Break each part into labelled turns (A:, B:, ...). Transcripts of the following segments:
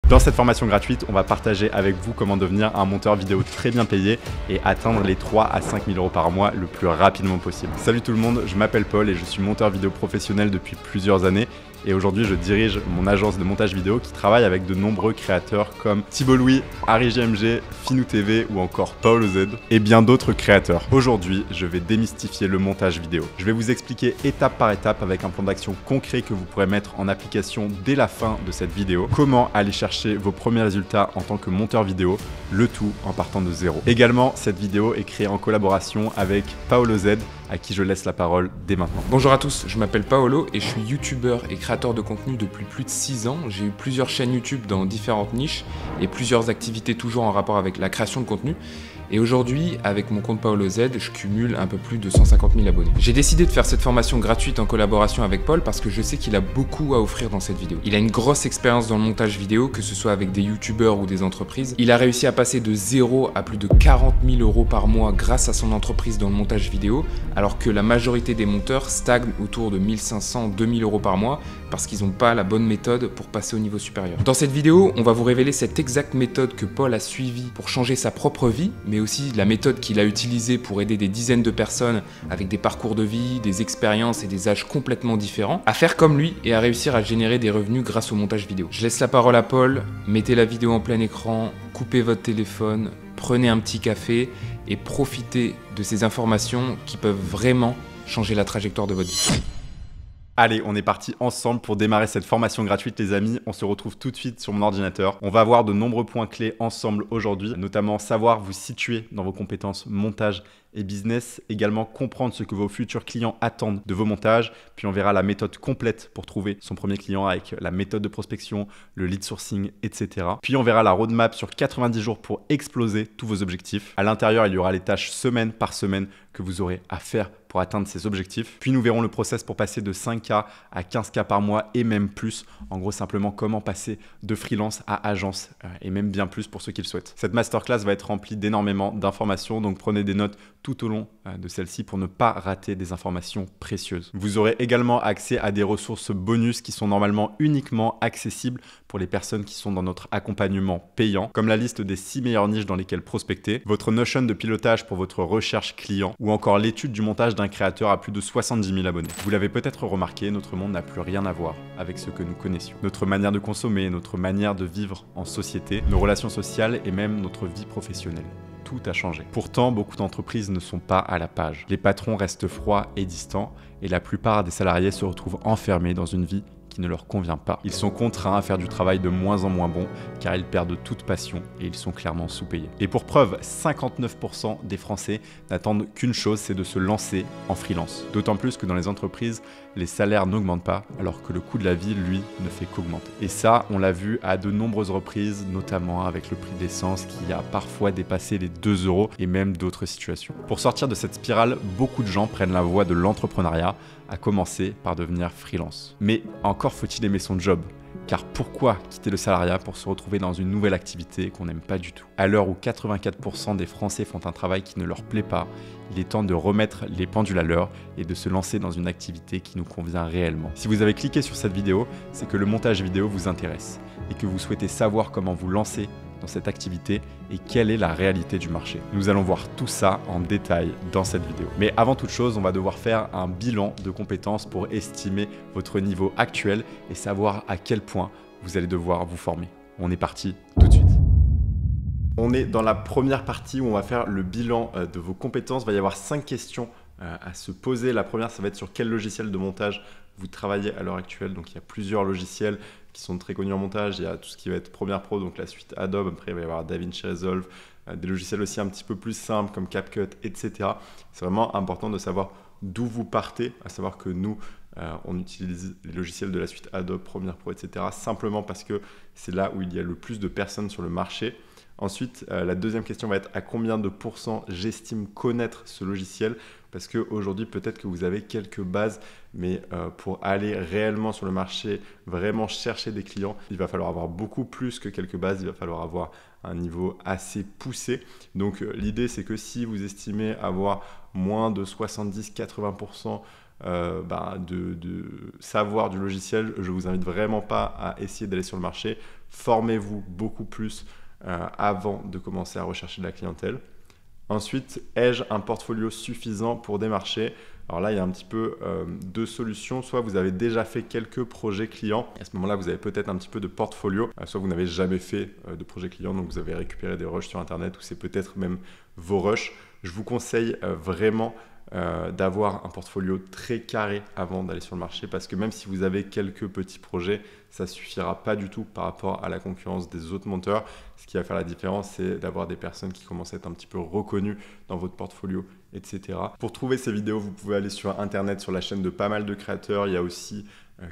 A: Dans cette formation gratuite, on va partager avec vous comment devenir un monteur vidéo très bien payé et atteindre les 3 à 5 000 € par mois le plus rapidement possible. Salut tout le monde, je m'appelle Paul et je suis monteur vidéo professionnel depuis plusieurs années. Et aujourd'hui, je dirige mon agence de montage vidéo qui travaille avec de nombreux créateurs comme Thibault Louis, Harry GMG, Finou TV ou encore Paolo Z et bien d'autres créateurs. Aujourd'hui, je vais démystifier le montage vidéo. Je vais vous expliquer étape par étape avec un plan d'action concret que vous pourrez mettre en application dès la fin de cette vidéo. Comment aller chercher vos premiers résultats en tant que monteur vidéo, le tout en partant de zéro. Également, cette vidéo est créée en collaboration avec Paolo Z, à qui je laisse la parole dès maintenant.
B: Bonjour à tous, je m'appelle Paolo et je suis youtubeur et créateur de contenu depuis plus de 6 ans. J'ai eu plusieurs chaînes YouTube dans différentes niches et plusieurs activités toujours en rapport avec la création de contenu. Et aujourd'hui, avec mon compte Paolo Z, je cumule un peu plus de 150 000 abonnés. J'ai décidé de faire cette formation gratuite en collaboration avec Paul parce que je sais qu'il a beaucoup à offrir dans cette vidéo. Il a une grosse expérience dans le montage vidéo, que ce soit avec des youtubeurs ou des entreprises. Il a réussi à passer de 0 à plus de 40 000 € par mois grâce à son entreprise dans le montage vidéo, alors que la majorité des monteurs stagnent autour de 1500 2000 € par mois parce qu'ils n'ont pas la bonne méthode pour passer au niveau supérieur. Dans cette vidéo, on va vous révéler cette exacte méthode que Paul a suivie pour changer sa propre vie, mais aussi la méthode qu'il a utilisée pour aider des dizaines de personnes avec des parcours de vie, des expériences et des âges complètement différents, à faire comme lui et à réussir à générer des revenus grâce au montage vidéo. Je laisse la parole à Paul, mettez la vidéo en plein écran, coupez votre téléphone, prenez un petit café et profitez de ces informations qui peuvent vraiment changer la trajectoire de votre vie.
A: Allez, on est parti ensemble pour démarrer cette formation gratuite les amis. On se retrouve tout de suite sur mon ordinateur. On va voir de nombreux points clés ensemble aujourd'hui, notamment savoir vous situer dans vos compétences montage et business, également comprendre ce que vos futurs clients attendent de vos montages, puis on verra la méthode complète pour trouver son premier client avec la méthode de prospection, le lead sourcing, etc. Puis on verra la roadmap sur 90 jours pour exploser tous vos objectifs. À l'intérieur, il y aura les tâches semaine par semaine que vous aurez à faire pour atteindre ces objectifs. Puis nous verrons le process pour passer de 5K à 15K par mois et même plus. En gros, simplement comment passer de freelance à agence et même bien plus pour ceux qui le souhaitent. Cette masterclass va être remplie d'énormément d'informations, donc prenez des notes tout au long de celle-ci pour ne pas rater des informations précieuses. Vous aurez également accès à des ressources bonus qui sont normalement uniquement accessibles pour les personnes qui sont dans notre accompagnement payant, comme la liste des 6 meilleures niches dans lesquelles prospecter, votre Notion de pilotage pour votre recherche client ou encore l'étude du montage d'un créateur à plus de 70 000 abonnés. Vous l'avez peut-être remarqué, notre monde n'a plus rien à voir avec ce que nous connaissions. Notre manière de consommer, notre manière de vivre en société, nos relations sociales et même notre vie professionnelle. Tout a changé. Pourtant, beaucoup d'entreprises ne sont pas à la page. Les patrons restent froids et distants et la plupart des salariés se retrouvent enfermés dans une vie qui ne leur convient pas. Ils sont contraints à faire du travail de moins en moins bon car ils perdent toute passion et ils sont clairement sous-payés. Et pour preuve, 59% des Français n'attendent qu'une chose, c'est de se lancer en freelance. D'autant plus que dans les entreprises, les salaires n'augmentent pas alors que le coût de la vie, lui, ne fait qu'augmenter. Et ça, on l'a vu à de nombreuses reprises, notamment avec le prix de l'essence qui a parfois dépassé les 2 € et même d'autres situations. Pour sortir de cette spirale, beaucoup de gens prennent la voie de l'entrepreneuriat, à commencer par devenir freelance. Mais encore faut-il aimer son job. Car pourquoi quitter le salariat pour se retrouver dans une nouvelle activité qu'on n'aime pas du tout? À l'heure où 84% des Français font un travail qui ne leur plaît pas, il est temps de remettre les pendules à l'heure et de se lancer dans une activité qui nous convient réellement. Si vous avez cliqué sur cette vidéo, c'est que le montage vidéo vous intéresse et que vous souhaitez savoir comment vous lancer dans cette activité et quelle est la réalité du marché. Nous allons voir tout ça en détail dans cette vidéo. Mais avant toute chose, on va devoir faire un bilan de compétences pour estimer votre niveau actuel et savoir à quel point vous allez devoir vous former. On est parti tout de suite. On est dans la première partie où on va faire le bilan de vos compétences. Il va y avoir 5 questions à se poser. La première, ça va être sur quel logiciel de montage vous travaillez à l'heure actuelle. Donc il y a plusieurs logiciels qui sont très connus en montage. Il y a tout ce qui va être Premiere Pro, donc la suite Adobe. Après, il va y avoir DaVinci Resolve, des logiciels aussi un petit peu plus simples comme CapCut, etc. C'est vraiment important de savoir d'où vous partez, à savoir que nous, on utilise les logiciels de la suite Adobe, Premiere Pro, etc. simplement parce que c'est là où il y a le plus de personnes sur le marché. Ensuite, la deuxième question va être à combien de pourcents j'estime connaître ce logiciel? Parce qu'aujourd'hui, peut-être que vous avez quelques bases, mais pour aller réellement sur le marché, vraiment chercher des clients, il va falloir avoir beaucoup plus que quelques bases, il va falloir avoir un niveau assez poussé. Donc l'idée, c'est que si vous estimez avoir moins de 70-80% de savoir du logiciel, je ne vous invite vraiment pas à essayer d'aller sur le marché. formez-vous beaucoup plus avant de commencer à rechercher de la clientèle. Ensuite, ai-je un portfolio suffisant pour démarcher? Alors là, il y a un petit peu deux solutions. Soit vous avez déjà fait quelques projets clients. À ce moment-là, vous avez peut-être un petit peu de portfolio. Soit vous n'avez jamais fait de projet client, donc vous avez récupéré des rushs sur Internet ou c'est peut-être même vos rushs. Je vous conseille vraiment d'avoir un portfolio très carré avant d'aller sur le marché parce que même si vous avez quelques petits projets, ça ne suffira pas du tout par rapport à la concurrence des autres monteurs. Ce qui va faire la différence, c'est d'avoir des personnes qui commencent à être un petit peu reconnues dans votre portfolio, etc. Pour trouver ces vidéos, vous pouvez aller sur Internet, sur la chaîne de pas mal de créateurs. Il y a aussi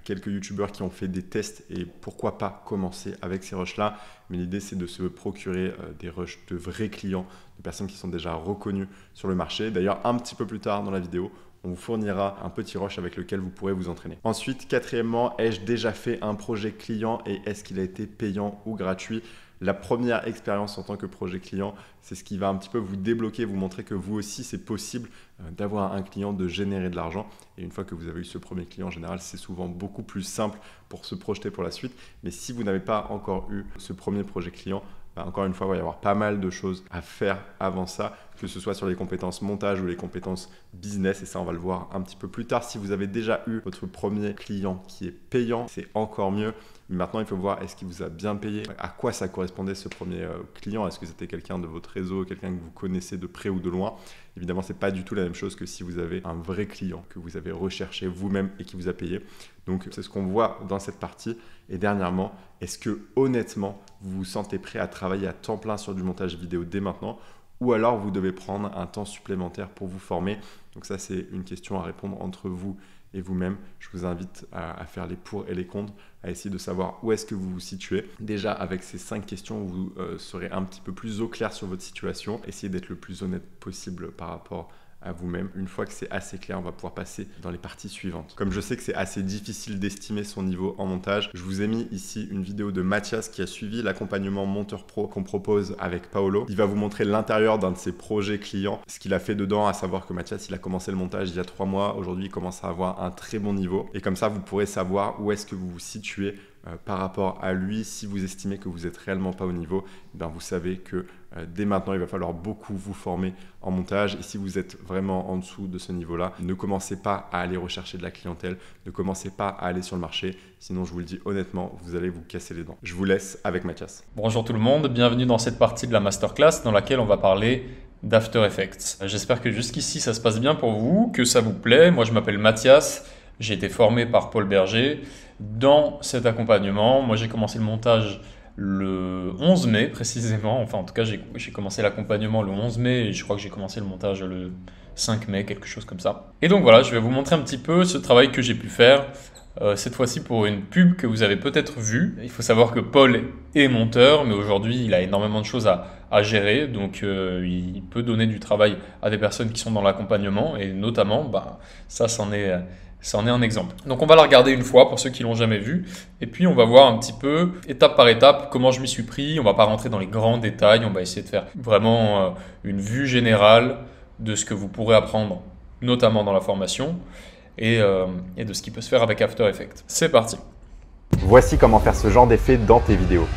A: quelques youtubeurs qui ont fait des tests et pourquoi pas commencer avec ces rushs-là. Mais l'idée, c'est de se procurer des rushs de vrais clients, de personnes qui sont déjà reconnues sur le marché. D'ailleurs, un petit peu plus tard dans la vidéo, on vous fournira un petit rush avec lequel vous pourrez vous entraîner. Ensuite, quatrièmement, ai-je déjà fait un projet client et est-ce qu'il a été payant ou gratuit? La première expérience en tant que projet client, c'est ce qui va un petit peu vous débloquer, vous montrer que vous aussi, c'est possible d'avoir un client, de générer de l'argent. Et une fois que vous avez eu ce premier client, en général, c'est souvent beaucoup plus simple pour se projeter pour la suite. Mais si vous n'avez pas encore eu ce premier projet client, encore une fois, il va y avoir pas mal de choses à faire avant ça, que ce soit sur les compétences montage ou les compétences business. Et ça, on va le voir un petit peu plus tard. Si vous avez déjà eu votre premier client qui est payant, c'est encore mieux. Mais maintenant, il faut voir est-ce qu'il vous a bien payé, à quoi ça correspondait ce premier client. Est-ce que c'était quelqu'un de votre réseau, quelqu'un que vous connaissez de près ou de loin? Évidemment, ce n'est pas du tout la même chose que si vous avez un vrai client que vous avez recherché vous-même et qui vous a payé. Donc, c'est ce qu'on voit dans cette partie. Et dernièrement, est-ce que honnêtement, vous vous sentez prêt à travailler à temps plein sur du montage vidéo dès maintenant? Ou alors, vous devez prendre un temps supplémentaire pour vous former? Donc ça, c'est une question à répondre entre vous et vous-même. Je vous invite à faire les pour et les contre, à essayer de savoir où est-ce que vous vous situez. Déjà, avec ces 5 questions, vous serez un petit peu plus au clair sur votre situation. Essayez d'être le plus honnête possible par rapport à vous-même. Une fois que c'est assez clair, on va pouvoir passer dans les parties suivantes. Comme je sais que c'est assez difficile d'estimer son niveau en montage, je vous ai mis ici une vidéo de Mathias qui a suivi l'accompagnement Monteur Pro qu'on propose avec Paolo. Il va vous montrer l'intérieur d'un de ses projets clients, ce qu'il a fait dedans, à savoir que Mathias, il a commencé le montage il y a 3 mois. Aujourd'hui, il commence à avoir un très bon niveau. Et comme ça, vous pourrez savoir où est-ce que vous vous situez par rapport à lui. Si vous estimez que vous n'êtes réellement pas au niveau, vous savez que dès maintenant, il va falloir beaucoup vous former en montage. Et si vous êtes vraiment en dessous de ce niveau-là, ne commencez pas à aller rechercher de la clientèle, ne commencez pas à aller sur le marché. Sinon, je vous le dis honnêtement, vous allez vous casser les dents. Je vous laisse avec Mathias.
C: Bonjour tout le monde, bienvenue dans cette partie de la masterclass dans laquelle on va parler d'After Effects. J'espère que jusqu'ici, ça se passe bien pour vous, que ça vous plaît. Moi, je m'appelle Mathias. J'ai été formé par Paul Berger dans cet accompagnement. Moi, j'ai commencé le montage le 11 mai précisément. Enfin, en tout cas, j'ai commencé l'accompagnement le 11 mai et je crois que j'ai commencé le montage le 5 mai, quelque chose comme ça. Et donc voilà, je vais vous montrer un petit peu ce travail que j'ai pu faire. Cette fois-ci pour une pub que vous avez peut-être vue. Il faut savoir que Paul est monteur, mais aujourd'hui, il a énormément de choses à gérer. Donc, il peut donner du travail à des personnes qui sont dans l'accompagnement. Et notamment, ça en est un exemple. Donc on va la regarder une fois pour ceux qui l'ont jamais vue et puis on va voir un petit peu étape par étape comment je m'y suis pris. On va pas rentrer dans les grands détails, on va essayer de faire vraiment une vue générale de ce que vous pourrez apprendre notamment dans la formation et de ce qui peut se faire avec After Effects. C'est parti.
A: Voici comment faire ce genre d'effet dans tes vidéos.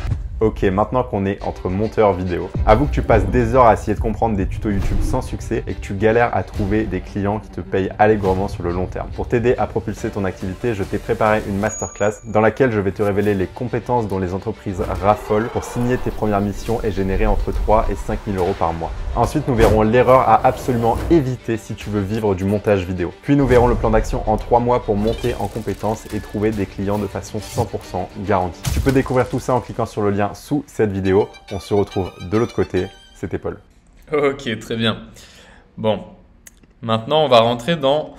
A: Ok, maintenant qu'on est entre monteurs vidéo, avoue que tu passes des heures à essayer de comprendre des tutos YouTube sans succès et que tu galères à trouver des clients qui te payent allègrement sur le long terme. Pour t'aider à propulser ton activité, je t'ai préparé une masterclass dans laquelle je vais te révéler les compétences dont les entreprises raffolent pour signer tes premières missions et générer entre 3 et 5 000 € par mois. Ensuite, nous verrons l'erreur à absolument éviter si tu veux vivre du montage vidéo. Puis nous verrons le plan d'action en 3 mois pour monter en compétences et trouver des clients de façon 100% garantie. Tu peux découvrir tout ça en cliquant sur le lien sous cette vidéo. On se retrouve de l'autre côté. C'était Paul.
C: Ok, très bien. Bon, maintenant on va rentrer dans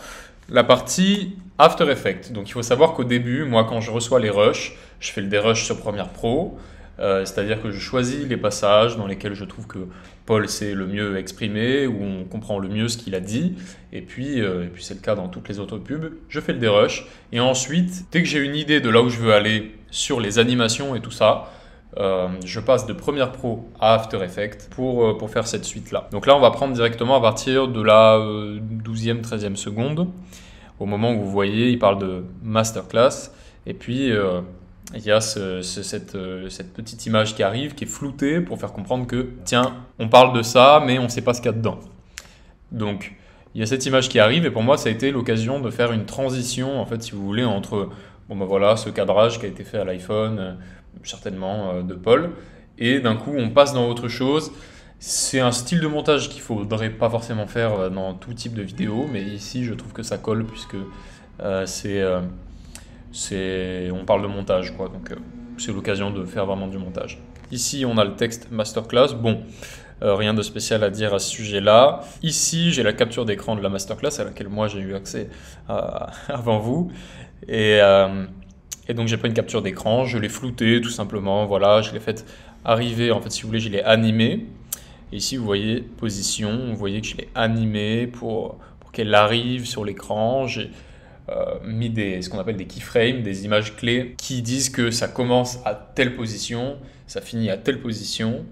C: la partie After Effects. Donc il faut savoir qu'au début, moi quand je reçois les rushs, je fais le dérush sur Premiere Pro. C'est-à-dire que je choisis les passages dans lesquels je trouve que Paul s'est le mieux exprimé, où on comprend le mieux ce qu'il a dit. Et puis c'est le cas dans toutes les autres pubs. Je fais le dérush. Et ensuite, dès que j'ai une idée de là où je veux aller sur les animations et tout ça, je passe de Premiere Pro à After Effects pour faire cette suite-là. Donc là, on va prendre directement à partir de la 12e, 13e seconde. Au moment où vous voyez, il parle de masterclass. Et puis, il y a cette petite image qui arrive, qui est floutée pour faire comprendre que, tiens, on parle de ça, mais on ne sait pas ce qu'il y a dedans. Donc, il y a cette image qui arrive, et pour moi, ça a été l'occasion de faire une transition, en fait, si vous voulez, entre voilà, ce cadrage qui a été fait à l'iPhone, certainement de Paul, et d'un coup, on passe dans autre chose. C'est un style de montage qu'il ne faudrait pas forcément faire dans tout type de vidéo, mais ici, je trouve que ça colle, puisque on parle de montage, quoi. Donc, c'est l'occasion de faire vraiment du montage. Ici, on a le texte masterclass. Bon, rien de spécial à dire à ce sujet-là. Ici, j'ai la capture d'écran de la masterclass à laquelle moi j'ai eu accès avant vous. Et donc, j'ai pris une capture d'écran, je l'ai floutée tout simplement. Voilà, je l'ai fait arriver. En fait, si vous voulez, je l'ai animée. Et ici, vous voyez position. Vous voyez que je l'ai animée pour qu'elle arrive sur l'écran. J'ai mis ce qu'on appelle des keyframes, des images clés qui disent que ça commence à telle position, ça finit à telle position,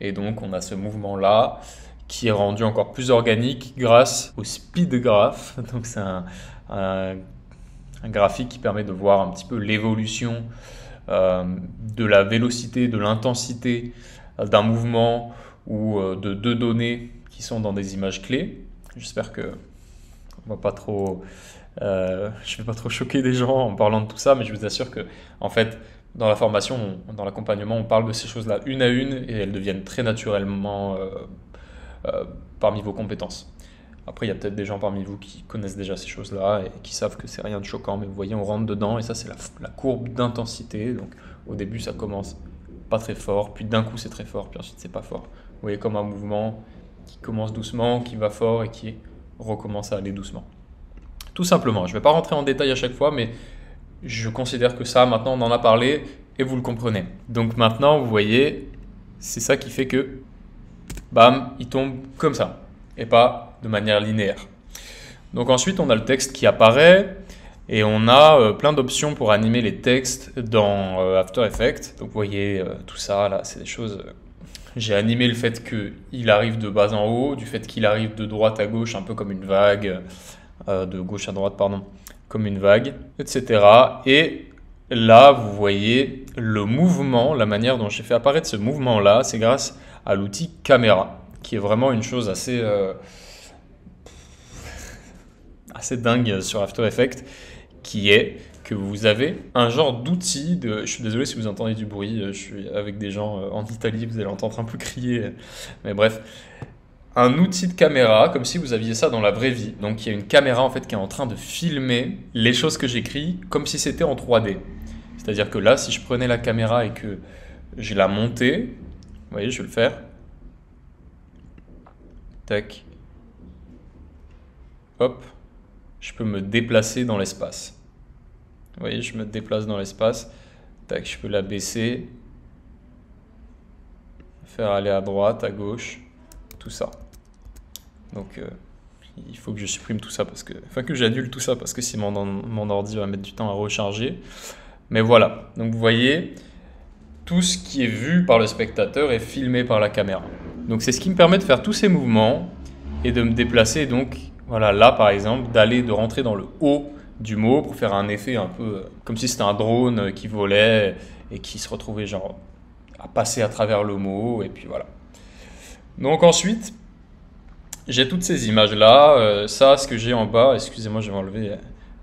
C: et donc on a ce mouvement-là qui est rendu encore plus organique grâce au speed graph. Donc c'est un graphique qui permet de voir un petit peu l'évolution de la vélocité, de l'intensité d'un mouvement ou de deux données qui sont dans des images clés. J'espère que on va pas trop je ne vais pas trop choquer des gens en parlant de tout ça, mais je vous assure que, en fait, dans la formation, dans l'accompagnement, on parle de ces choses-là une à une et elles deviennent très naturellement parmi vos compétences. Après, il y a peut-être des gens parmi vous qui connaissent déjà ces choses-là et qui savent que c'est rien de choquant, mais vous voyez, on rentre dedans et ça, c'est la courbe d'intensité. Donc, au début, ça commence pas très fort, puis d'un coup, c'est très fort, puis ensuite, c'est pas fort. Vous voyez comme un mouvement qui commence doucement, qui va fort et qui recommence à aller doucement. Tout simplement, je ne vais pas rentrer en détail à chaque fois, mais je considère que ça, maintenant, on en a parlé et vous le comprenez. Donc maintenant, vous voyez, c'est ça qui fait que, bam, il tombe comme ça et pas de manière linéaire. Donc ensuite, on a le texte qui apparaît et on a plein d'options pour animer les textes dans After Effects. Donc vous voyez, tout ça, là, c'est des choses... J'ai animé le fait qu'il arrive de bas en haut, du fait qu'il arrive de droite à gauche, un peu comme une vague... de gauche à droite, pardon, comme une vague, etc. Et là, vous voyez le mouvement, la manière dont j'ai fait apparaître ce mouvement-là, c'est grâce à l'outil caméra, qui est vraiment une chose assez dingue sur After Effects, qui est que vous avez un genre d'outil je suis désolé si vous entendez du bruit, je suis avec des gens en Italie, vous allez entendre un peu crier, mais bref, un outil de caméra, comme si vous aviez ça dans la vraie vie. Donc il y a une caméra en fait qui est en train de filmer les choses que j'écris comme si c'était en 3D. C'est-à-dire que là, si je prenais la caméra et que je la montais, vous voyez, je vais le faire. Tac. Hop. Je peux me déplacer dans l'espace. Vous voyez, je me déplace dans l'espace. Tac, je peux la baisser. Faire aller à droite, à gauche. Tout ça. Donc il faut que je supprime tout ça que j'annule tout ça parce que sinon mon ordi va mettre du temps à recharger. Mais voilà, donc vous voyez, tout ce qui est vu par le spectateur est filmé par la caméra. Donc c'est ce qui me permet de faire tous ces mouvements et de me déplacer. Donc voilà, là par exemple, de rentrer dans le haut du mot pour faire un effet un peu comme si c'était un drone qui volait et qui se retrouvait genre à passer à travers le mot et puis voilà. Donc ensuite, j'ai toutes ces images-là. Ça, ce que j'ai en bas, excusez-moi, je vais enlever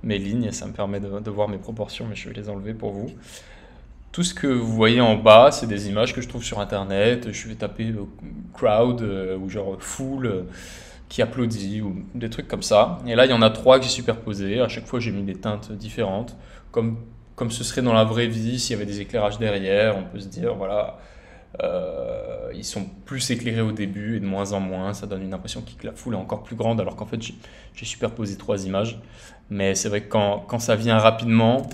C: mes lignes, ça me permet de voir mes proportions, mais je vais les enlever pour vous. Tout ce que vous voyez en bas, c'est des images que je trouve sur Internet. Je vais taper crowd ou genre foule qui applaudit ou des trucs comme ça. Et là, il y en a 3 que j'ai superposés. À chaque fois, j'ai mis des teintes différentes, comme ce serait dans la vraie vie, s'il y avait des éclairages derrière. On peut se dire, voilà... ils sont plus éclairés au début et de moins en moins, ça donne une impression que la foule est encore plus grande alors qu'en fait j'ai superposé 3 images, mais c'est vrai que quand ça vient rapidement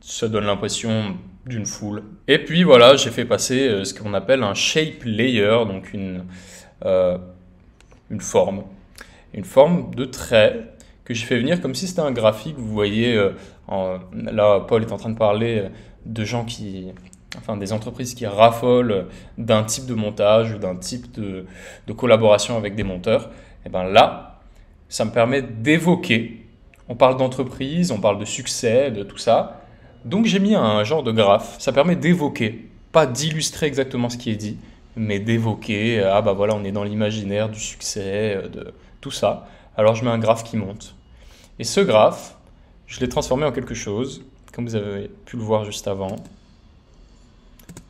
C: ça donne l'impression d'une foule. Et puis voilà, j'ai fait passer ce qu'on appelle un shape layer, donc une forme de trait que j'ai fait venir comme si c'était un graphique. Vous voyez, là Paul est en train de parler de gens des entreprises qui raffolent d'un type de montage ou d'un type de collaboration avec des monteurs. Et bien là, ça me permet d'évoquer. On parle d'entreprise, on parle de succès, de tout ça. Donc j'ai mis un genre de graphe, ça permet d'évoquer, pas d'illustrer exactement ce qui est dit, mais d'évoquer, ah bah voilà, on est dans l'imaginaire du succès, de tout ça. Alors je mets un graphe qui monte. Et ce graphe, je l'ai transformé en quelque chose, comme vous avez pu le voir juste avant.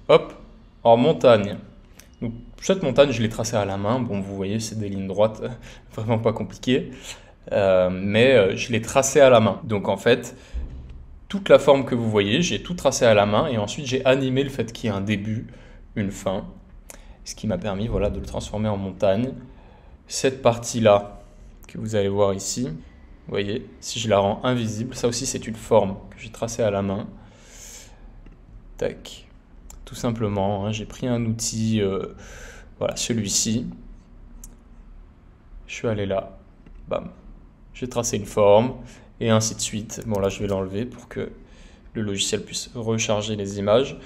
C: Hop, en montagne. Donc cette montagne, je l'ai tracée à la main. Bon, vous voyez, c'est des lignes droites, vraiment pas compliquées. Mais je l'ai tracée à la main. Donc en fait, toute la forme que vous voyez, j'ai tout tracé à la main et ensuite j'ai animé le fait qu'il y ait un début, une fin, ce qui m'a permis voilà, de le transformer en montagne. Cette partie-là que vous allez voir ici, vous voyez, si je la rends invisible, ça aussi c'est une forme que j'ai tracée à la main. Tac, tout simplement, hein, j'ai pris un outil, voilà, celui-ci. Je suis allé là, bam, j'ai tracé une forme. Et ainsi de suite. Bon là je vais l'enlever pour que le logiciel puisse recharger les images.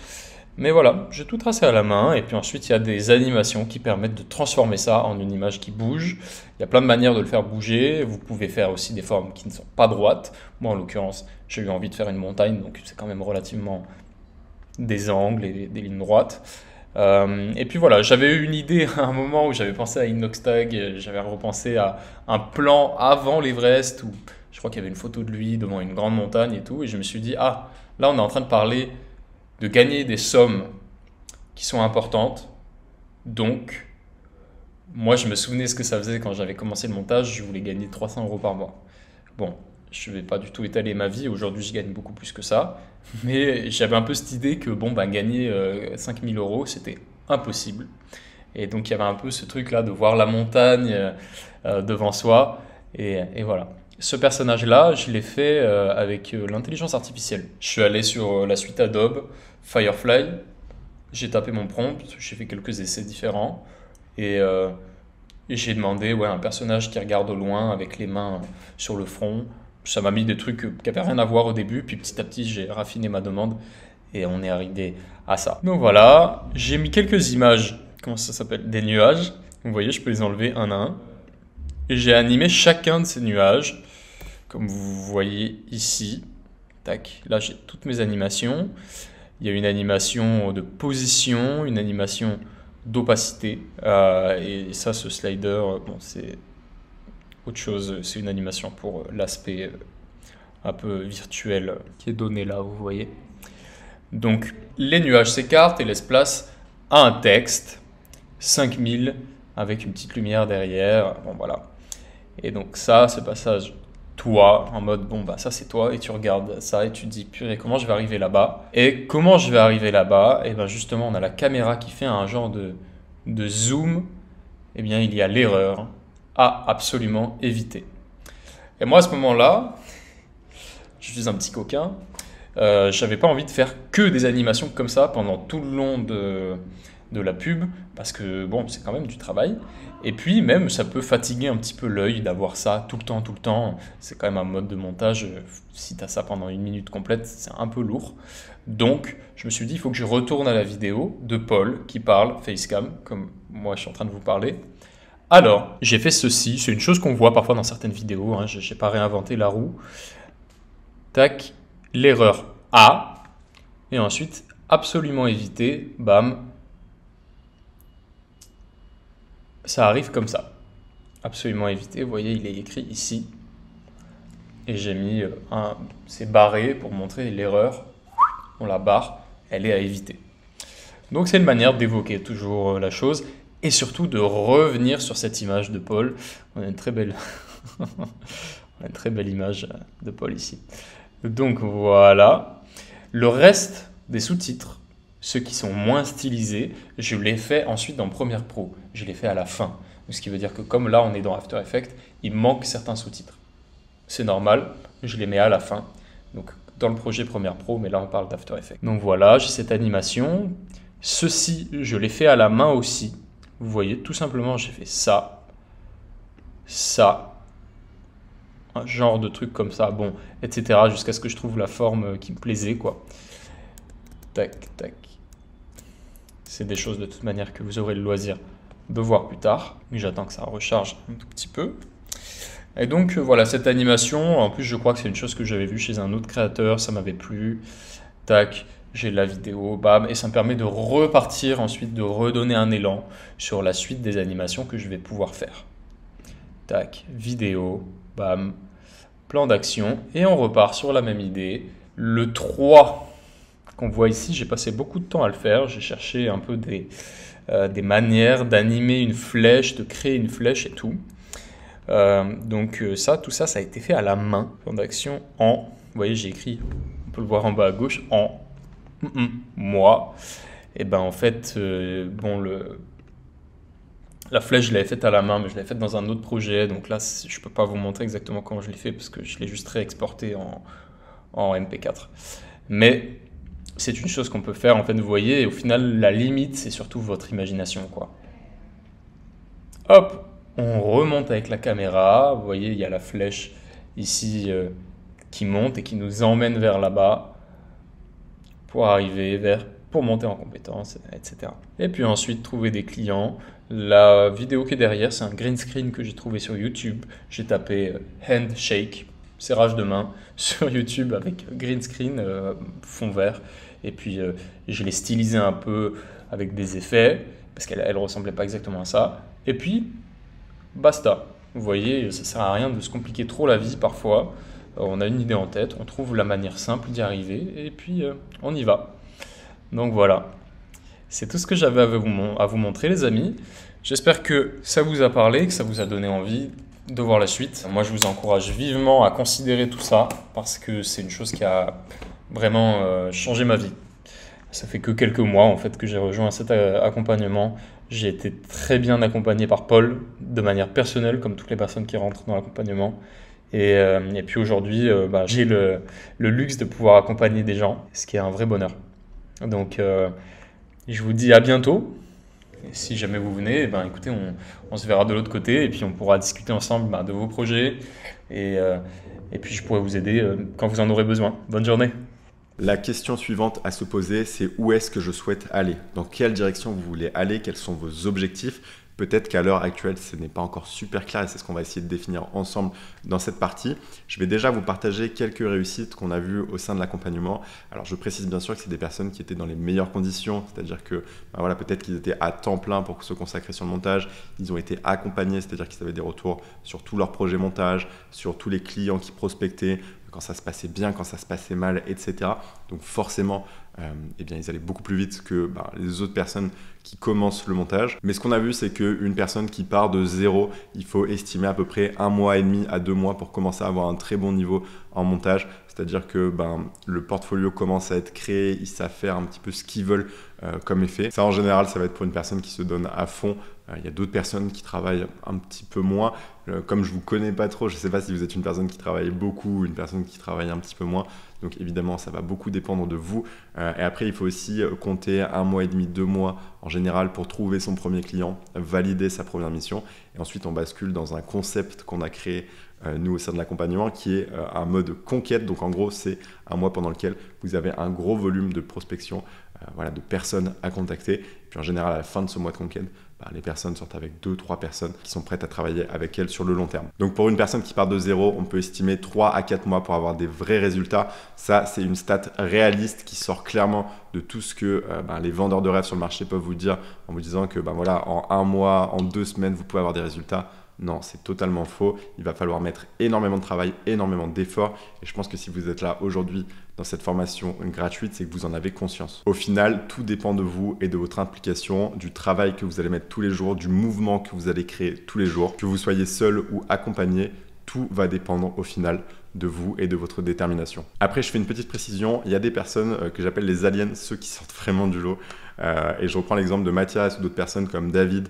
C: Mais voilà, j'ai tout tracé à la main et puis ensuite il y a des animations qui permettent de transformer ça en une image qui bouge. Il y a plein de manières de le faire bouger. Vous pouvez faire aussi des formes qui ne sont pas droites. Moi en l'occurrence j'ai eu envie de faire une montagne donc c'est quand même relativement des angles et des lignes droites. Et puis voilà, j'avais eu une idée à un moment où j'avais pensé à Inoxtag, j'avais repensé à un plan avant l'Everest où je crois qu'il y avait une photo de lui devant une grande montagne et tout, et je me suis dit, ah, là on est en train de parler de gagner des sommes qui sont importantes, donc moi je me souvenais ce que ça faisait quand j'avais commencé le montage, je voulais gagner 300 € par mois. Bon, je ne vais pas du tout étaler ma vie, aujourd'hui je gagne beaucoup plus que ça, mais j'avais un peu cette idée que bon, bah, gagner 5000 € c'était impossible, et donc il y avait un peu ce truc là de voir la montagne devant soi, et voilà. Ce personnage-là, je l'ai fait avec l'intelligence artificielle. Je suis allé sur la suite Adobe, Firefly, j'ai tapé mon prompt, j'ai fait quelques essais différents et j'ai demandé un personnage qui regarde au loin avec les mains sur le front. Ça m'a mis des trucs qui n'avaient rien à voir au début, puis petit à petit j'ai raffiné ma demande et on est arrivé à ça. Donc voilà, j'ai mis quelques images, comment ça s'appelle, des nuages. Vous voyez, je peux les enlever un à un. Et j'ai animé chacun de ces nuages. Comme vous voyez ici, tac, là j'ai toutes mes animations. Il y a une animation de position, une animation d'opacité. Et ça, ce slider, bon, c'est autre chose. C'est une animation pour l'aspect un peu virtuel qui est donné là, vous voyez. Donc, les nuages s'écartent et laissent place à un texte, 5000, avec une petite lumière derrière. Bon, voilà. Et donc ça, ce passage... toi, en mode, bon, bah ça c'est toi, et tu regardes ça et tu te dis, purée, comment je vais arriver là-bas? Et comment je vais arriver là-bas? Et bien justement, on a la caméra qui fait un genre de zoom, et bien il y a l'erreur à absolument éviter. Et moi à ce moment-là, je suis un petit coquin, j'avais pas envie de faire que des animations comme ça pendant tout le long de la pub, parce que bon, c'est quand même du travail. Et puis même, ça peut fatiguer un petit peu l'œil d'avoir ça tout le temps. C'est quand même un mode de montage, si tu as ça pendant une minute complète, c'est un peu lourd. Donc, je me suis dit, il faut que je retourne à la vidéo de Paul qui parle, facecam, comme moi je suis en train de vous parler. Alors, j'ai fait ceci, c'est une chose qu'on voit parfois dans certaines vidéos, hein, je n'ai pas réinventé la roue. Tac, l'erreur A, et ensuite, absolument éviter, bam, ça arrive comme ça. Absolument éviter. Vous voyez, il est écrit ici. Et j'ai mis c'est barré pour montrer l'erreur. On la barre. Elle est à éviter. Donc c'est une manière d'évoquer toujours la chose. Et surtout de revenir sur cette image de Paul. On a une très belle, on a une très belle image de Paul ici. Donc voilà. Le reste des sous-titres, ceux qui sont moins stylisés, je les fais ensuite dans Premiere Pro. Je les fais à la fin. Ce qui veut dire que comme là, on est dans After Effects, il manque certains sous-titres. C'est normal, je les mets à la fin. Donc dans le projet Premiere Pro, mais là, on parle d'After Effects. Donc voilà, j'ai cette animation. Ceci, je l'ai fait à la main aussi. Vous voyez, tout simplement, j'ai fait ça, ça, un genre de truc comme ça, bon, etc. jusqu'à ce que je trouve la forme qui me plaisait, quoi. Tac, tac. C'est des choses de toute manière que vous aurez le loisir de voir plus tard. Mais j'attends que ça recharge un tout petit peu. Et donc voilà, cette animation, en plus je crois que c'est une chose que j'avais vue chez un autre créateur, ça m'avait plu. Tac, j'ai la vidéo, bam, et ça me permet de repartir ensuite, de redonner un élan sur la suite des animations que je vais pouvoir faire. Tac, vidéo, bam, plan d'action, et on repart sur la même idée. Le 3 qu'on voit ici, j'ai passé beaucoup de temps à le faire, j'ai cherché un peu des manières d'animer une flèche, de créer une flèche et tout. Tout ça, ça a été fait à la main. Plan d'action en, vous voyez, j'ai écrit, on peut le voir en bas à gauche, en moi. Et ben en fait, la flèche, je l'avais faite à la main, mais je l'avais faite dans un autre projet. Donc là, je ne peux pas vous montrer exactement comment je l'ai fait parce que je l'ai juste réexporté en MP4. Mais c'est une chose qu'on peut faire, en fait, vous voyez. Et au final, la limite, c'est surtout votre imagination, quoi. Hop, on remonte avec la caméra. Vous voyez, il y a la flèche ici qui monte et qui nous emmène vers là-bas pour monter en compétence, etc. Et puis ensuite, trouver des clients. La vidéo qui est derrière, c'est un green screen que j'ai trouvé sur YouTube. J'ai tapé handshake, serrage de main, sur YouTube avec green screen, fond vert. Et puis, je l'ai stylisé un peu avec des effets, parce qu'elle ne ressemblait pas exactement à ça. Et puis, basta. Vous voyez, ça ne sert à rien de se compliquer trop la vie parfois. On a une idée en tête, on trouve la manière simple d'y arriver, et puis on y va. Donc voilà, c'est tout ce que j'avais à vous montrer, les amis. J'espère que ça vous a parlé, que ça vous a donné envie de voir la suite. Moi, je vous encourage vivement à considérer tout ça, parce que c'est une chose qui a vraiment changé ma vie. Ça fait que quelques mois en fait que j'ai rejoint cet accompagnement. J'ai été très bien accompagné par Paul, de manière personnelle, comme toutes les personnes qui rentrent dans l'accompagnement. Et puis aujourd'hui, j'ai le luxe de pouvoir accompagner des gens, ce qui est un vrai bonheur. Donc, je vous dis à bientôt. Et si jamais vous venez, écoutez, on se verra de l'autre côté et puis on pourra discuter ensemble de vos projets. Et puis, je pourrai vous aider quand vous en aurez besoin. Bonne journée.
A: La question suivante à se poser, c'est où est-ce que je souhaite aller? Dans quelle direction vous voulez aller? Quels sont vos objectifs? Peut-être qu'à l'heure actuelle, ce n'est pas encore super clair et c'est ce qu'on va essayer de définir ensemble dans cette partie. Je vais déjà vous partager quelques réussites qu'on a vues au sein de l'accompagnement. Alors, je précise bien sûr que c'est des personnes qui étaient dans les meilleures conditions, c'est-à-dire que peut-être qu'ils étaient à temps plein pour se consacrer sur le montage. Ils ont été accompagnés, c'est-à-dire qu'ils avaient des retours sur tous leurs projets montage, sur tous les clients qui prospectaient, quand ça se passait bien, quand ça se passait mal, etc. Donc forcément, ils allaient beaucoup plus vite que les autres personnes qui commencent le montage. Mais ce qu'on a vu, c'est qu'une personne qui part de zéro, il faut estimer à peu près 1 mois et demi à 2 mois pour commencer à avoir un très bon niveau en montage. C'est-à-dire que le portfolio commence à être créé, ils savent faire un petit peu ce qu'ils veulent comme effet. Ça, en général, ça va être pour une personne qui se donne à fond. Il y a d'autres personnes qui travaillent un petit peu moins. Comme je ne vous connais pas trop, je ne sais pas si vous êtes une personne qui travaille beaucoup ou une personne qui travaille un petit peu moins. Donc évidemment, ça va beaucoup dépendre de vous. Et après, il faut aussi compter 1 mois et demi, 2 mois en général pour trouver son premier client, valider sa première mission. Et ensuite, on bascule dans un concept qu'on a créé nous au sein de l'accompagnement qui est un mode conquête. Donc en gros, c'est un mois pendant lequel vous avez un gros volume de prospection, de personnes à contacter. Et puis en général, à la fin de ce mois de conquête, les personnes sortent avec 2-3 personnes qui sont prêtes à travailler avec elles sur le long terme. Donc pour une personne qui part de zéro, on peut estimer 3 à 4 mois pour avoir des vrais résultats. Ça, c'est une stat réaliste qui sort clairement de tout ce que les vendeurs de rêves sur le marché peuvent vous dire en vous disant que en 1 mois, en 2 semaines, vous pouvez avoir des résultats. Non, c'est totalement faux. Il va falloir mettre énormément de travail, énormément d'efforts. Et je pense que si vous êtes là aujourd'hui dans cette formation gratuite, c'est que vous en avez conscience. Au final, tout dépend de vous et de votre implication, du travail que vous allez mettre tous les jours, du mouvement que vous allez créer tous les jours. Que vous soyez seul ou accompagné, tout va dépendre au final de vous et de votre détermination. Après, je fais une petite précision. Il y a des personnes que j'appelle les aliens, ceux qui sortent vraiment du lot. Et je reprends l'exemple de Mathias ou d'autres personnes comme David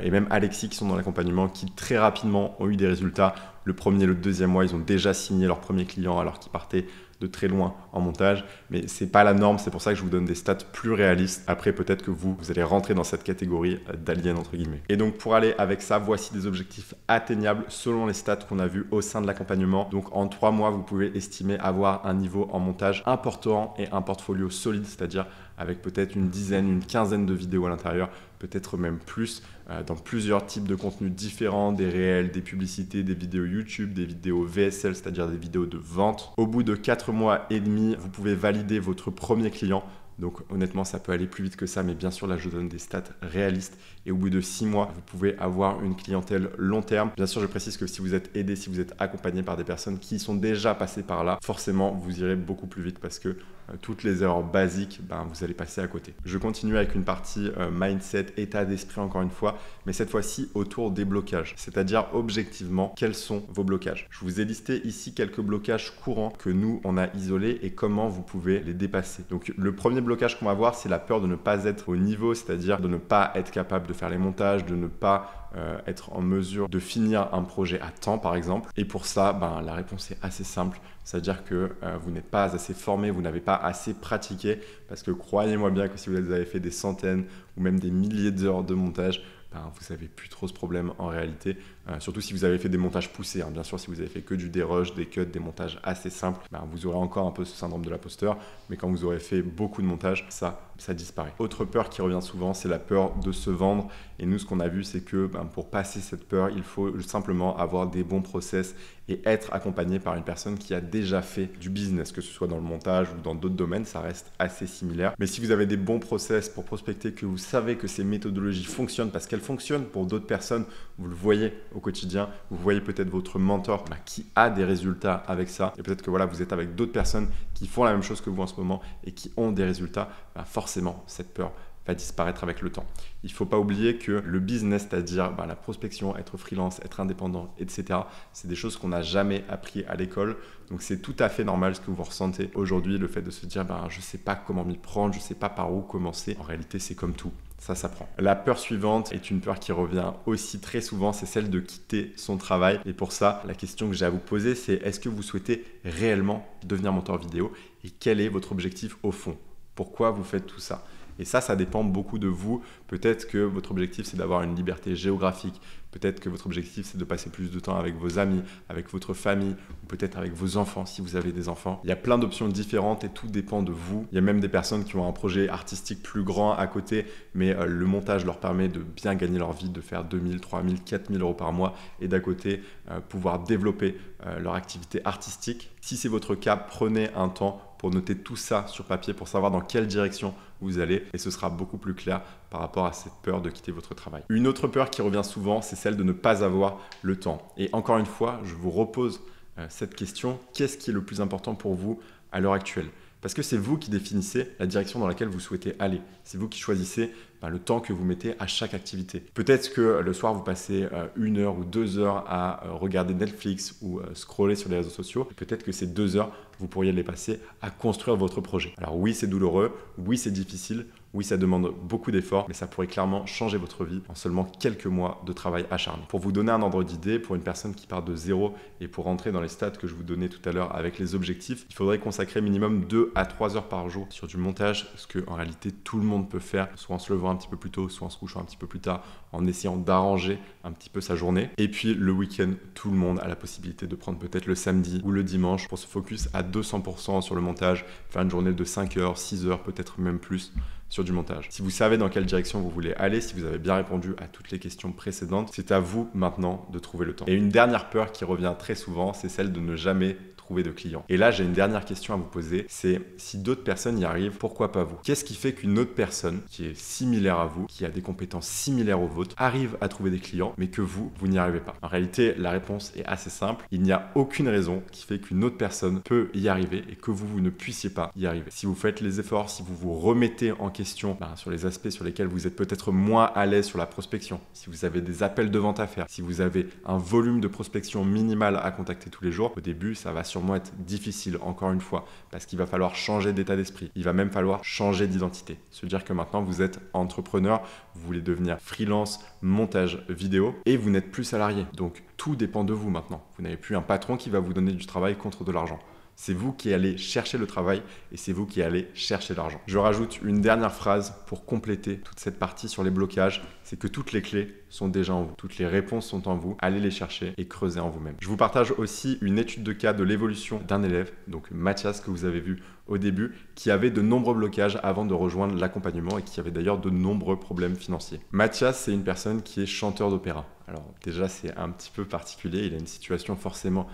A: et même Alexis qui sont dans l'accompagnement qui très rapidement ont eu des résultats. Le premier, le deuxième mois, ils ont déjà signé leur premier client alors qu'ils partaient de très loin en montage. Mais ce n'est pas la norme, c'est pour ça que je vous donne des stats plus réalistes. Après, peut-être que vous allez rentrer dans cette catégorie d'aliens entre guillemets. Et donc pour aller avec ça, voici des objectifs atteignables selon les stats qu'on a vus au sein de l'accompagnement. Donc en 3 mois, vous pouvez estimer avoir un niveau en montage important et un portfolio solide, c'est-à-dire avec peut-être une dizaine, une quinzaine de vidéos à l'intérieur, peut-être même plus, dans plusieurs types de contenus différents, des réels, des publicités, des vidéos YouTube, des vidéos VSL, c'est-à-dire des vidéos de vente. Au bout de 4 mois et demi, vous pouvez valider votre premier client. Donc honnêtement, ça peut aller plus vite que ça, mais bien sûr, là, je donne des stats réalistes. Et au bout de 6 mois, vous pouvez avoir une clientèle long terme. Bien sûr, je précise que si vous êtes aidé, si vous êtes accompagné par des personnes qui sont déjà passées par là, forcément, vous irez beaucoup plus vite parce que toutes les erreurs basiques, vous allez passer à côté. Je continue avec une partie mindset, état d'esprit encore une fois, mais cette fois-ci autour des blocages. C'est-à-dire objectivement, quels sont vos blocages. Je vous ai listé ici quelques blocages courants que nous, on a isolés et comment vous pouvez les dépasser. Donc le premier blocage qu'on va voir, c'est la peur de ne pas être au niveau, c'est-à-dire de ne pas être capable de faire les montages, de ne pas être en mesure de finir un projet à temps par exemple. Et pour ça, la réponse est assez simple, c'est-à-dire que vous n'êtes pas assez formé, vous n'avez pas assez pratiqué, parce que croyez-moi bien que si vous avez fait des centaines ou même des milliers d'heures de montage, vous n'avez plus trop ce problème en réalité, surtout si vous avez fait des montages poussés. Bien sûr, si vous avez fait que du dérush, des cuts, des montages assez simples, vous aurez encore un peu ce syndrome de l'imposteur, mais quand vous aurez fait beaucoup de montages, ça disparaît. Autre peur qui revient souvent, c'est la peur de se vendre. Et nous, ce qu'on a vu, c'est que pour passer cette peur, il faut simplement avoir des bons process et être accompagné par une personne qui a déjà fait du business, que ce soit dans le montage ou dans d'autres domaines, ça reste assez similaire. Mais si vous avez des bons process pour prospecter, que vous savez que ces méthodologies fonctionnent parce qu'elles fonctionnent pour d'autres personnes, vous le voyez au quotidien, vous voyez peut-être votre mentor qui a des résultats avec ça, et peut-être que vous êtes avec d'autres personnes qui font la même chose que vous en ce moment et qui ont des résultats, forcément cette peur va disparaître avec le temps. Il ne faut pas oublier que le business, c'est-à-dire la prospection, être freelance, être indépendant, etc., c'est des choses qu'on n'a jamais appris à l'école. Donc c'est tout à fait normal ce que vous ressentez aujourd'hui, le fait de se dire je ne sais pas comment m'y prendre, je ne sais pas par où commencer. En réalité, c'est comme tout. Ça s'apprend. La peur suivante est une peur qui revient aussi très souvent, c'est celle de quitter son travail. Et pour ça, la question que j'ai à vous poser, c'est est-ce que vous souhaitez réellement devenir monteur vidéo et quel est votre objectif au fond? Pourquoi vous faites tout ça? Et ça dépend beaucoup de vous. Peut-être que votre objectif, c'est d'avoir une liberté géographique. Peut-être que votre objectif, c'est de passer plus de temps avec vos amis, avec votre famille, ou peut-être avec vos enfants, si vous avez des enfants. Il y a plein d'options différentes et tout dépend de vous. Il y a même des personnes qui ont un projet artistique plus grand à côté, mais le montage leur permet de bien gagner leur vie, de faire 2000, 3000, 4000 euros par mois, et d'à côté, pouvoir développer leur activité artistique. Si c'est votre cas, prenez un temps pour noter tout ça sur papier, pour savoir dans quelle direction vous allez, et ce sera beaucoup plus clair par rapport à cette peur de quitter votre travail. Une autre peur qui revient souvent, c'est celle de ne pas avoir le temps. Et encore une fois, je vous repose cette question, qu'est-ce qui est le plus important pour vous à l'heure actuelle? Parce que c'est vous qui définissez la direction dans laquelle vous souhaitez aller. C'est vous qui choisissez le temps que vous mettez à chaque activité. Peut-être que le soir, vous passez 1 heure ou 2 heures à regarder Netflix ou scroller sur les réseaux sociaux. Peut-être que ces 2 heures, vous pourriez les passer à construire votre projet. Alors oui, c'est douloureux, oui, c'est difficile, oui, ça demande beaucoup d'efforts, mais ça pourrait clairement changer votre vie en seulement quelques mois de travail acharné. Pour vous donner un ordre d'idée, pour une personne qui part de zéro et pour rentrer dans les stats que je vous donnais tout à l'heure avec les objectifs, il faudrait consacrer minimum 2 à 3 heures par jour sur du montage, ce que en réalité tout le monde peut faire, soit en se levant un petit peu plus tôt, soit en se couchant un petit peu plus tard, en essayant d'arranger un petit peu sa journée. Et puis le week-end, tout le monde a la possibilité de prendre peut-être le samedi ou le dimanche pour se focus à 200% sur le montage, faire une journée de 5 heures, 6 heures, peut-être même plus sur du montage. Si vous savez dans quelle direction vous voulez aller, si vous avez bien répondu à toutes les questions précédentes, c'est à vous maintenant de trouver le temps. Et une dernière peur qui revient très souvent, c'est celle de ne jamais trouver de clients. Et là, j'ai une dernière question à vous poser, c'est si d'autres personnes y arrivent, pourquoi pas vous? Qu'est-ce qui fait qu'une autre personne qui est similaire à vous, qui a des compétences similaires aux vôtres, arrive à trouver des clients, mais que vous n'y arrivez pas? En réalité, la réponse est assez simple. Il n'y a aucune raison qui fait qu'une autre personne peut y arriver et que vous ne puissiez pas y arriver. Si vous faites les efforts, si vous vous remettez en question sur les aspects sur lesquels vous êtes peut-être moins à l'aise sur la prospection, si vous avez des appels de vente à faire, si vous avez un volume de prospection minimal à contacter tous les jours, au début, ça va sûrement être difficile, encore une fois, parce qu'il va falloir changer d'état d'esprit. Il va même falloir changer d'identité. Se dire que maintenant, vous êtes entrepreneur, vous voulez devenir freelance, montage vidéo, et vous n'êtes plus salarié. Donc, tout dépend de vous maintenant. Vous n'avez plus un patron qui va vous donner du travail contre de l'argent. C'est vous qui allez chercher le travail et c'est vous qui allez chercher l'argent. Je rajoute une dernière phrase pour compléter toute cette partie sur les blocages, c'est que toutes les clés sont déjà en vous. Toutes les réponses sont en vous. Allez les chercher et creusez en vous-même. Je vous partage aussi une étude de cas de l'évolution d'un élève, donc Mathias que vous avez vu au début, qui avait de nombreux blocages avant de rejoindre l'accompagnement et qui avait d'ailleurs de nombreux problèmes financiers. Mathias, c'est une personne qui est chanteur d'opéra. Alors déjà, c'est un petit peu particulier. Il a une situation forcément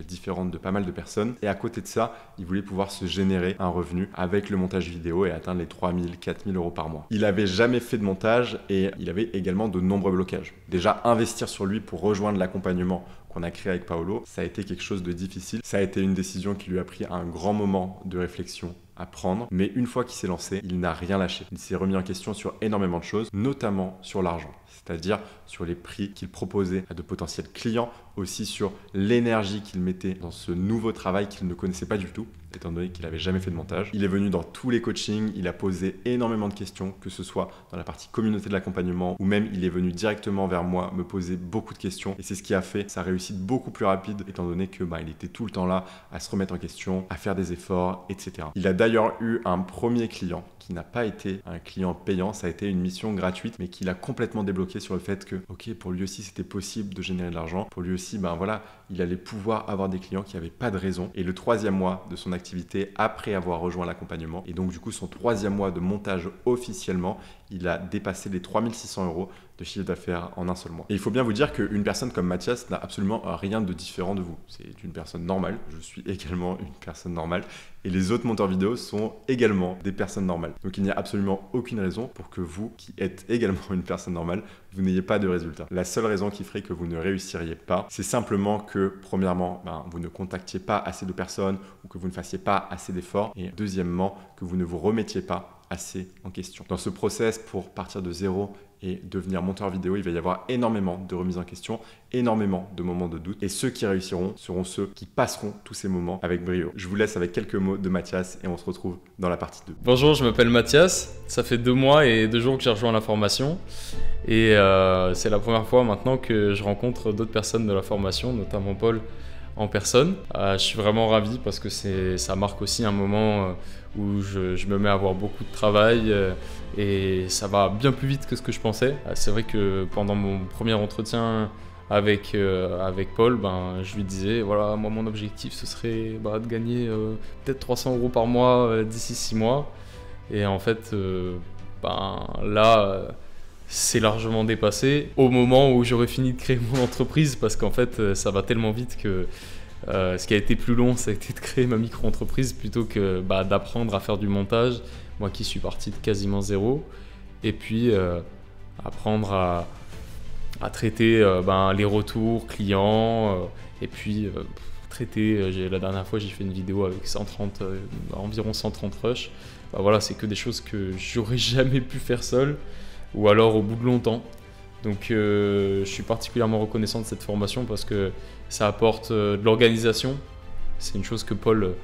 A: différente de pas mal de personnes. Et à côté de ça, il voulait pouvoir se générer un revenu avec le montage vidéo et atteindre les 3 000, 4 000 euros par mois. Il n'avait jamais fait de montage et il avait également de nombreux blocages. Déjà, investir sur lui pour rejoindre l'accompagnement qu'on a créé avec Paolo, ça a été quelque chose de difficile. Ça a été une décision qui lui a pris un grand moment de réflexion à prendre. Mais une fois qu'il s'est lancé, il n'a rien lâché. Il s'est remis en question sur énormément de choses, notamment sur l'argent. C'est-à-dire sur les prix qu'il proposait à de potentiels clients, aussi sur l'énergie qu'il mettait dans ce nouveau travail qu'il ne connaissait pas du tout, étant donné qu'il n'avait jamais fait de montage. Il est venu dans tous les coachings, il a posé énormément de questions, que ce soit dans la partie communauté de l'accompagnement, ou même il est venu directement vers moi me poser beaucoup de questions. Et c'est ce qui a fait sa réussite beaucoup plus rapide, étant donné que il était tout le temps là à se remettre en question, à faire des efforts, etc. Il a d'ailleurs eu un premier client qui n'a pas été un client payant, ça a été une mission gratuite, mais qu'il a complètement débloqué sur le fait que, ok, pour lui aussi c'était possible de générer de l'argent, pour lui aussi, il allait pouvoir avoir des clients qui n'avaient pas de raison. Et le 3e mois de son activité, après avoir rejoint l'accompagnement, et donc du coup son 3e mois de montage officiellement, il a dépassé les 3 600 euros de chiffre d'affaires en un seul mois. Et il faut bien vous dire qu'une personne comme Mathias n'a absolument rien de différent de vous. C'est une personne normale, je suis également une personne normale, et les autres monteurs vidéo sont également des personnes normales. Donc il n'y a absolument aucune raison pour que vous, qui êtes également une personne normale, vous n'ayez pas de résultat. La seule raison qui ferait que vous ne réussiriez pas, c'est simplement que, premièrement, vous ne contactiez pas assez de personnes ou que vous ne fassiez pas assez d'efforts, et deuxièmement, que vous ne vous remettiez pas assez en question. Dans ce process, pour partir de zéro et devenir monteur vidéo, il va y avoir énormément de remises en question, énormément de moments de doute. Et ceux qui réussiront seront ceux qui passeront tous ces moments avec brio. Je vous laisse avec quelques mots de Mathias et on se retrouve dans la partie 2.
C: Bonjour, je m'appelle Mathias. Ça fait 2 mois et 2 jours que j'ai rejoint la formation. Et c'est la première fois maintenant que je rencontre d'autres personnes de la formation, notamment Paul en personne. Je suis vraiment ravi parce que ça marque aussi un moment où je me mets à avoir beaucoup de travail et ça va bien plus vite que ce que je pensais. C'est vrai que pendant mon premier entretien avec Paul, je lui disais, voilà, moi mon objectif ce serait de gagner peut-être 300 euros par mois d'ici 6 mois. Et en fait, là, c'est largement dépassé au moment où j'aurais fini de créer mon entreprise parce qu'en fait, ça va tellement vite que ce qui a été plus long, ça a été de créer ma micro-entreprise plutôt que d'apprendre à faire du montage, moi qui suis parti de quasiment zéro, et puis apprendre à traiter les retours clients, et puis traiter, la dernière fois j'ai fait une vidéo avec environ 130 rushs, voilà, c'est que des choses que j'aurais jamais pu faire seul, ou alors au bout de longtemps. Donc je suis particulièrement reconnaissant de cette formation parce que ça apporte de l'organisation. C'est une chose que Paul,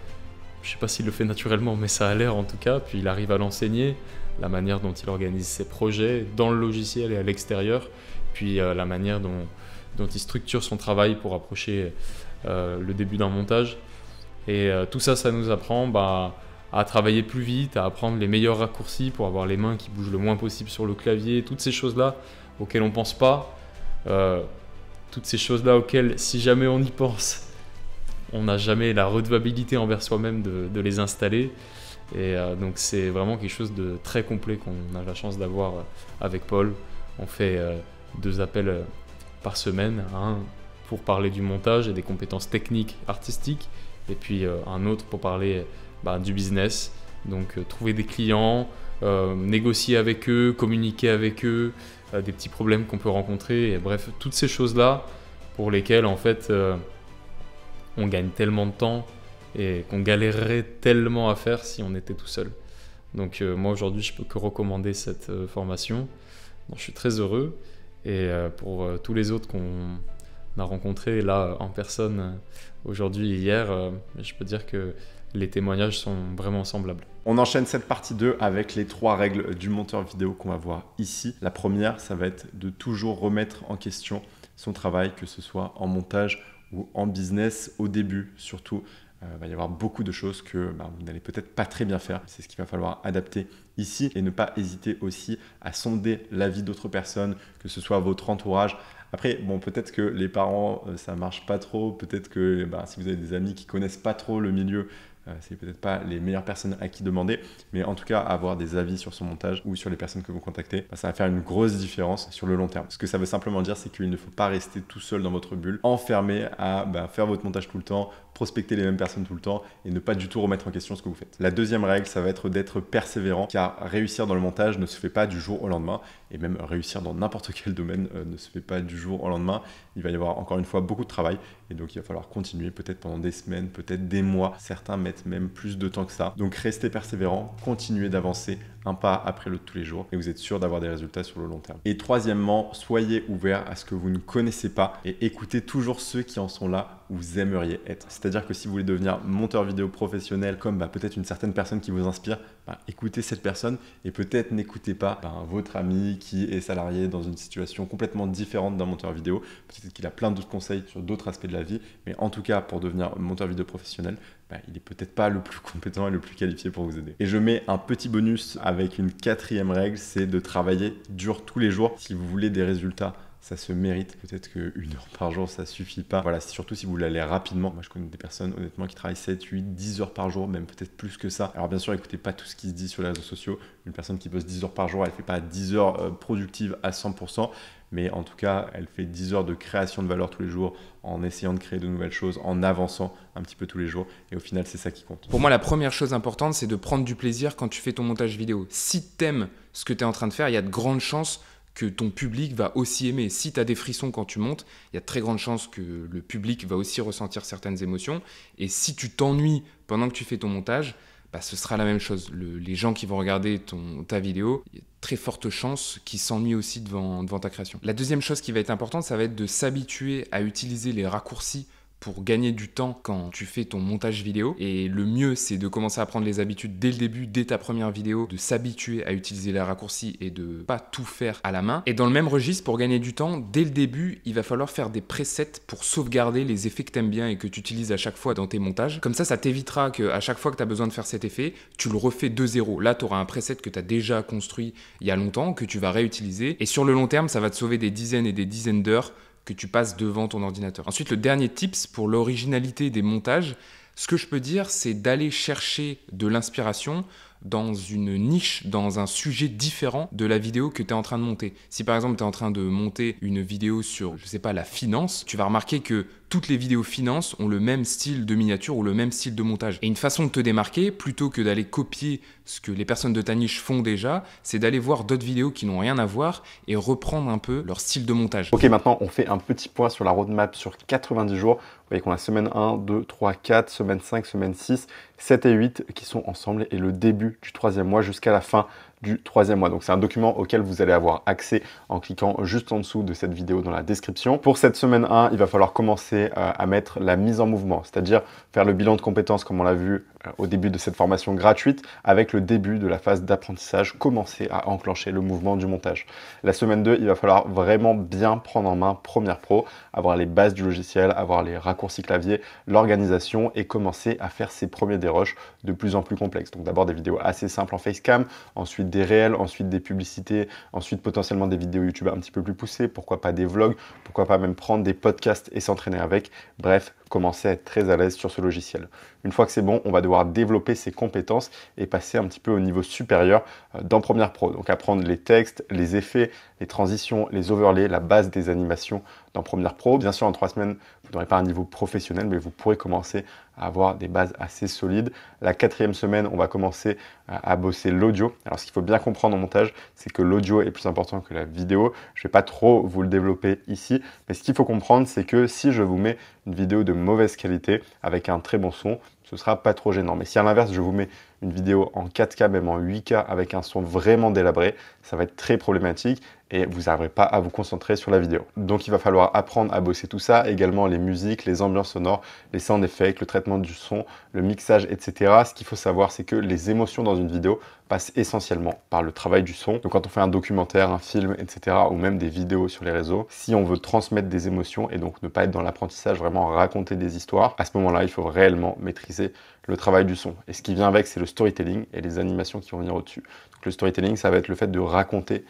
C: je ne sais pas s'il le fait naturellement, mais ça a l'air en tout cas. Puis il arrive à l'enseigner, la manière dont il organise ses projets dans le logiciel et à l'extérieur. Puis la manière dont il structure son travail pour approcher le début d'un montage. Et tout ça, ça nous apprend à travailler plus vite, à apprendre les meilleurs raccourcis pour avoir les mains qui bougent le moins possible sur le clavier. Toutes ces choses-là auxquelles on ne pense pas, toutes ces choses-là auxquelles, si jamais on y pense, on n'a jamais la redevabilité envers soi-même de les installer. Et donc c'est vraiment quelque chose de très complet qu'on a la chance d'avoir avec Paul. On fait 2 appels par semaine, un pour parler du montage et des compétences techniques, artistiques, et puis un autre pour parler du business, donc trouver des clients, négocier avec eux, communiquer avec eux, des petits problèmes qu'on peut rencontrer, et bref, toutes ces choses-là pour lesquelles en fait on gagne tellement de temps et qu'on galérerait tellement à faire si on était tout seul. Donc moi aujourd'hui je peux que recommander cette formation, donc, je suis très heureux, et pour tous les autres qu'on a rencontrés là en personne aujourd'hui et hier, je peux dire que les témoignages sont vraiment semblables.
A: On enchaîne cette partie 2 avec les 3 règles du monteur vidéo qu'on va voir ici. La première, ça va être de toujours remettre en question son travail, que ce soit en montage ou en business au début. Surtout, va y avoir beaucoup de choses que vous n'allez peut-être pas très bien faire. C'est ce qu'il va falloir adapter ici et ne pas hésiter aussi à sonder l'avis d'autres personnes, que ce soit votre entourage. Après, bon, peut-être que les parents, ça marche pas trop. Peut-être que si vous avez des amis qui connaissent pas trop le milieu, c'est peut-être pas les meilleures personnes à qui demander, mais en tout cas, avoir des avis sur son montage ou sur les personnes que vous contactez, ça va faire une grosse différence sur le long terme. Ce que ça veut simplement dire, c'est qu'il ne faut pas rester tout seul dans votre bulle, enfermé à faire votre montage tout le temps, prospecter les mêmes personnes tout le temps et ne pas du tout remettre en question ce que vous faites. La deuxième règle, ça va être d'être persévérant, car réussir dans le montage ne se fait pas du jour au lendemain, et même réussir dans n'importe quel domaine ne se fait pas du jour au lendemain. Il va y avoir encore une fois beaucoup de travail, et donc il va falloir continuer peut-être pendant des semaines, peut-être des mois. Certains mettent même plus de temps que ça. Donc restez persévérant, continuez d'avancer un pas après l'autre tous les jours, et vous êtes sûr d'avoir des résultats sur le long terme. Et troisièmement, soyez ouvert à ce que vous ne connaissez pas, et écoutez toujours ceux qui en sont là où vous aimeriez être. C'est-à-dire que si vous voulez devenir monteur vidéo professionnel, comme peut-être une certaine personne qui vous inspire, écoutez cette personne, et peut-être n'écoutez pas votre ami qui est salarié dans une situation complètement différente d'un monteur vidéo. Peut-être qu'il a plein d'autres conseils sur d'autres aspects de la vie, mais en tout cas, pour devenir monteur vidéo professionnel, il n'est peut-être pas le plus compétent et le plus qualifié pour vous aider. Et je mets un petit bonus avec une quatrième règle, c'est de travailler dur tous les jours. Si vous voulez des résultats, ça se mérite. Peut-être qu'une heure par jour, ça suffit pas. Voilà, surtout si vous voulez aller rapidement. Moi, je connais des personnes, honnêtement, qui travaillent 7, 8, 10 heures par jour, même peut-être plus que ça. Alors, bien sûr, écoutez pas tout ce qui se dit sur les réseaux sociaux. Une personne qui bosse 10 heures par jour, elle fait pas 10 heures productives à 100%. Mais en tout cas, elle fait 10 heures de création de valeur tous les jours, en essayant de créer de nouvelles choses, en avançant un petit peu tous les jours. Et au final, c'est ça qui compte.
B: Pour moi, la première chose importante, c'est de prendre du plaisir quand tu fais ton montage vidéo. Si tu aimes ce que tu es en train de faire, il y a de grandes chances que ton public va aussi aimer. Si tu as des frissons quand tu montes, il y a de très grandes chances que le public va aussi ressentir certaines émotions. Et si tu t'ennuies pendant que tu fais ton montage, ce sera la même chose. Les gens qui vont regarder ta vidéo, il y a de très fortes chances qu'ils s'ennuient aussi devant ta création. La deuxième chose qui va être importante, ça va être de s'habituer à utiliser les raccourcis pour gagner du temps quand tu fais ton montage vidéo. Et le mieux, c'est de commencer à prendre les habitudes dès le début, dès ta première vidéo, de s'habituer à utiliser les raccourcis et de pas tout faire à la main. Et dans le même registre, pour gagner du temps, dès le début, il va falloir faire des presets pour sauvegarder les effets que tu aimes bien et que tu utilises à chaque fois dans tes montages. Comme ça t'évitera qu'à chaque fois que tu as besoin de faire cet effet, tu le refais de zéro. Là, tu auras un preset que tu as déjà construit il y a longtemps, que tu vas réutiliser. Et sur le long terme, ça va te sauver des dizaines et des dizaines d'heures que tu passes devant ton ordinateur. Ensuite, le dernier tips pour l'originalité des montages, ce que je peux dire, c'est d'aller chercher de l'inspiration dans une niche, dans un sujet différent de la vidéo que tu es en train de monter. Si par exemple tu es en train de monter une vidéo sur, je sais pas, la finance, tu vas remarquer que toutes les vidéos finance ont le même style de miniature ou le même style de montage. Et une façon de te démarquer, plutôt que d'aller copier ce que les personnes de ta niche font déjà, c'est d'aller voir d'autres vidéos qui n'ont rien à voir et reprendre un peu leur style de montage.
A: Ok, maintenant on fait un petit point sur la roadmap sur 90 jours. Vous voyez qu'on a semaine 1, 2, 3, 4, semaine 5, semaine 6, 7 et 8 qui sont ensemble et le début du 3e mois jusqu'à la fin du 3e mois. Donc c'est un document auquel vous allez avoir accès en cliquant juste en dessous de cette vidéo dans la description. Pour cette semaine 1, il va falloir commencer à mettre la mise en mouvement, c'est-à-dire faire le bilan de compétences comme on l'a vu au début de cette formation gratuite, avec le début de la phase d'apprentissage, commencer à enclencher le mouvement du montage. La semaine 2, il va falloir vraiment bien prendre en main Premiere Pro, avoir les bases du logiciel, avoir les raccourcis clavier, l'organisation et commencer à faire ses premiers déroches de plus en plus complexes. Donc d'abord des vidéos assez simples en facecam, ensuite des réels, ensuite des publicités, ensuite potentiellement des vidéos YouTube un petit peu plus poussées, pourquoi pas des vlogs, pourquoi pas même prendre des podcasts et s'entraîner avec. Bref, commencer à être très à l'aise sur ce logiciel. Une fois que c'est bon, on va devoir développer ses compétences et passer un petit peu au niveau supérieur dans Premiere Pro. Donc apprendre les textes, les effets, les transitions, les overlays, la base des animations dans Premiere Pro. Bien sûr, en 3 semaines, vous n'aurez pas un niveau professionnel, mais vous pourrez commencer à avoir des bases assez solides. La 4e semaine, on va commencer à bosser l'audio. Alors, ce qu'il faut bien comprendre en montage, c'est que l'audio est plus important que la vidéo. Je ne vais pas trop vous le développer ici, mais ce qu'il faut comprendre, c'est que si je vous mets une vidéo de mauvaise qualité avec un très bon son, ce ne sera pas trop gênant. Mais si à l'inverse, je vous mets une vidéo en 4K, même en 8K, avec un son vraiment délabré, ça va être très problématique et vous n'arriverez pas à vous concentrer sur la vidéo. Donc il va falloir apprendre à bosser tout ça, également les musiques, les ambiances sonores, les sound effects, le traitement du son, le mixage, etc. Ce qu'il faut savoir, c'est que les émotions dans une vidéo passe essentiellement par le travail du son. Donc quand on fait un documentaire, un film, etc., ou même des vidéos sur les réseaux, si on veut transmettre des émotions et donc ne pas être dans l'apprentissage, vraiment raconter des histoires, à ce moment-là, il faut réellement maîtriser le travail du son. Et ce qui vient avec, c'est le storytelling et les animations qui vont venir au-dessus. Donc le storytelling, ça va être le fait de raconter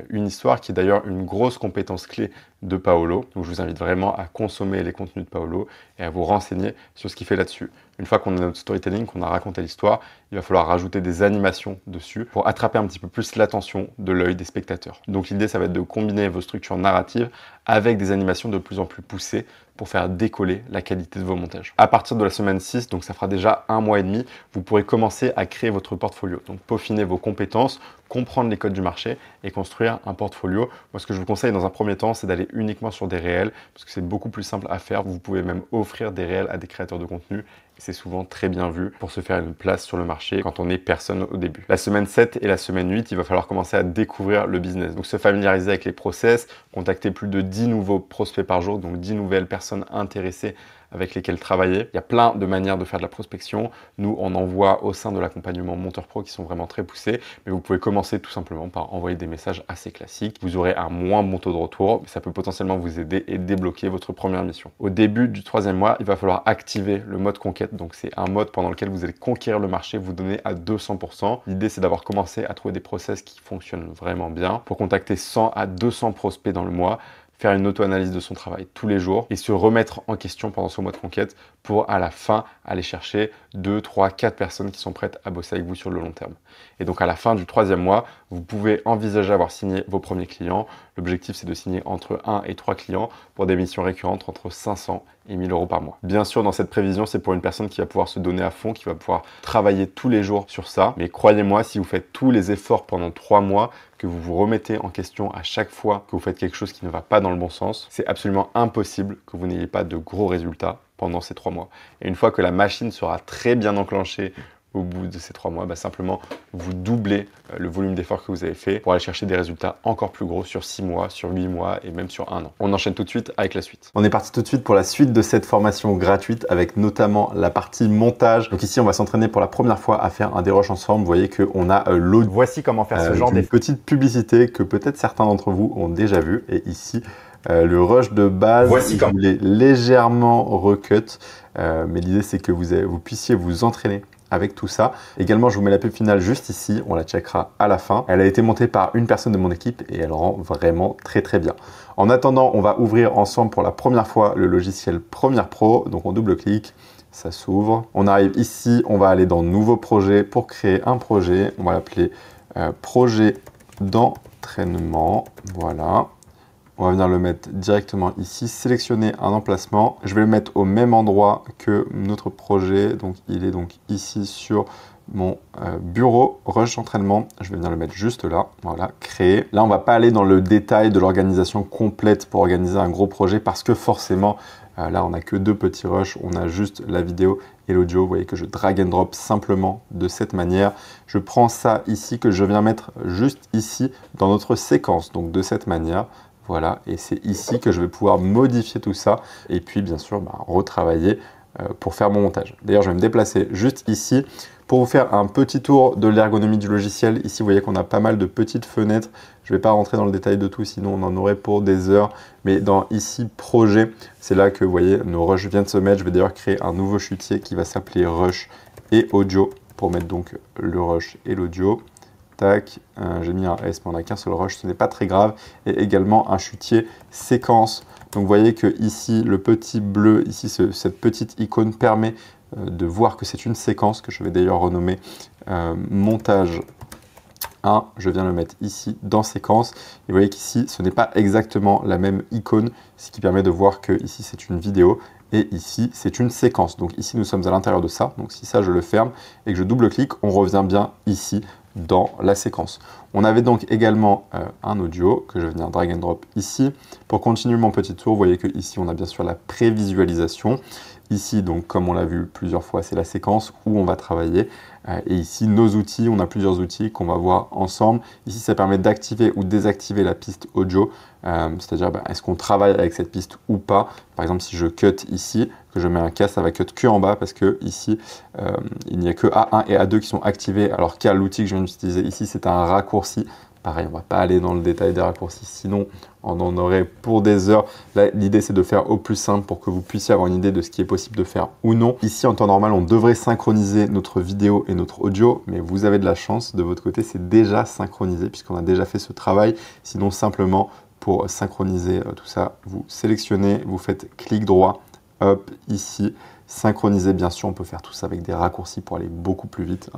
A: une histoire, qui est d'ailleurs une grosse compétence clé de Paolo. Donc je vous invite vraiment à consommer les contenus de Paolo et à vous renseigner sur ce qu'il fait là-dessus. Une fois qu'on a notre storytelling, qu'on a raconté l'histoire, il va falloir rajouter des animations dessus pour attraper un petit peu plus l'attention de l'œil des spectateurs. Donc l'idée, ça va être de combiner vos structures narratives avec des animations de plus en plus poussées pour faire décoller la qualité de vos montages. À partir de la semaine 6, donc ça fera déjà 1 mois et demi, vous pourrez commencer à créer votre portfolio. Donc peaufiner vos compétences, comprendre les codes du marché et construire un portfolio. Moi, ce que je vous conseille dans un premier temps, c'est d'aller uniquement sur des réels parce que c'est beaucoup plus simple à faire. Vous pouvez même offrir des réels à des créateurs de contenu. C'est souvent très bien vu pour se faire une place sur le marché quand on est personne au début. La semaine 7 et la semaine 8, il va falloir commencer à découvrir le business. Donc se familiariser avec les process, contacter plus de 10 nouveaux prospects par jour, donc 10 nouvelles personnes intéressées avec lesquelles travailler. Il y a plein de manières de faire de la prospection. Nous, on en voit au sein de l'accompagnement Monteur Pro qui sont vraiment très poussés, mais vous pouvez commencer tout simplement par envoyer des messages assez classiques. Vous aurez un moins bon taux de retour, mais ça peut potentiellement vous aider et débloquer votre première mission. Au début du 3e mois, il va falloir activer le mode conquête. Donc c'est un mode pendant lequel vous allez conquérir le marché, vous donner à 200%. L'idée, c'est d'avoir commencé à trouver des process qui fonctionnent vraiment bien pour contacter 100 à 200 prospects dans le mois, faire une auto-analyse de son travail tous les jours et se remettre en question pendant ce mois de conquête pour à la fin aller chercher 2, 3, 4 personnes qui sont prêtes à bosser avec vous sur le long terme. Et donc à la fin du 3e mois, vous pouvez envisager d'avoir signé vos premiers clients. L'objectif, c'est de signer entre 1 et 3 clients pour des missions récurrentes entre 500 et 1000 euros par mois. Bien sûr, dans cette prévision, c'est pour une personne qui va pouvoir se donner à fond, qui va pouvoir travailler tous les jours sur ça. Mais croyez-moi, si vous faites tous les efforts pendant 3 mois, que vous vous remettez en question à chaque fois que vous faites quelque chose qui ne va pas dans le bon sens, c'est absolument impossible que vous n'ayez pas de gros résultats pendant ces 3 mois. Et une fois que la machine sera très bien enclenchée au bout de ces 3 mois, simplement vous doublez le volume d'efforts que vous avez fait pour aller chercher des résultats encore plus gros sur 6 mois, sur 8 mois et même sur 1 an. On enchaîne tout de suite avec la suite. On est parti tout de suite pour la suite de cette formation gratuite avec notamment la partie montage. Donc ici, on va s'entraîner pour la première fois à faire un dérush ensemble. Vous voyez qu'on a l'audio. Voici comment faire ce genre de petite publicité que peut-être certains d'entre vous ont déjà vu. Et ici, le rush de base, il est légèrement recut. Mais l'idée, c'est que vous puissiez vous entraîner avec tout ça. Également, je vous mets la pub finale juste ici, on la checkera à la fin. Elle a été montée par une personne de mon équipe et elle rend vraiment très très bien. En attendant, on va ouvrir ensemble pour la première fois le logiciel Premiere Pro. Donc on double-clique, ça s'ouvre. On arrive ici, on va aller dans Nouveau projet pour créer un projet. On va l'appeler projet d'entraînement. Voilà. On va venir le mettre directement ici, sélectionner un emplacement. Je vais le mettre au même endroit que notre projet. Donc, il est donc ici sur mon bureau, rush entraînement. Je vais venir le mettre juste là. Voilà, créer. Là, on va pas aller dans le détail de l'organisation complète pour organiser un gros projet parce que forcément, là, on n'a que 2 petits rushs. On a juste la vidéo et l'audio. Vous voyez que je drag and drop simplement de cette manière. Je prends ça ici que je viens mettre juste ici dans notre séquence. Donc, de cette manière. Voilà, et c'est ici que je vais pouvoir modifier tout ça et puis bien sûr retravailler pour faire mon montage. D'ailleurs, je vais me déplacer juste ici pour vous faire un petit tour de l'ergonomie du logiciel. Ici, vous voyez qu'on a pas mal de petites fenêtres. Je ne vais pas rentrer dans le détail de tout, sinon on en aurait pour des heures. Mais dans ici, projet, c'est là que vous voyez, nos rushs viennent de se mettre. Je vais d'ailleurs créer un nouveau chutier qui va s'appeler rush et audio pour mettre donc le rush et l'audio. Tac, j'ai mis un S, mais on n'a qu'un seul rush, ce n'est pas très grave. Et également un chutier séquence. Donc vous voyez que ici, le petit bleu, ici, cette petite icône permet de voir que c'est une séquence que je vais d'ailleurs renommer montage 1. Je viens le mettre ici dans séquence. Et vous voyez qu'ici, ce n'est pas exactement la même icône, ce qui permet de voir que ici, c'est une vidéo. Et ici, c'est une séquence. Donc ici, nous sommes à l'intérieur de ça. Donc si ça, je le ferme et que je double-clique, on revient bien ici dans la séquence. On avait donc également un audio que je vais venir drag and drop ici. Pour continuer mon petit tour, vous voyez que ici, on a bien sûr la prévisualisation. Ici, donc, comme on l'a vu plusieurs fois, c'est la séquence où on va travailler. Et ici, nos outils, on a plusieurs outils qu'on va voir ensemble. Ici, ça permet d'activer ou désactiver la piste audio. C'est-à-dire, est-ce qu'on travaille avec cette piste ou pas. Par exemple, si je cut ici, que je mets un cas, ça va cut que en bas parce que ici, il n'y a que A1 et A2 qui sont activés, alors qu'à l'outil que je viens d'utiliser ici, c'est un raccourci. Pareil, on ne va pas aller dans le détail des raccourcis, sinon on en aurait pour des heures. Là, l'idée, c'est de faire au plus simple pour que vous puissiez avoir une idée de ce qui est possible de faire ou non. Ici, en temps normal, on devrait synchroniser notre vidéo et notre audio, mais vous avez de la chance, de votre côté, c'est déjà synchronisé puisqu'on a déjà fait ce travail. Sinon, simplement, pour synchroniser tout ça, vous sélectionnez, vous faites clic droit, hop, ici, synchroniser, bien sûr, on peut faire tout ça avec des raccourcis pour aller beaucoup plus vite.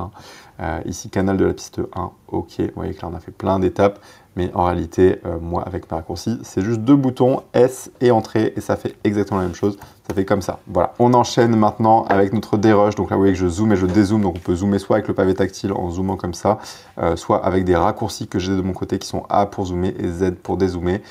A: Ici, canal de la piste 1, ok, vous voyez que là, on a fait plein d'étapes, mais en réalité, moi, avec mes raccourcis, c'est juste 2 boutons, S et entrée, et ça fait exactement la même chose, ça fait comme ça. Voilà, on enchaîne maintenant avec notre dérush, donc là, vous voyez que je zoome et je dézoome, donc on peut zoomer soit avec le pavé tactile en zoomant comme ça, soit avec des raccourcis que j'ai de mon côté qui sont A pour zoomer et Z pour dézoomer.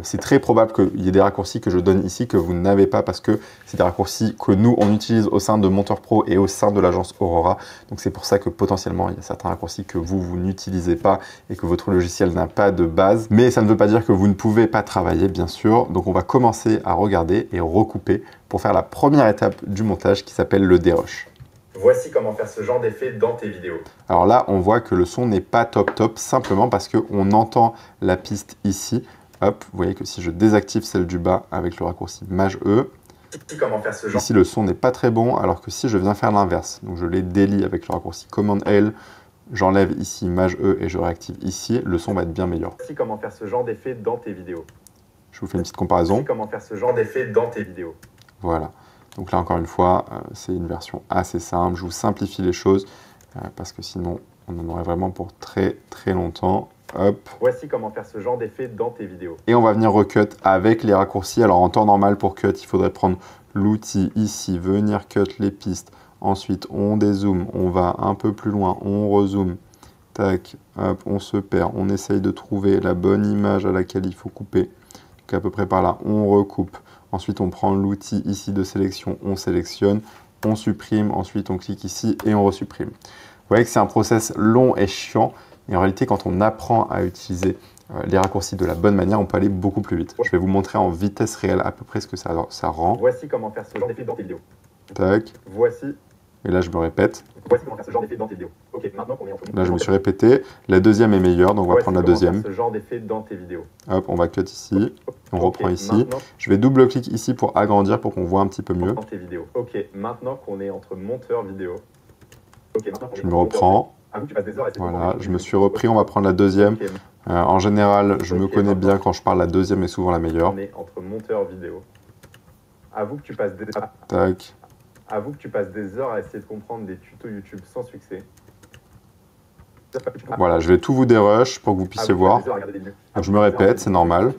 A: C'est très probable qu'il y ait des raccourcis que je donne ici que vous n'avez pas parce que c'est des raccourcis que nous, on utilise au sein de Monteur Pro et au sein de l'agence Aurora. Donc c'est pour ça que potentiellement, il y a certains raccourcis que vous n'utilisez pas et que votre logiciel n'a pas de base. Mais ça ne veut pas dire que vous ne pouvez pas travailler, bien sûr. Donc on va commencer à regarder et recouper pour faire la première étape du montage qui s'appelle le dérush.
D: Voici comment faire ce genre d'effet dans tes vidéos.
A: Alors là, on voit que le son n'est pas top, simplement parce qu'on entend la piste ici. Hop, vous voyez que si je désactive celle du bas avec le raccourci Maj-E,
D: comment faire ce genre.
A: Ici le son n'est pas très bon, alors que si je viens faire l'inverse, donc je les délie avec le raccourci Command-L, j'enlève ici Maj-E et je réactive ici, le son va être bien meilleur.
D: Voici comment faire ce genre d'effet dans tes vidéos.
A: Je vous fais une petite comparaison.
D: Voici comment faire ce genre d'effet dans tes vidéos.
A: Voilà, donc là encore une fois, c'est une version assez simple, je vous simplifie les choses, parce que sinon on en aurait vraiment pour très longtemps. Hop.
D: Voici comment faire ce genre d'effet dans tes vidéos.
A: Et on va venir recut avec les raccourcis. Alors en temps normal pour cut, il faudrait prendre l'outil ici, venir cut les pistes. Ensuite, on dézoome, on va un peu plus loin, on rezoome. Tac, hop, on se perd. On essaye de trouver la bonne image à laquelle il faut couper. Donc à peu près par là, on recoupe. Ensuite, on prend l'outil ici de sélection, on sélectionne, on supprime. Ensuite, on clique ici et on resupprime. Vous voyez que c'est un process long et chiant. Et en réalité, quand on apprend à utiliser les raccourcis de la bonne manière, on peut aller beaucoup plus vite. Je vais vous montrer en vitesse réelle à peu près ce que ça rend.
D: Voici comment faire ce genre d'effet dans tes vidéos.
A: Tac.
D: Voici.
A: Et là, je me répète.
D: Voici comment faire ce genre d'effet dans tes vidéos. Ok, maintenant qu'on est entre.
A: Là, je me suis répété. La deuxième est meilleure, donc on va prendre la deuxième.
D: Ce genre d'effet dans tes vidéos.
A: Hop, on va cut ici. On reprend ici. Je vais double-clic ici pour agrandir, pour qu'on voit un petit peu mieux.
D: Dans tes vidéos. Ok, maintenant qu'on est entre monteur vidéo. Ok, maintenant
A: je me reprends. Voilà, je me suis repris, on va prendre la deuxième. En général, je me connais bien quand je parle, la deuxième est souvent la meilleure.
D: On est entre monteur vidéo. Avoue que tu passes des...
A: Tac.
D: Avoue que tu passes des heures à essayer de comprendre des tutos YouTube sans succès.
A: Voilà, je vais tout vous dérush pour que vous puissiez voir. Donc, je me répète, c'est normal.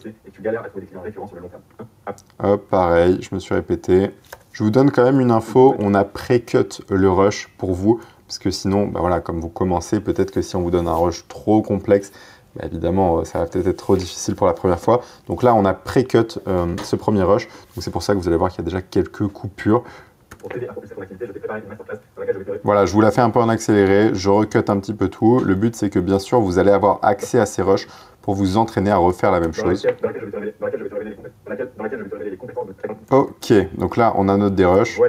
A: Hop, pareil, je me suis répété. Je vous donne quand même une info, on a pré-cut le rush pour vous. Parce que sinon, voilà, comme vous commencez, peut-être que si on vous donne un rush trop complexe, évidemment, ça va peut-être être trop difficile pour la première fois. Donc là, on a pré-cut ce premier rush. Donc c'est pour ça que vous allez voir qu'il y a déjà quelques coupures. Voilà, je vous la fais un peu en accéléré, je recut un petit peu tout. Le but, c'est que bien sûr, vous allez avoir accès à ces rushs pour vous entraîner à refaire la même chose. Ok, donc là, on a notre dérush.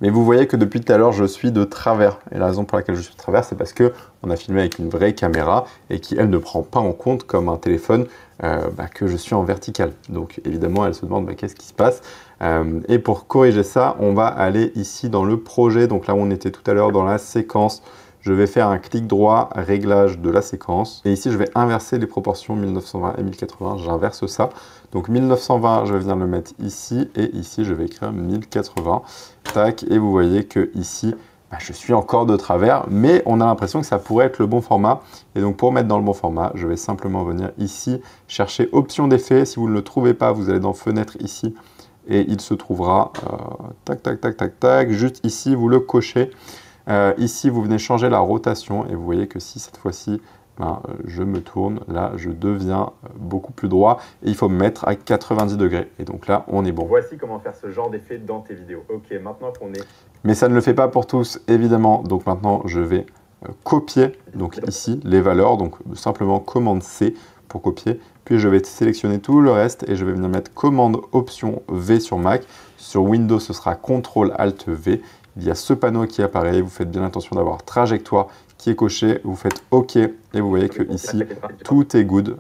A: Mais vous voyez que depuis tout à l'heure, je suis de travers. Et la raison pour laquelle je suis de travers, c'est parce qu'on a filmé avec une vraie caméra et qui, elle, ne prend pas en compte, comme un téléphone, que je suis en vertical. Donc, évidemment, elle se demande qu'est-ce qui se passe. Et pour corriger ça, on va aller ici dans le projet. Donc là où on était tout à l'heure dans la séquence, je vais faire un clic droit, réglage de la séquence. Et ici, je vais inverser les proportions 1920 et 1080. J'inverse ça. Donc 1920, je vais venir le mettre ici. Et ici, je vais écrire 1080. Tac. Et vous voyez que ici, je suis encore de travers. Mais on a l'impression que ça pourrait être le bon format. Et donc pour mettre dans le bon format, je vais simplement venir ici, chercher option d'effet. Si vous ne le trouvez pas, vous allez dans fenêtre ici. Et il se trouvera, tac, tac, tac, tac, tac. Juste ici, vous le cochez. Ici, vous venez changer la rotation et vous voyez que si cette fois-ci, je me tourne, là je deviens beaucoup plus droit et il faut me mettre à 90 degrés. Et donc là, on est bon.
D: Voici comment faire ce genre d'effet dans tes vidéos. Ok, maintenant qu'on est...
A: Mais ça ne le fait pas pour tous, évidemment. Donc maintenant, je vais copier, donc ici, les valeurs. Donc simplement commande C pour copier. Puis je vais sélectionner tout le reste et je vais venir mettre commande option V sur Mac. Sur Windows, ce sera CTRL ALT V. Il y a ce panneau qui apparaît. Vous faites bien attention d'avoir trajectoire qui est coché. Vous faites OK et vous voyez que ici, tout est good.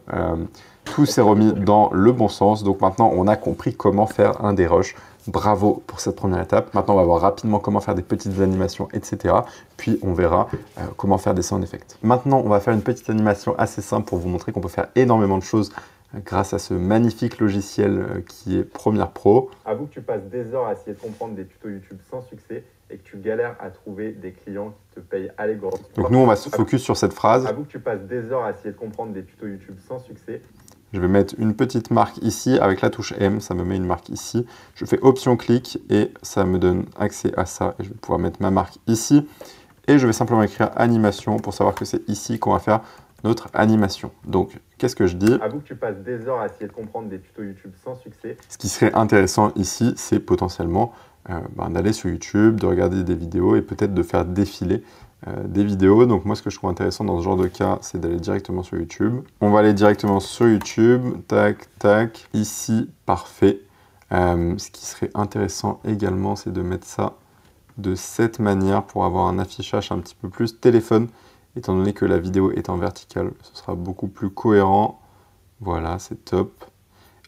A: Tout s'est remis dans le bon sens. Donc maintenant, on a compris comment faire un dérush. Bravo pour cette première étape. Maintenant, on va voir rapidement comment faire des petites animations, etc. Puis, on verra comment faire des sound effects. Maintenant, on va faire une petite animation assez simple pour vous montrer qu'on peut faire énormément de choses grâce à ce magnifique logiciel qui est Premiere Pro.
D: Avoue que tu passes des heures à essayer de comprendre des tutos YouTube sans succès et que tu galères à trouver des clients qui te payent allègrement.
A: Donc nous, on va se focus sur cette phrase.
D: Avoue que tu passes des heures à essayer de comprendre des tutos YouTube sans succès.
A: Je vais mettre une petite marque ici avec la touche M, ça me met une marque ici. Je fais option clic et ça me donne accès à ça. Et je vais pouvoir mettre ma marque ici. Et je vais simplement écrire animation pour savoir que c'est ici qu'on va faire notre animation. Donc, qu'est-ce que je dis?
D: Avoue que tu passes des heures à essayer de comprendre des tutos YouTube sans succès.
A: Ce qui serait intéressant ici, c'est potentiellement d'aller sur YouTube, de regarder des vidéos et peut-être de faire défiler des vidéos. Donc moi, ce que je trouve intéressant dans ce genre de cas, c'est d'aller directement sur YouTube. On va aller directement sur YouTube, tac, tac, ici, parfait. Ce qui serait intéressant également, c'est de mettre ça de cette manière pour avoir un affichage un petit peu plus téléphone, étant donné que la vidéo est en verticale. Ce sera beaucoup plus cohérent. Voilà, c'est top.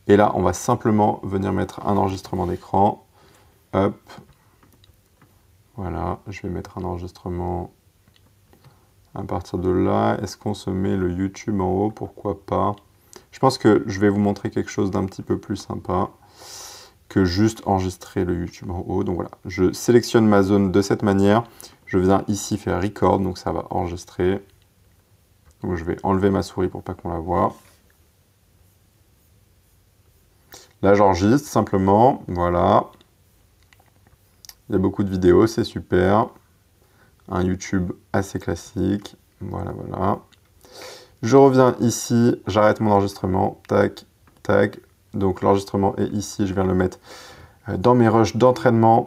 A: Et là, on va simplement venir mettre un enregistrement d'écran. Hop. Voilà, je vais mettre un enregistrement à partir de là. Est-ce qu'on se met le YouTube en haut? Pourquoi pas? Je pense que je vais vous montrer quelque chose d'un petit peu plus sympa que juste enregistrer le YouTube en haut. Donc voilà, je sélectionne ma zone de cette manière. Je viens ici faire record, donc ça va enregistrer. Donc je vais enlever ma souris pour pas qu'on la voie. Là, j'enregistre simplement. Voilà. Il y a beaucoup de vidéos, c'est super. Un YouTube assez classique. Voilà, voilà. Je reviens ici, j'arrête mon enregistrement. Tac, tac. Donc l'enregistrement est ici, je viens le mettre dans mes rushs d'entraînement.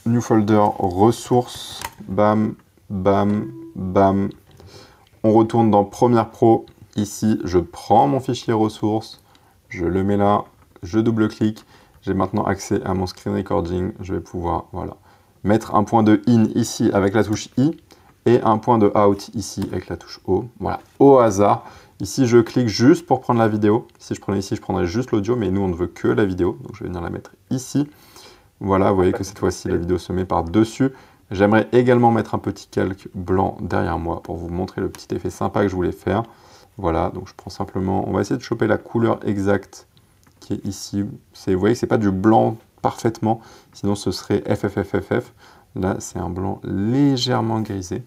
A: New folder, ressources. Bam, bam, bam. On retourne dans Premiere Pro. Ici, je prends mon fichier ressources. Je le mets là. Je double-clique. J'ai maintenant accès à mon screen recording. Je vais pouvoir, voilà, mettre un point de in ici avec la touche I et un point de out ici avec la touche O. Voilà, au hasard. Ici, je clique juste pour prendre la vidéo. Si je prenais ici, je prendrais juste l'audio, mais nous, on ne veut que la vidéo. Donc, je vais venir la mettre ici. Voilà, vous voyez que cette fois-ci, la vidéo se met par-dessus. J'aimerais également mettre un petit calque blanc derrière moi pour vous montrer le petit effet sympa que je voulais faire. Voilà, donc je prends simplement... On va essayer de choper la couleur exacte qui est ici. Vous voyez que ce n'est pas du blanc parfaitement, sinon ce serait FFFFF. Là, c'est un blanc légèrement grisé.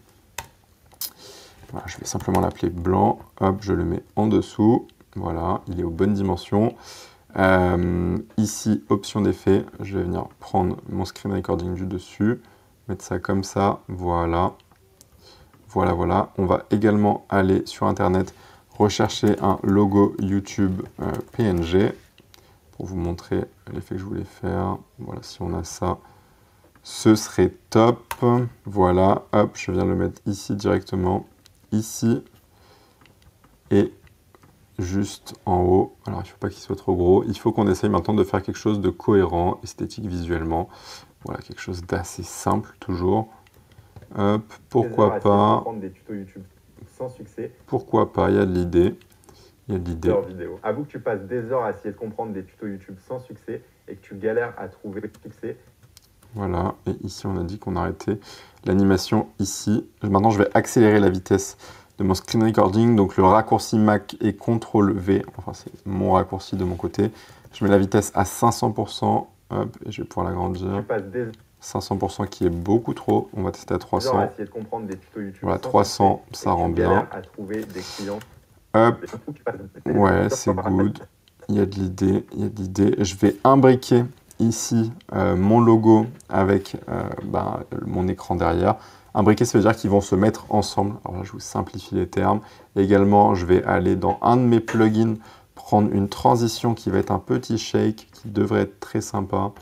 A: Voilà, je vais simplement l'appeler blanc. Hop, je le mets en dessous. Voilà, il est aux bonnes dimensions. Ici, option d'effet. Je vais venir prendre mon screen recording du dessus. Mettre ça comme ça. Voilà. Voilà, voilà. On va également aller sur Internet, rechercher un logo YouTube PNG pour vous montrer l'effet que je voulais faire. Voilà, si on a ça, ce serait top. Voilà, hop, je viens le mettre ici directement. Ici et juste en haut. Alors, il ne faut pas qu'il soit trop gros. Il faut qu'on essaye maintenant de faire quelque chose de cohérent, esthétique visuellement. Voilà, quelque chose d'assez simple toujours. Hop, pourquoi pas.
D: Des tutos YouTube sans succès.
A: Pourquoi pas, il y a de l'idée. Il y a de l'idée.
D: Vidéo. Avoue que tu passes des heures à essayer de comprendre des tutos YouTube sans succès et que tu galères à trouver le succès.
A: Voilà, et ici on a dit qu'on arrêtait l'animation ici. Maintenant je vais accélérer la vitesse de mon screen recording. Donc le raccourci Mac est CTRL V, enfin c'est mon raccourci de mon côté. Je mets la vitesse à 500%, hop, et je vais pouvoir l'agrandir. 500% qui est beaucoup trop, on va tester à 300.
D: À essayer de comprendre des tutos YouTube
A: voilà, 300, ça rend bien.
D: À trouver des clients.
A: Hop, ouais, c'est good. Il y a de l'idée, il y a de l'idée. Je vais imbriquer ici mon logo avec mon écran derrière, Imbriquer, ça veut dire qu'ils vont se mettre ensemble. Alors là, je vous simplifie les termes. Également, je vais aller dans un de mes plugins, prendre une transition qui va être un petit shake, qui devrait être très sympa.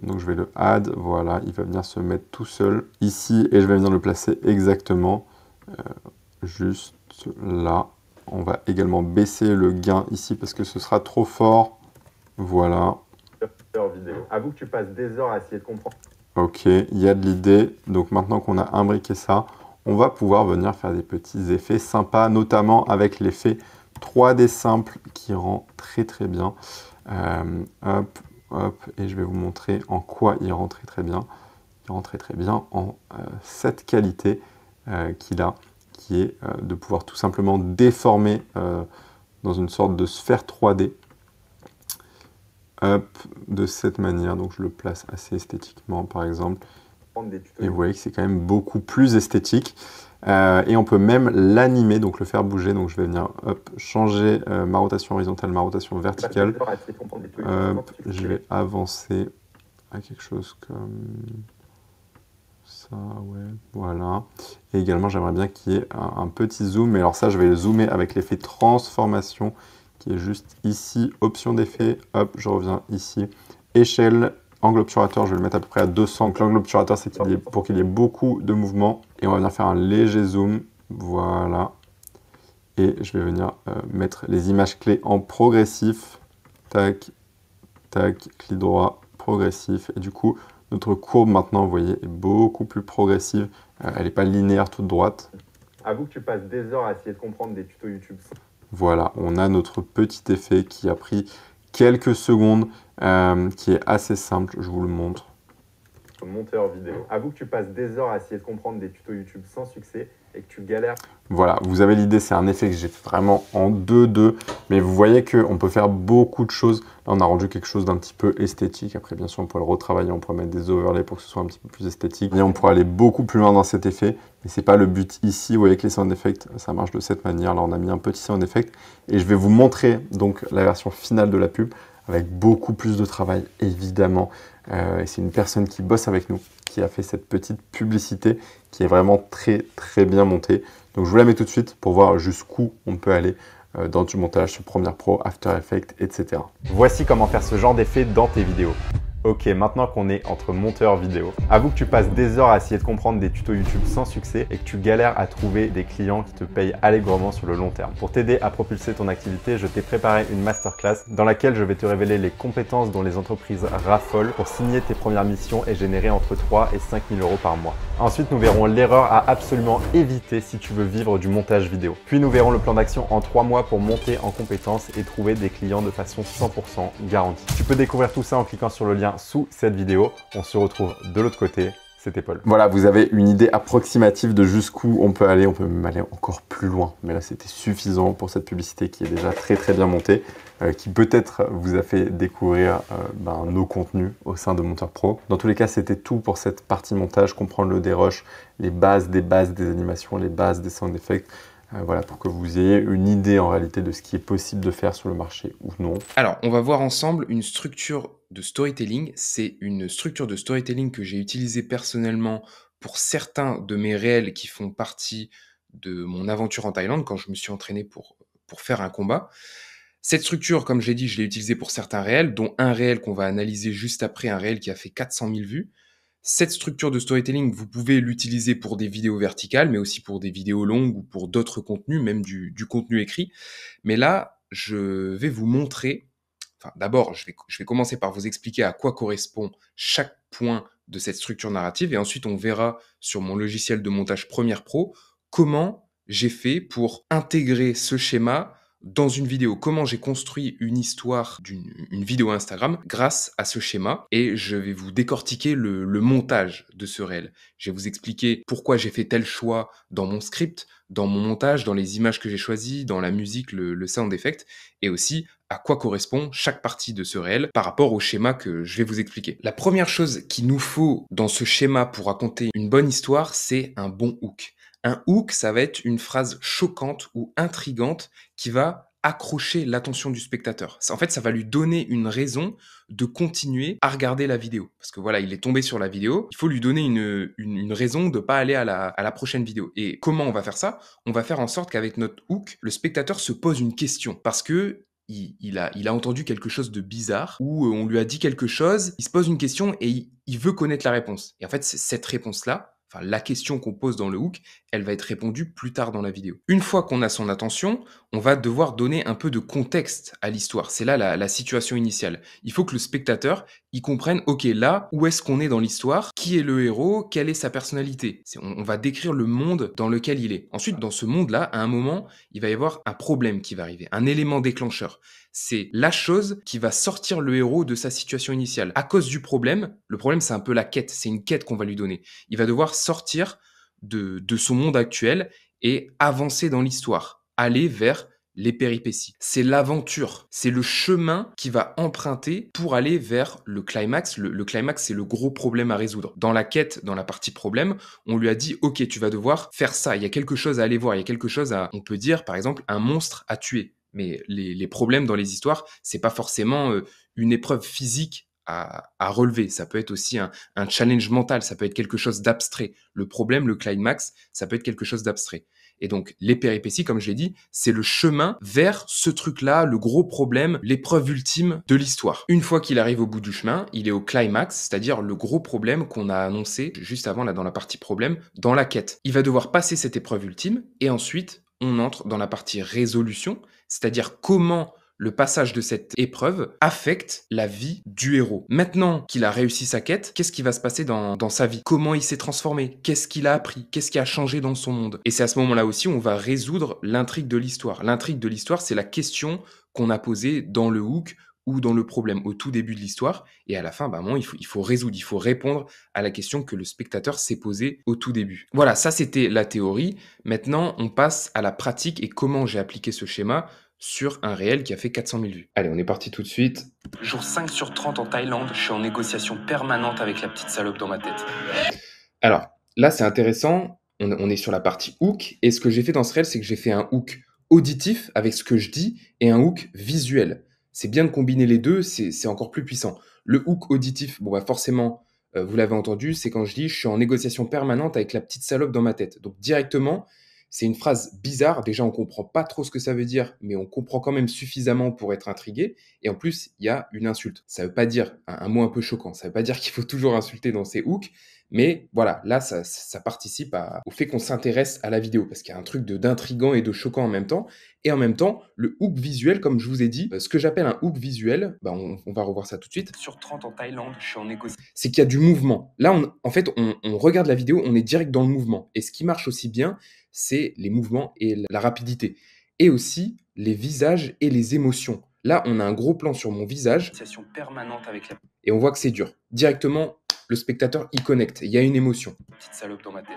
A: Donc je vais le add, voilà, il va venir se mettre tout seul ici et je vais venir le placer exactement juste là. On va également baisser le gain ici parce que ce sera trop fort. Voilà.
D: Vidéo. Avoue que tu passes des heures à essayer de comprendre.
A: Ok, il y a de l'idée. Donc maintenant qu'on a imbriqué ça, on va pouvoir venir faire des petits effets sympas, notamment avec l'effet 3D simple qui rend très très bien. Hop, hop, et je vais vous montrer en quoi il rend très très bien. Il rend très très bien en cette qualité qu'il a, qui est de pouvoir tout simplement déformer dans une sorte de sphère 3D. Hop, de cette manière, donc je le place assez esthétiquement par exemple. Et vous voyez que c'est quand même beaucoup plus esthétique. Et on peut même l'animer, donc le faire bouger. Donc je vais venir hop, changer ma rotation horizontale, ma rotation verticale. Hop, je vais avancer à quelque chose comme ça, ouais, voilà. Et également, j'aimerais bien qu'il y ait un petit zoom. Mais alors ça, je vais le zoomer avec l'effet transformation qui est juste ici, option d'effet. Hop, je reviens ici. Échelle, angle obturateur, je vais le mettre à peu près à 200. Donc l'angle obturateur, c'est pour qu'il y ait beaucoup de mouvements. Et on va venir faire un léger zoom. Voilà. Et je vais venir mettre les images clés en progressif. Tac, tac, clic droit, progressif. Et du coup, notre courbe maintenant, vous voyez, est beaucoup plus progressive. Elle n'est pas linéaire toute droite.
D: Avoue que tu passes des heures à essayer de comprendre des tutos YouTube.
A: Voilà, on a notre petit effet qui a pris quelques secondes, qui est assez simple, je vous le montre.
D: Monteur vidéo. Avoue que tu passes des heures à essayer de comprendre des tutos YouTube sans succès et que tu galères.
A: Voilà, vous avez l'idée, c'est un effet que j'ai fait vraiment en 2-2, mais vous voyez qu'on peut faire beaucoup de choses. Là, on a rendu quelque chose d'un petit peu esthétique. Après, bien sûr, on pourrait le retravailler, on pourrait mettre des overlays pour que ce soit un petit peu plus esthétique. Et on pourrait aller beaucoup plus loin dans cet effet, mais c'est pas le but ici. Vous voyez que les sound effects, ça marche de cette manière. Là, on a mis un petit sound effect et je vais vous montrer donc la version finale de la pub avec beaucoup plus de travail, évidemment. Et c'est une personne qui bosse avec nous, qui a fait cette petite publicité qui est vraiment très très bien montée. Donc je vous la mets tout de suite pour voir jusqu'où on peut aller dans du montage sur Premiere Pro, After Effects, etc.
E: Voici comment faire ce genre d'effet dans tes vidéos. Ok, maintenant qu'on est entre monteurs vidéo, avoue que tu passes des heures à essayer de comprendre des tutos YouTube sans succès et que tu galères à trouver des clients qui te payent allègrement sur le long terme. Pour t'aider à propulser ton activité, je t'ai préparé une masterclass dans laquelle je vais te révéler les compétences dont les entreprises raffolent pour signer tes premières missions et générer entre 3 et 5 000 € par mois. Ensuite, nous verrons l'erreur à absolument éviter si tu veux vivre du montage vidéo. Puis nous verrons le plan d'action en 3 mois pour monter en compétences et trouver des clients de façon 100% garantie. Tu peux découvrir tout ça en cliquant sur le lien sous cette vidéo. On se retrouve de l'autre côté. C'était Paul.
A: Voilà, vous avez une idée approximative de jusqu'où on peut aller. On peut même aller encore plus loin. Mais là, c'était suffisant pour cette publicité qui est déjà très très bien montée, qui peut-être vous a fait découvrir nos contenus au sein de Monteur Pro. Dans tous les cas, c'était tout pour cette partie montage, comprendre le dérush, les bases des animations, les bases des sound effects. Voilà, pour que vous ayez une idée en réalité de ce qui est possible de faire sur le marché ou non.
B: Alors, on va voir ensemble une structure de storytelling. C'est une structure de storytelling que j'ai utilisée personnellement pour certains de mes réels qui font partie de mon aventure en Thaïlande quand je me suis entraîné pour faire un combat. Cette structure, comme je l'ai dit, je l'ai utilisée pour certains réels, dont un réel qu'on va analyser juste après, un réel qui a fait 400 000 vues. Cette structure de storytelling, vous pouvez l'utiliser pour des vidéos verticales, mais aussi pour des vidéos longues ou pour d'autres contenus, même du contenu écrit. Mais là, je vais vous montrer, enfin d'abord, je vais commencer par vous expliquer à quoi correspond chaque point de cette structure narrative, et ensuite on verra sur mon logiciel de montage Premiere Pro comment j'ai fait pour intégrer ce schéma dans une vidéo, comment j'ai construit une histoire d'une vidéo Instagram grâce à ce schéma, et je vais vous décortiquer le montage de ce réel. Je vais vous expliquer pourquoi j'ai fait tel choix dans mon script, dans mon montage, dans les images que j'ai choisies, dans la musique, le sound effect, et aussi à quoi correspond chaque partie de ce réel par rapport au schéma que je vais vous expliquer. La première chose qu'il nous faut dans ce schéma pour raconter une bonne histoire, c'est un bon hook. Un hook, ça va être une phrase choquante ou intrigante qui va accrocher l'attention du spectateur. En fait, ça va lui donner une raison de continuer à regarder la vidéo. Parce que voilà, il est tombé sur la vidéo, il faut lui donner une raison de pas aller à la prochaine vidéo. Et comment on va faire ça? On va faire en sorte qu'avec notre hook, le spectateur se pose une question. Parce que il a entendu quelque chose de bizarre, ou on lui a dit quelque chose, il se pose une question et il veut connaître la réponse. Et en fait, c'est cette réponse-là, enfin la question qu'on pose dans le hook, elle va être répondue plus tard dans la vidéo. Une fois qu'on a son attention, on va devoir donner un peu de contexte à l'histoire. C'est là la situation initiale. Il faut que le spectateur, il comprenne, ok, là, où est-ce qu'on est dans l'histoire? Qui est le héros? Quelle est sa personnalité? On va décrire le monde dans lequel il est. Ensuite, dans ce monde-là, à un moment, il va y avoir un problème qui va arriver, un élément déclencheur. C'est la chose qui va sortir le héros de sa situation initiale. À cause du problème, le problème, c'est un peu la quête. C'est une quête qu'on va lui donner. Il va devoir sortir de son monde actuel et avancer dans l'histoire, aller vers les péripéties. C'est l'aventure, c'est le chemin qu'il va emprunter pour aller vers le climax. Le climax, c'est le gros problème à résoudre. Dans la quête, dans la partie problème, on lui a dit, ok, tu vas devoir faire ça, il y a quelque chose à aller voir, il y a quelque chose on peut dire, par exemple, un monstre à tuer. Mais les problèmes dans les histoires, c'est pas forcément une épreuve physique à relever. Ça peut être aussi un challenge mental, ça peut être quelque chose d'abstrait. Le problème, le climax, ça peut être quelque chose d'abstrait. Et donc, les péripéties, comme je l'ai dit, c'est le chemin vers ce truc-là, le gros problème, l'épreuve ultime de l'histoire. Une fois qu'il arrive au bout du chemin, il est au climax, c'est-à-dire le gros problème qu'on a annoncé juste avant, là, dans la partie problème, dans la quête. Il va devoir passer cette épreuve ultime, et ensuite, on entre dans la partie résolution, c'est-à-dire comment le passage de cette épreuve affecte la vie du héros. Maintenant qu'il a réussi sa quête, qu'est-ce qui va se passer dans sa vie? Comment il s'est transformé? Qu'est-ce qu'il a appris? Qu'est-ce qui a changé dans son monde? Et c'est à ce moment-là aussi où on va résoudre l'intrigue de l'histoire. L'intrigue de l'histoire, c'est la question qu'on a posée dans le hook ou dans le problème au tout début de l'histoire. Et à la fin, il faut résoudre, il faut répondre à la question que le spectateur s'est posée au tout début. Voilà, ça c'était la théorie. Maintenant, on passe à la pratique et comment j'ai appliqué ce schéma sur un réel qui a fait 400 000 vues. Allez, on est parti tout de suite. Jour 5 sur 30 en Thaïlande, je suis en négociation permanente avec la petite salope dans ma tête. Alors, là, c'est intéressant. On est sur la partie hook. Et ce que j'ai fait dans ce réel, c'est que j'ai fait un hook auditif avec ce que je dis et un hook visuel. C'est bien de combiner les deux, c'est encore plus puissant. Le hook auditif, forcément, vous l'avez entendu, c'est quand je dis « je suis en négociation permanente avec la petite salope dans ma tête ». Donc directement, c'est une phrase bizarre. Déjà, on comprend pas trop ce que ça veut dire, mais on comprend quand même suffisamment pour être intrigué. Et en plus, il y a une insulte. Ça veut pas dire un mot un peu choquant. Ça veut pas dire qu'il faut toujours insulter dans ces hooks. Mais voilà, là, ça participe au fait qu'on s'intéresse à la vidéo parce qu'il y a un truc d'intriguant et de choquant en même temps. Et en même temps, le hook visuel, comme je vous ai dit, ce que j'appelle un hook visuel, on va revoir ça tout de suite. Sur 30 en Thaïlande, je suis en négociation. C'est qu'il y a du mouvement. Là, on regarde la vidéo, on est direct dans le mouvement. Et ce qui marche aussi bien, c'est les mouvements et la rapidité. Et aussi les visages et les émotions. Là, on a un gros plan sur mon visage. Permanente avec et on voit que c'est dur. Directement, le spectateur y connecte. Il y a une émotion. Petite salope dans ma tête.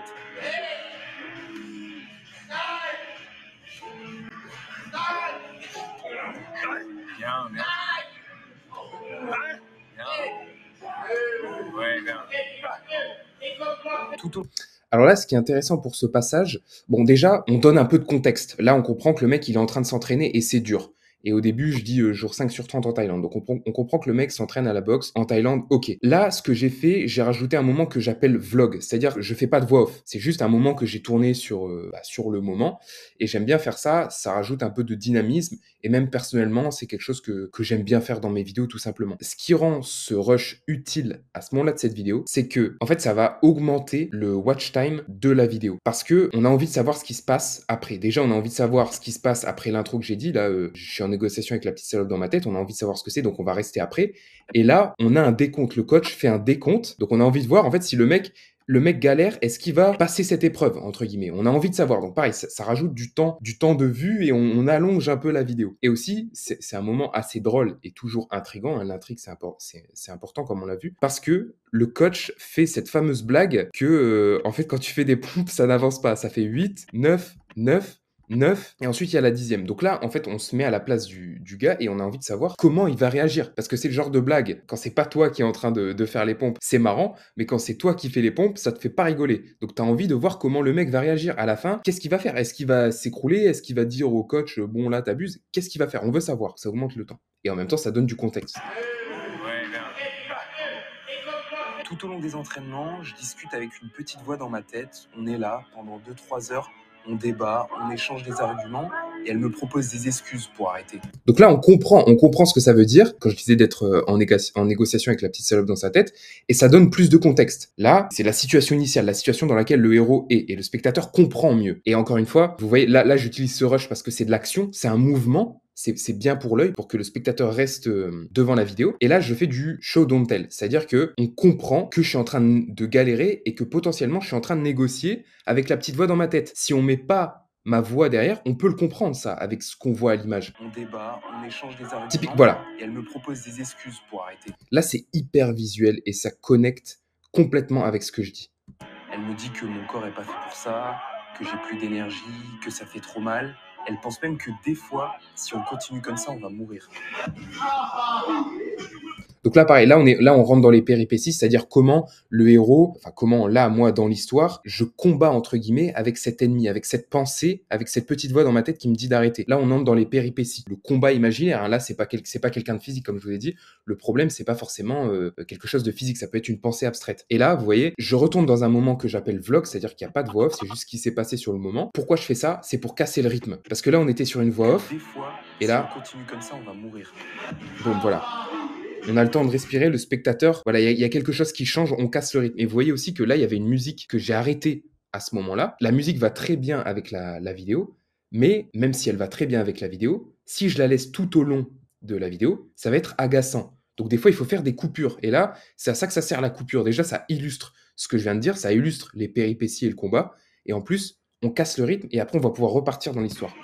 B: Alors là, ce qui est intéressant pour ce passage, déjà, on donne un peu de contexte. Là, on comprend que le mec, il est en train de s'entraîner et c'est dur. Et au début, je dis jour 5 sur 30 en Thaïlande. Donc, on comprend que le mec s'entraîne à la boxe en Thaïlande. Ok. Là, ce que j'ai fait, j'ai rajouté un moment que j'appelle vlog. C'est-à-dire que je fais pas de voix off. C'est juste un moment que j'ai tourné sur le moment. Et j'aime bien faire ça. Ça rajoute un peu de dynamisme. Et même personnellement, c'est quelque chose que j'aime bien faire dans mes vidéos, tout simplement. Ce qui rend ce rush utile à ce moment-là de cette vidéo, c'est que, en fait, ça va augmenter le watch time de la vidéo. Parce que on a envie de savoir ce qui se passe après. Déjà, on a envie de savoir ce qui se passe après l'intro que j'ai dit. Là, je suis en négociation avec la petite salope dans ma tête. On a envie de savoir ce que c'est, donc on va rester après. Et là, on a un décompte. Le coach fait un décompte. Donc, on a envie de voir, en fait, si le mec galère, est-ce qu'il va passer cette épreuve, entre guillemets? On a envie de savoir. Donc pareil, ça rajoute du temps de vue et on allonge un peu la vidéo. Et aussi, c'est un moment assez drôle et toujours intriguant. Hein. L'intrigue, c'est important, comme on l'a vu. Parce que le coach fait cette fameuse blague que, en fait, quand tu fais des pompes, ça n'avance pas. Ça fait 8, 9, 9. 9, et ensuite il y a la 10e. Donc là, en fait, on se met à la place du gars et on a envie de savoir comment il va réagir. Parce que c'est le genre de blague, quand c'est pas toi qui est en train de faire les pompes, c'est marrant, mais quand c'est toi qui fais les pompes, ça te fait pas rigoler. Donc tu as envie de voir comment le mec va réagir. À la fin, qu'est-ce qu'il va faire? Est-ce qu'il va s'écrouler? Est-ce qu'il va dire au coach, bon là, t'abuses? Qu'est-ce qu'il va faire? On veut savoir, ça augmente le temps. Et en même temps, ça donne du contexte.
F: Tout au long des entraînements, je discute avec une petite voix dans ma tête. On est là pendant 2-3 heures, on débat, on échange des arguments et elle me propose des excuses pour arrêter.
B: Donc là, on comprend ce que ça veut dire, quand je disais d'être en négociation avec la petite salope dans sa tête, et ça donne plus de contexte. Là, c'est la situation initiale, la situation dans laquelle le héros est, et le spectateur comprend mieux. Et encore une fois, vous voyez, là j'utilise ce rush parce que c'est de l'action, c'est un mouvement, c'est bien pour l'œil, pour que le spectateur reste devant la vidéo. Et là, je fais du show don't tell, c'est-à-dire que on comprend que je suis en train de galérer et que potentiellement je suis en train de négocier avec la petite voix dans ma tête. Si on met pas ma voix derrière, on peut le comprendre ça, avec ce qu'on voit à l'image.
F: On débat, on échange des arguments.
B: Typique, voilà.
F: Et elle me propose des excuses pour arrêter.
B: Là, c'est hyper visuel et ça connecte complètement avec ce que je dis.
F: Elle me dit que mon corps est pas fait pour ça, que j'ai plus d'énergie, que ça fait trop mal. Elle pense même que des fois, si on continue comme ça, on va mourir.
B: Donc là, pareil, là, on rentre dans les péripéties, c'est-à-dire comment le héros, enfin comment là, moi, dans l'histoire, je combats entre guillemets avec cet ennemi, avec cette pensée, avec cette petite voix dans ma tête qui me dit d'arrêter. Là, on entre dans les péripéties. Le combat imaginaire, hein, là, c'est pas quelqu'un de physique, comme je vous l'ai dit. Le problème, c'est pas forcément quelque chose de physique, ça peut être une pensée abstraite. Et là, vous voyez, je retourne dans un moment que j'appelle vlog, c'est-à-dire qu'il n'y a pas de voix off, c'est juste ce qui s'est passé sur le moment. Pourquoi je fais ça? C'est pour casser le rythme. Parce que là, on était sur une voix off.
F: Des fois,
B: et là,
F: si on continue comme ça, on va mourir.
B: Bon, voilà. On a le temps de respirer, le spectateur, voilà, il y a quelque chose qui change, on casse le rythme. Et vous voyez aussi que là, il y avait une musique que j'ai arrêtée à ce moment-là. La musique va très bien avec la vidéo, mais même si elle va très bien avec la vidéo, si je la laisse tout au long de la vidéo, ça va être agaçant. Donc des fois, il faut faire des coupures. Et là, c'est à ça que ça sert la coupure. Déjà, ça illustre ce que je viens de dire, ça illustre les péripéties et le combat. Et en plus, on casse le rythme et après, on va pouvoir repartir dans l'histoire.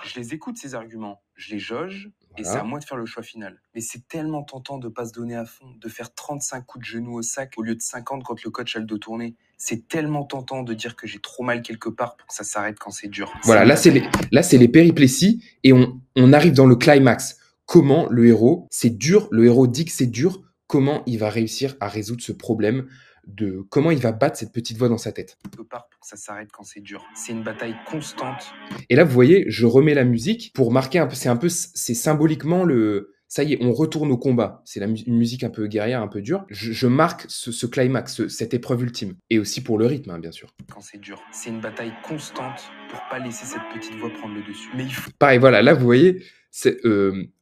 F: Je les écoute, ces arguments, je les jauge,
B: Voilà.
F: et c'est à moi de faire le choix final. Mais c'est tellement tentant de pas se donner à fond, de faire 35 coups de genou au sac au lieu de 50 quand le coach a le dos tourné. C'est tellement tentant de dire que j'ai trop mal quelque part pour que ça s'arrête quand c'est dur.
B: Voilà, là c'est les péripéties et on arrive dans le climax. Comment le héros, c'est dur, le héros dit que c'est dur, comment il va réussir à résoudre ce problème de comment il va battre cette petite voix dans sa tête.
F: Quelque part pour que ça s'arrête quand c'est dur. C'est une bataille constante.
B: Et là, vous voyez, je remets la musique pour marquer un peu, c'est symboliquement ça y est, on retourne au combat. C'est une musique un peu guerrière, un peu dure. Je marque ce climax, cette épreuve ultime. Et aussi pour le rythme, hein, bien sûr.
F: Quand c'est dur. C'est une bataille constante pour pas laisser cette petite voix prendre le dessus. Mais il faut...
B: Pareil, voilà, là, vous voyez,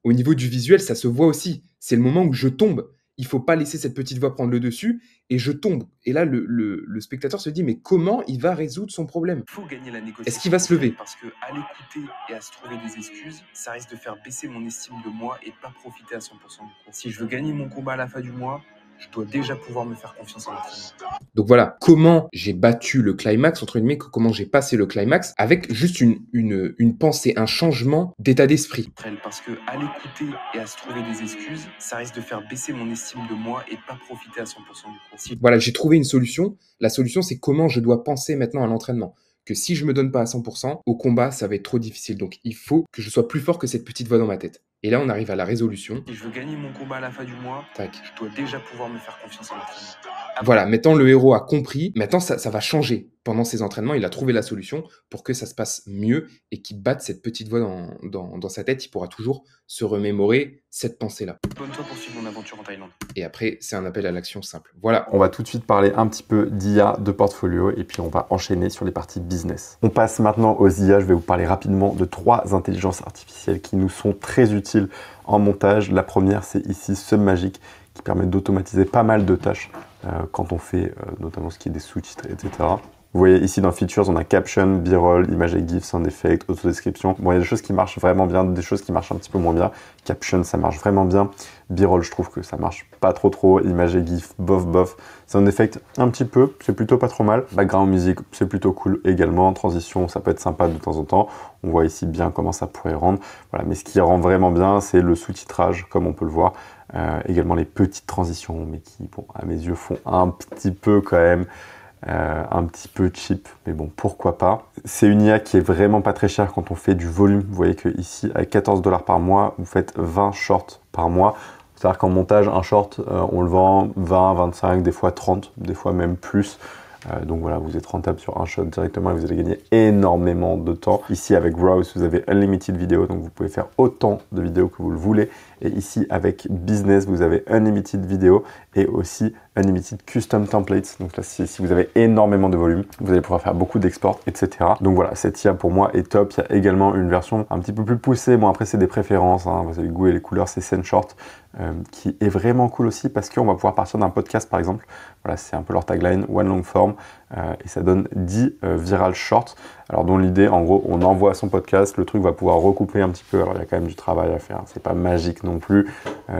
B: au niveau du visuel, ça se voit aussi. C'est le moment où je tombe. Il faut pas laisser cette petite voix prendre le dessus et je tombe. Et là, le spectateur se dit, mais comment il va résoudre son problème?
F: Il faut gagner la négociation.
B: Est-ce qu'il va se lever?
F: Parce que à l'écouter et à se trouver des excuses, ça risque de faire baisser mon estime de moi et de pas profiter à 100% du cours. Si je veux gagner mon combat à la fin du mois, je dois déjà pouvoir me faire confiance en l'entraînement.
B: Donc voilà, comment j'ai battu le climax, entre guillemets, comment j'ai passé le climax, avec juste une pensée, un changement d'état d'esprit.
F: Parce que à l'écouter et à se trouver des excuses, ça risque de faire baisser mon estime de moi et de pas profiter à 100% du cours.
B: Voilà, j'ai trouvé une solution. La solution, c'est comment je dois penser maintenant à l'entraînement. Que si je me donne pas à 100%, au combat, ça va être trop difficile. Donc il faut que je sois plus fort que cette petite voix dans ma tête. Et là, on arrive à la résolution.
F: Si je veux gagner mon combat à la fin du mois,
B: tac,
F: je dois déjà pouvoir me faire confiance en l'entraînement.
B: Voilà, maintenant le héros a compris. Maintenant, ça va changer. Pendant ses entraînements, il a trouvé la solution pour que ça se passe mieux et qu'il batte cette petite voix dans sa tête. Il pourra toujours se remémorer cette pensée-là.
F: Bonne-toi pour suivre mon aventure en Thaïlande.
B: Et après, c'est un appel à l'action simple. Voilà.
E: On va tout de suite parler un petit peu d'IA, de portfolio, et puis on va enchaîner sur les parties business. On passe maintenant aux IA. Je vais vous parler rapidement de 3 intelligences artificielles qui nous sont très utiles en montage. La première, c'est ici Submagic, qui permet d'automatiser pas mal de tâches quand on fait notamment ce qui est des sous-titres, etc. Vous voyez ici dans Features, on a Caption, B-roll, image et GIF, sound effect, autodescription. Bon, il y a des choses qui marchent vraiment bien, des choses qui marchent un petit peu moins bien. Caption, ça marche vraiment bien. B-roll, je trouve que ça marche pas trop. Image et GIF, bof. Sound effect, un petit peu, c'est plutôt pas trop mal. Background music, c'est plutôt cool également. Transition, ça peut être sympa de temps en temps. On voit ici bien comment ça pourrait rendre. Voilà, mais ce qui rend vraiment bien, c'est le sous-titrage, comme on peut le voir. Également les petites transitions, mais qui, bon, à mes yeux, font un petit peu quand même un petit peu cheap, mais bon, pourquoi pas. C'est une IA qui est vraiment pas très chère quand on fait du volume. Vous voyez que ici, avec 14 $ par mois, vous faites 20 shorts par mois. C'est-à-dire qu'en montage, un short, on le vend 20, 25, des fois 30, des fois même plus. Donc voilà, vous êtes rentable sur un shot directement et vous allez gagner énormément de temps. Ici avec Browse, vous avez Unlimited Vidéo, donc vous pouvez faire autant de vidéos que vous le voulez. Et ici avec Business, vous avez Unlimited Vidéo et aussi Unlimited Custom Templates. Donc là, si vous avez énormément de volume, vous allez pouvoir faire beaucoup d'exports, etc. Donc voilà, cette IA pour moi est top. Il y a également une version un petit peu plus poussée. Bon, après, c'est des préférences, hein. Vous avez le goût et les couleurs, c'est Sendshort, qui est vraiment cool aussi parce qu'on va pouvoir partir d'un podcast, par exemple. Voilà, c'est un peu leur tagline, One Long Form, et ça donne 10 viral shorts. Alors, dont l'idée, en gros, on envoie son podcast, le truc va pouvoir recouper un petit peu. Alors, il y a quand même du travail à faire, hein. C'est pas magique non plus.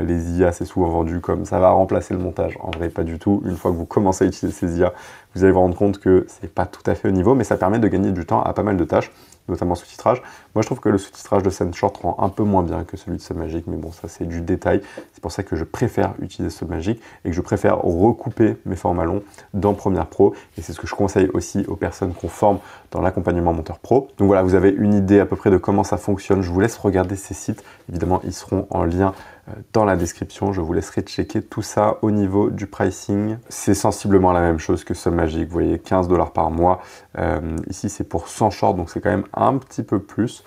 E: Les IA, c'est souvent vendu comme ça va remplacer le montage. En vrai, pas du tout. Une fois que vous commencez à utiliser ces IA, vous allez vous rendre compte que c'est pas tout à fait au niveau, mais ça permet de gagner du temps à pas mal de tâches, notamment sous-titrage. Moi, je trouve que le sous-titrage de Sendshort rend un peu moins bien que celui de SubMagic, mais bon, ça, c'est du détail. C'est pour ça que je préfère utiliser SubMagic et que je préfère recouper mes formats longs dans Premiere Pro. Et c'est ce que je conseille aussi aux personnes qu'on forme dans l'accompagnement Monteur Pro. Donc voilà, vous avez une idée à peu près de comment ça fonctionne. Je vous laisse regarder ces sites. Évidemment, ils seront en lien dans la description. Je vous laisserai checker tout ça au niveau du pricing. C'est sensiblement la même chose que SubMagic. Vous voyez, 15 $ par mois. Ici, c'est pour 100 shorts, donc c'est quand même un petit peu plus.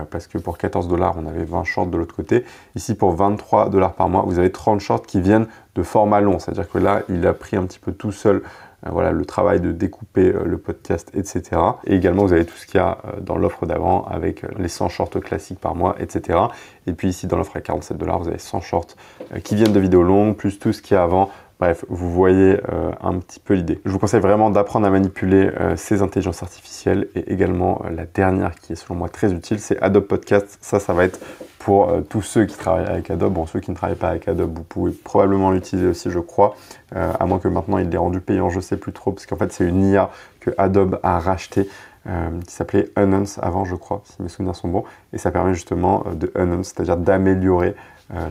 E: Parce que pour 14 $, on avait 20 shorts de l'autre côté. Ici, pour 23 $ par mois, vous avez 30 shorts qui viennent de format long. C'est-à-dire que là, il a pris un petit peu tout seul voilà, le travail de découper le podcast, etc. Et également, vous avez tout ce qu'il y a dans l'offre d'avant avec les 100 shorts classiques par mois, etc. Et puis ici, dans l'offre à 47 $, vous avez 100 shorts qui viennent de vidéos longues, plus tout ce qu'il y a avant. Bref, vous voyez un petit peu l'idée. Je vous conseille vraiment d'apprendre à manipuler ces intelligences artificielles et également la dernière qui est selon moi très utile, c'est Adobe Podcast. Ça va être pour tous ceux qui travaillent avec Adobe. Bon, ceux qui ne travaillent pas avec Adobe, vous pouvez probablement l'utiliser aussi, je crois, à moins que maintenant il l'ait rendu payant, je sais plus trop, parce qu'en fait c'est une IA que Adobe a racheté, qui s'appelait Enhance avant, je crois, si mes souvenirs sont bons, et ça permet justement de enhance, c'est-à-dire d'améliorer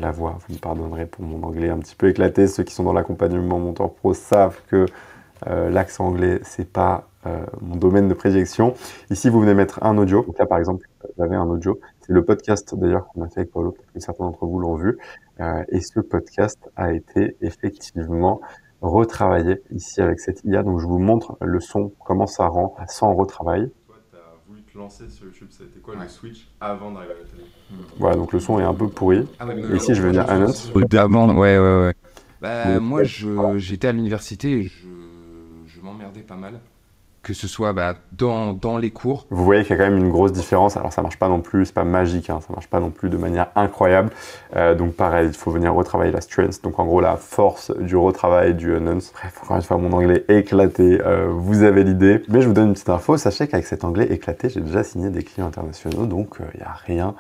E: la voix. Vous me pardonnerez pour mon anglais un petit peu éclaté. Ceux qui sont dans l'accompagnement Monteur Pro savent que l'accent anglais, c'est pas mon domaine de prédilection. Ici, vous venez mettre un audio. Donc là, par exemple, j'avais un audio. C'est le podcast d'ailleurs qu'on a fait avec Paolo, peut-être que certains d'entre vous l'ont vu. Et ce podcast a été effectivement retravaillé ici avec cette IA. Donc je vous montre le son, comment ça rend sans retravail.
A: Lancer sur YouTube, ça a été quoi le switch avant d'arriver à la télé?
E: Voilà, donc le son est un peu pourri.
B: Ah ouais,
E: et ici, je vais venir Enhance.
B: D'avant, ouais. Bah,
E: Donc,
B: moi, j'étais à l'université et je m'emmerdais pas mal. Que ce soit dans les cours.
E: Vous voyez qu'il y a quand même une grosse différence. Alors ça marche pas non plus, c'est pas magique, hein, ça marche pas non plus de manière incroyable. Donc pareil, il faut venir retravailler la strength. Donc en gros la force du retravail du enhance. Bref, encore une fois, mon anglais éclaté, vous avez l'idée. Mais je vous donne une petite info, sachez qu'avec cet anglais éclaté, j'ai déjà signé des clients internationaux, donc il n'y a rien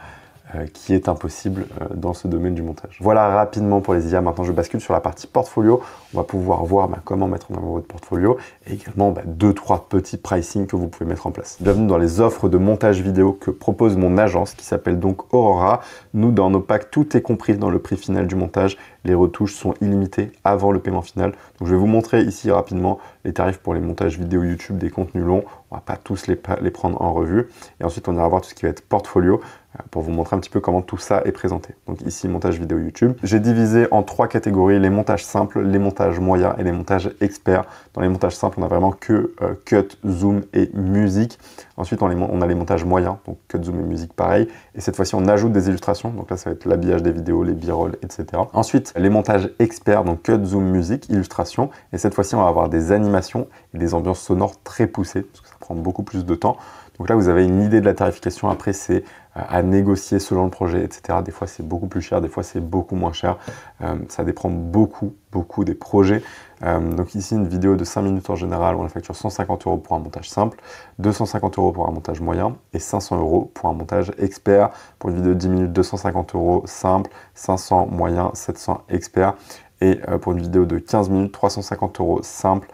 E: qui est impossible dans ce domaine du montage. Voilà rapidement pour les IA. Maintenant, je bascule sur la partie portfolio. On va pouvoir voir comment mettre en avant votre portfolio et également 2-3 petits pricing que vous pouvez mettre en place. Bienvenue dans les offres de montage vidéo que propose mon agence qui s'appelle donc Aurora. Nous, dans nos packs, tout est compris dans le prix final du montage. Les retouches sont illimitées avant le paiement final. Donc, je vais vous montrer ici rapidement les tarifs pour les montages vidéo YouTube des contenus longs. On va pas tous les prendre en revue. Et ensuite, on ira voir tout ce qui va être portfolio pour vous montrer un petit peu comment tout ça est présenté. Donc ici, montage vidéo YouTube. J'ai divisé en 3 catégories, les montages simples, les montages moyens et les montages experts. Dans les montages simples, on a vraiment que cut, zoom et musique. Ensuite, on a les montages moyens, donc cut, zoom et musique pareil. Et cette fois-ci, on ajoute des illustrations. Donc là, ça va être l'habillage des vidéos, les b-rolls, etc. Ensuite, les montages experts, donc cut, zoom, musique, illustration. Et cette fois-ci, on va avoir des animations et des ambiances sonores très poussées, parce que ça prend beaucoup plus de temps. Donc là, vous avez une idée de la tarification. Après, c'est à négocier selon le projet, etc. Des fois, c'est beaucoup plus cher, des fois, c'est beaucoup moins cher. Ça dépend beaucoup des projets. Donc ici, une vidéo de 5 minutes en général, on la facture 150 € pour un montage simple, 250 € pour un montage moyen et 500 € pour un montage expert. Pour une vidéo de 10 minutes, 250 € simple, 500 moyen, 700 expert. Et pour une vidéo de 15 minutes, 350 € simple,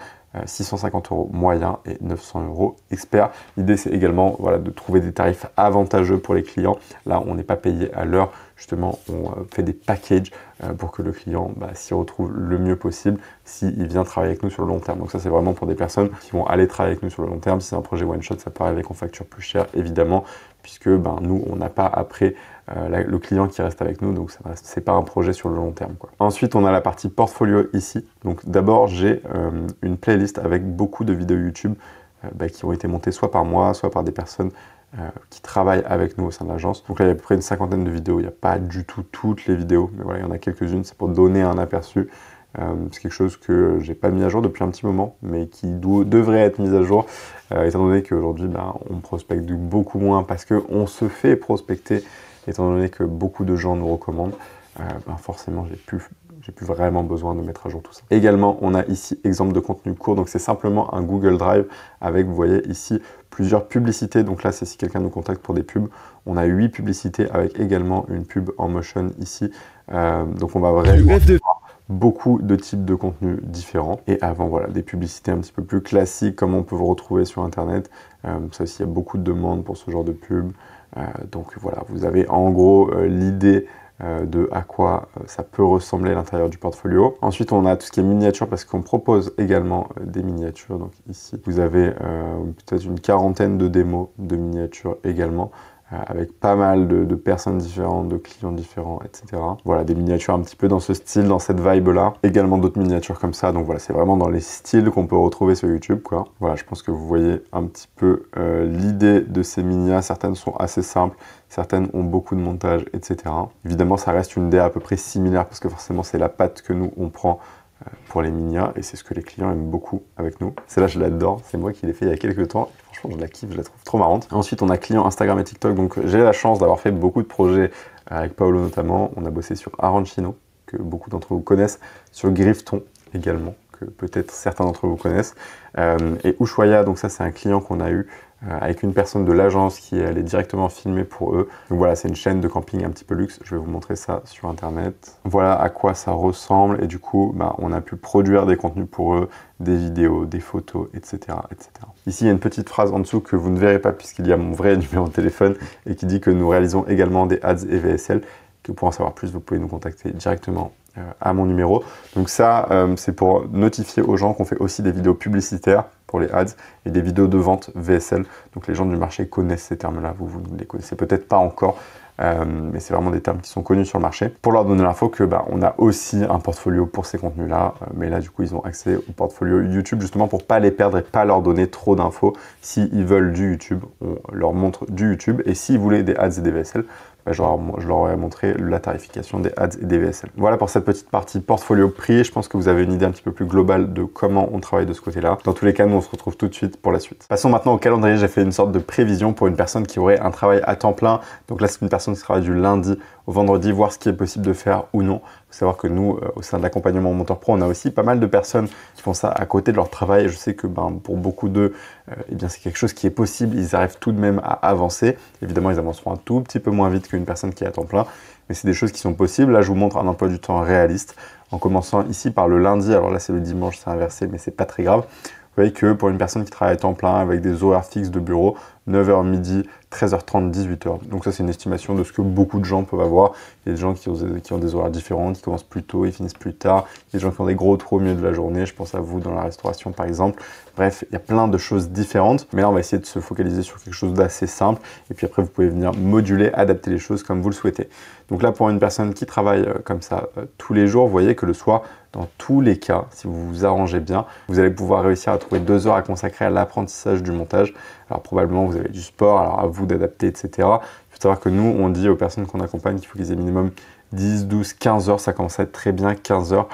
E: 650 € moyen et 900 € expert. L'idée, c'est également voilà, de trouver des tarifs avantageux pour les clients. Là, on n'est pas payé à l'heure. Justement, on fait des packages pour que le client s'y retrouve le mieux possible s'il vient travailler avec nous sur le long terme. Donc ça, c'est vraiment pour des personnes qui vont aller travailler avec nous sur le long terme. Si c'est un projet one-shot, ça peut arriver qu'on facture plus cher, évidemment, puisque nous, on n'a pas après le client qui reste avec nous, donc c'est pas un projet sur le long terme, quoi. Ensuite, on a la partie portfolio ici. Donc d'abord, j'ai une playlist avec beaucoup de vidéos YouTube qui ont été montées soit par moi, soit par des personnes qui travaillent avec nous au sein de l'agence. Donc là, il y a à peu près une cinquantaine de vidéos. Il n'y a pas du tout toutes les vidéos, mais voilà, il y en a quelques-unes. C'est pour donner un aperçu. C'est quelque chose que j'ai pas mis à jour depuis un petit moment, mais qui devrait être mis à jour, étant donné qu'aujourd'hui, on prospecte beaucoup moins parce qu'on se fait prospecter, étant donné que beaucoup de gens nous recommandent. Forcément, j'ai plus vraiment besoin de mettre à jour tout ça. Également, on a ici exemple de contenu court. Donc, c'est simplement un Google Drive avec, vous voyez ici, plusieurs publicités. Donc là, c'est si quelqu'un nous contacte pour des pubs. On a 8 publicités avec également une pub en motion ici. Donc, on va vraiment avoir beaucoup de types de contenus différents. Et avant, voilà, des publicités un petit peu plus classiques comme on peut vous retrouver sur Internet. Ça aussi, il y a beaucoup de demandes pour ce genre de pub. Donc voilà, vous avez en gros l'idée de à quoi ça peut ressembler à l'intérieur du portfolio. Ensuite, on a tout ce qui est miniature parce qu'on propose également des miniatures. Donc ici, vous avez peut-être une quarantaine de démos de miniatures également, avec pas mal de personnes différentes, de clients différents, etc. Voilà, des miniatures un petit peu dans ce style, dans cette vibe-là. Également d'autres miniatures comme ça. Donc voilà, c'est vraiment dans les styles qu'on peut retrouver sur YouTube, quoi. Voilà, je pense que vous voyez un petit peu l'idée de ces minias. Certaines sont assez simples, certaines ont beaucoup de montage, etc. Évidemment, ça reste une DA à peu près similaire parce que forcément, c'est la patte que nous, on prend pour les minias et c'est ce que les clients aiment beaucoup avec nous. Celle-là, je l'adore. C'est moi qui l'ai fait il y a quelques temps. Franchement, je la kiffe, je la trouve trop marrante. Ensuite, on a clients Instagram et TikTok. Donc, j'ai la chance d'avoir fait beaucoup de projets avec Paolo notamment. On a bossé sur Arancino, que beaucoup d'entre vous connaissent, sur Grifton également, que peut-être certains d'entre vous connaissent. Et Ushuaïa, donc ça, c'est un client qu'on a eu avec une personne de l'agence qui est allée directement filmer pour eux. Donc voilà, c'est une chaîne de camping un petit peu luxe. Je vais vous montrer ça sur Internet. Voilà à quoi ça ressemble. Et du coup, on a pu produire des contenus pour eux, des vidéos, des photos, etc., etc. Ici, il y a une petite phrase en dessous que vous ne verrez pas puisqu'il y a mon vrai numéro de téléphone et qui dit que nous réalisons également des ads et VSL. Que pour en savoir plus, vous pouvez nous contacter directement à mon numéro. Donc ça, c'est pour notifier aux gens qu'on fait aussi des vidéos publicitaires pour les ads et des vidéos de vente VSL. Donc les gens du marché connaissent ces termes-là, vous ne les connaissez peut-être pas encore, mais c'est vraiment des termes qui sont connus sur le marché. Pour leur donner l'info que on a aussi un portfolio pour ces contenus-là, mais là du coup ils ont accès au portfolio YouTube justement pour pas les perdre et pas leur donner trop d'infos. S'ils veulent du YouTube, on leur montre du YouTube et s'ils voulaient des ads et des VSL, je leur aurais montré la tarification des ads et des VSL. Voilà pour cette petite partie portfolio prix. Je pense que vous avez une idée un petit peu plus globale de comment on travaille de ce côté-là. Dans tous les cas, nous, on se retrouve tout de suite pour la suite. Passons maintenant au calendrier. J'ai fait une sorte de prévision pour une personne qui aurait un travail à temps plein. Donc là, c'est une personne qui travaille du lundi au vendredi, voir ce qui est possible de faire ou non. Il faut savoir que nous, au sein de l'accompagnement Monteur Pro, on a aussi pas mal de personnes qui font ça à côté de leur travail. Et je sais que pour beaucoup d'eux, c'est quelque chose qui est possible. Ils arrivent tout de même à avancer. Évidemment, ils avanceront un tout petit peu moins vite qu'une personne qui est à temps plein. Mais c'est des choses qui sont possibles. Là, je vous montre un emploi du temps réaliste. En commençant ici par le lundi. Alors là, c'est le dimanche, c'est inversé, mais c'est pas très grave. Vous voyez que pour une personne qui travaille à temps plein avec des horaires fixes de bureau, 9h midi, 13h30, 18h. Donc ça, c'est une estimation de ce que beaucoup de gens peuvent avoir. Il y a des gens qui ont des horaires différents, qui commencent plus tôt, ils finissent plus tard. Il y a des gens qui ont des gros trous au milieu de la journée. Je pense à vous dans la restauration, par exemple. Bref, il y a plein de choses différentes. Mais là, on va essayer de se focaliser sur quelque chose d'assez simple. Et puis après, vous pouvez venir moduler, adapter les choses comme vous le souhaitez. Donc là, pour une personne qui travaille comme ça tous les jours, vous voyez que le soir, dans tous les cas, si vous vous arrangez bien, vous allez pouvoir réussir à trouver 2 heures à consacrer à l'apprentissage du montage. Alors probablement, vous avez du sport, alors à vous d'adapter, etc. Il faut savoir que nous, on dit aux personnes qu'on accompagne qu'il faut qu'ils aient minimum 10, 12, 15 heures. Ça commence à être très bien, 15 heures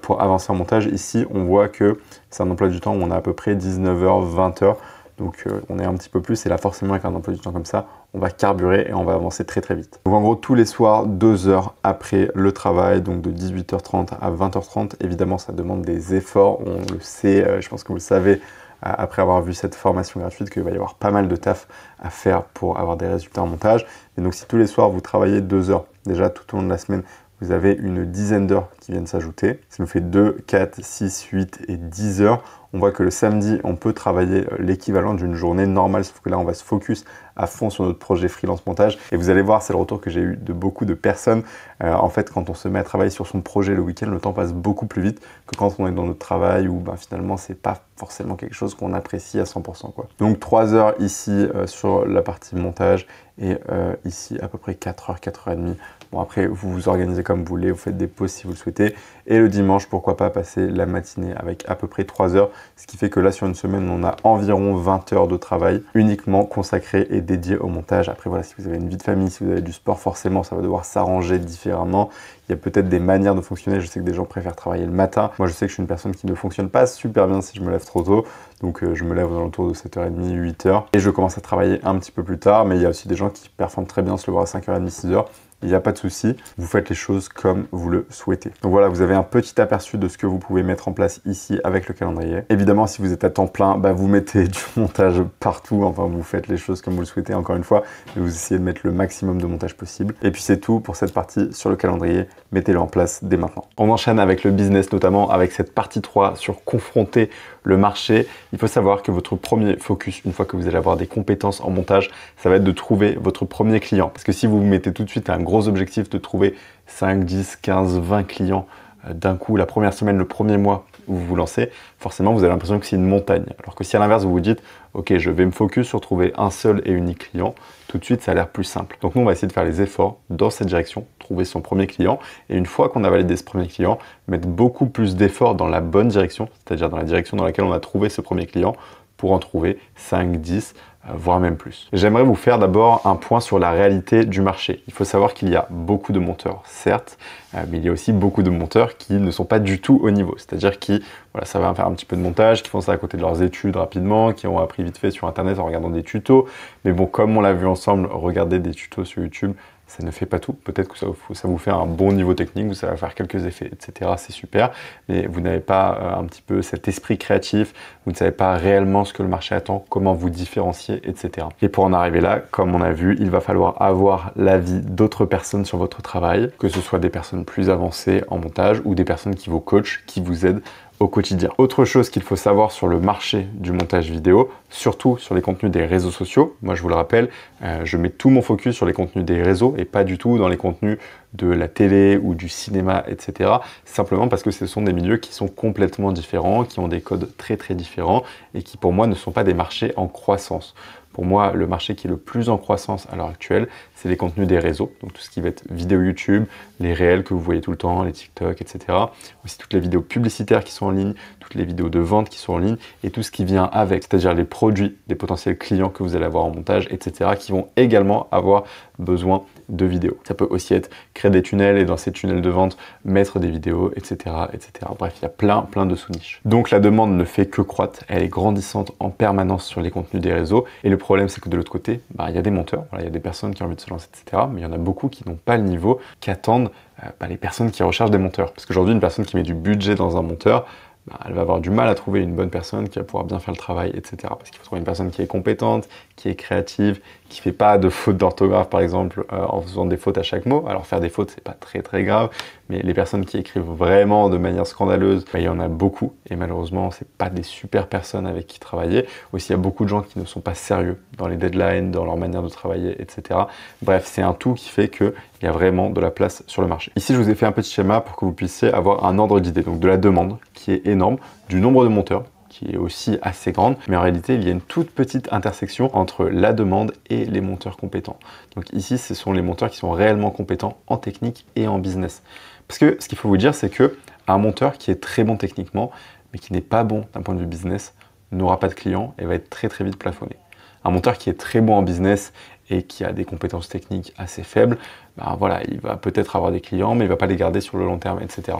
E: pour avancer en montage. Ici, on voit que c'est un emploi du temps où on a à peu près 19 heures, 20 heures. Donc on est un petit peu plus, et là forcément avec un emploi du temps comme ça, on va carburer et on va avancer très très vite. Donc en gros, tous les soirs, 2 heures après le travail, donc de 18h30 à 20h30, évidemment ça demande des efforts, on le sait, je pense que vous le savez, après avoir vu cette formation gratuite, qu'il va y avoir pas mal de taf à faire pour avoir des résultats en montage. Et donc si tous les soirs vous travaillez 2 heures, déjà tout au long de la semaine, vous avez une dizaine d'heures qui viennent s'ajouter. Ça nous fait 2, 4, 6, 8 et 10 heures. on voit que le samedi, on peut travailler l'équivalent d'une journée normale, sauf que là, on va se focus à fond sur notre projet freelance montage. Et vous allez voir, c'est le retour que j'ai eu de beaucoup de personnes. En fait, quand on se met à travailler sur son projet le week-end, le temps passe beaucoup plus vite que quand on est dans notre travail où finalement, c'est pas forcément quelque chose qu'on apprécie à 100%, quoi. Donc 3 heures ici sur la partie montage et ici à peu près 4 heures, 4 heures et demie. Bon, après, vous vous organisez comme vous voulez, vous faites des pauses si vous le souhaitez. Et le dimanche, pourquoi pas passer la matinée avec à peu près 3 heures, ce qui fait que là, sur une semaine, on a environ 20 heures de travail uniquement consacré et dédié au montage. Après, voilà, si vous avez une vie de famille, si vous avez du sport, forcément, ça va devoir s'arranger différemment. Il y a peut-être des manières de fonctionner. Je sais que des gens préfèrent travailler le matin. Moi, je sais que je suis une personne qui ne fonctionne pas super bien si je me lève trop tôt. Donc, je me lève aux alentours de 7h30, 8h. Et je commence à travailler un petit peu plus tard. Mais il y a aussi des gens qui performent très bien se lever à 5h30, 6h. Il n'y a pas de souci, vous faites les choses comme vous le souhaitez. Donc voilà, vous avez un petit aperçu de ce que vous pouvez mettre en place ici avec le calendrier. Évidemment, si vous êtes à temps plein, vous mettez du montage partout. Enfin, vous faites les choses comme vous le souhaitez, encore une fois. Et vous essayez de mettre le maximum de montage possible. Et puis c'est tout pour cette partie sur le calendrier. Mettez-le en place dès maintenant. On enchaîne avec le business, notamment avec cette partie 3 sur confronter le marché. Il faut savoir que votre premier focus, une fois que vous allez avoir des compétences en montage, ça va être de trouver votre premier client. Parce que si vous vous mettez tout de suite un gros objectif de trouver 5, 10, 15, 20 clients d'un coup, la première semaine, le premier mois où vous vous lancez, forcément, vous avez l'impression que c'est une montagne. Alors que si à l'inverse, vous vous dites, ok, je vais me focus sur trouver un seul et unique client, tout de suite, ça a l'air plus simple. Donc nous, on va essayer de faire les efforts dans cette direction, trouver son premier client. Et une fois qu'on a validé ce premier client, mettre beaucoup plus d'efforts dans la bonne direction, c'est-à-dire dans la direction dans laquelle on a trouvé ce premier client, pour en trouver 5, 10, voire même plus. J'aimerais vous faire d'abord un point sur la réalité du marché. Il faut savoir qu'il y a beaucoup de monteurs, certes, mais il y a aussi beaucoup de monteurs qui ne sont pas du tout au niveau. C'est-à-dire qui, voilà, ça va faire un petit peu de montage, qui font ça à côté de leurs études rapidement, qui ont appris vite fait sur Internet en regardant des tutos. Mais bon, comme on l'a vu ensemble, regarder des tutos sur YouTube, ça ne fait pas tout. Peut-être que ça vous fait un bon niveau technique, ça va faire quelques effets, etc. C'est super, mais vous n'avez pas un petit peu cet esprit créatif, vous ne savez pas réellement ce que le marché attend, comment vous différencier, etc. Et pour en arriver là, comme on a vu, il va falloir avoir l'avis d'autres personnes sur votre travail, que ce soit des personnes plus avancées en montage ou des personnes qui vous coachent, qui vous aident au quotidien. Autre chose qu'il faut savoir sur le marché du montage vidéo, surtout sur les contenus des réseaux sociaux. Moi, je vous le rappelle, je mets tout mon focus sur les contenus des réseaux et pas du tout dans les contenus de la télé ou du cinéma, etc. Simplement parce que ce sont des milieux qui sont complètement différents, qui ont des codes très très différents et qui pour moi ne sont pas des marchés en croissance. Pour moi, le marché qui est le plus en croissance à l'heure actuelle, c'est les contenus des réseaux. Donc tout ce qui va être vidéo YouTube, les réels que vous voyez tout le temps, les TikTok, etc. Aussi toutes les vidéos publicitaires qui sont en ligne, toutes les vidéos de vente qui sont en ligne et tout ce qui vient avec, c'est-à-dire les produits des potentiels clients que vous allez avoir en montage, etc. qui vont également avoir besoin de vidéos. Ça peut aussi être créer des tunnels et dans ces tunnels de vente, mettre des vidéos, etc. etc. Bref, il y a plein de sous-niches. Donc la demande ne fait que croître, elle est grandissante en permanence sur les contenus des réseaux. Et le problème, c'est que de l'autre côté, il y a des monteurs, il y a des personnes qui ont envie de se lancer, etc. Mais il y en a beaucoup qui n'ont pas le niveau, qui attendent les personnes qui recherchent des monteurs. Parce qu'aujourd'hui, une personne qui met du budget dans un monteur, elle va avoir du mal à trouver une bonne personne qui va pouvoir bien faire le travail, etc. Parce qu'il faut trouver une personne qui est compétente, qui est créative, qui fait pas de fautes d'orthographe, par exemple, en faisant des fautes à chaque mot. Alors faire des fautes, c'est pas très grave, mais les personnes qui écrivent vraiment de manière scandaleuse, il y en a beaucoup, et malheureusement, c'est pas des super personnes avec qui travailler. Aussi, il y a beaucoup de gens qui ne sont pas sérieux dans les deadlines, dans leur manière de travailler, etc. Bref, c'est un tout qui fait qu'il y a vraiment de la place sur le marché. Ici, je vous ai fait un petit schéma pour que vous puissiez avoir un ordre d'idée, donc de la demande, qui est énorme, du nombre de monteurs, qui est aussi assez grande, mais en réalité, il y a une toute petite intersection entre la demande et les monteurs compétents. Donc ici, ce sont les monteurs qui sont réellement compétents en technique et en business. Parce que ce qu'il faut vous dire, c'est que un monteur qui est très bon techniquement, mais qui n'est pas bon d'un point de vue business, n'aura pas de clients et va être très vite plafonné. Un monteur qui est très bon en business et qui a des compétences techniques assez faibles, voilà, il va peut-être avoir des clients, mais il ne va pas les garder sur le long terme, etc.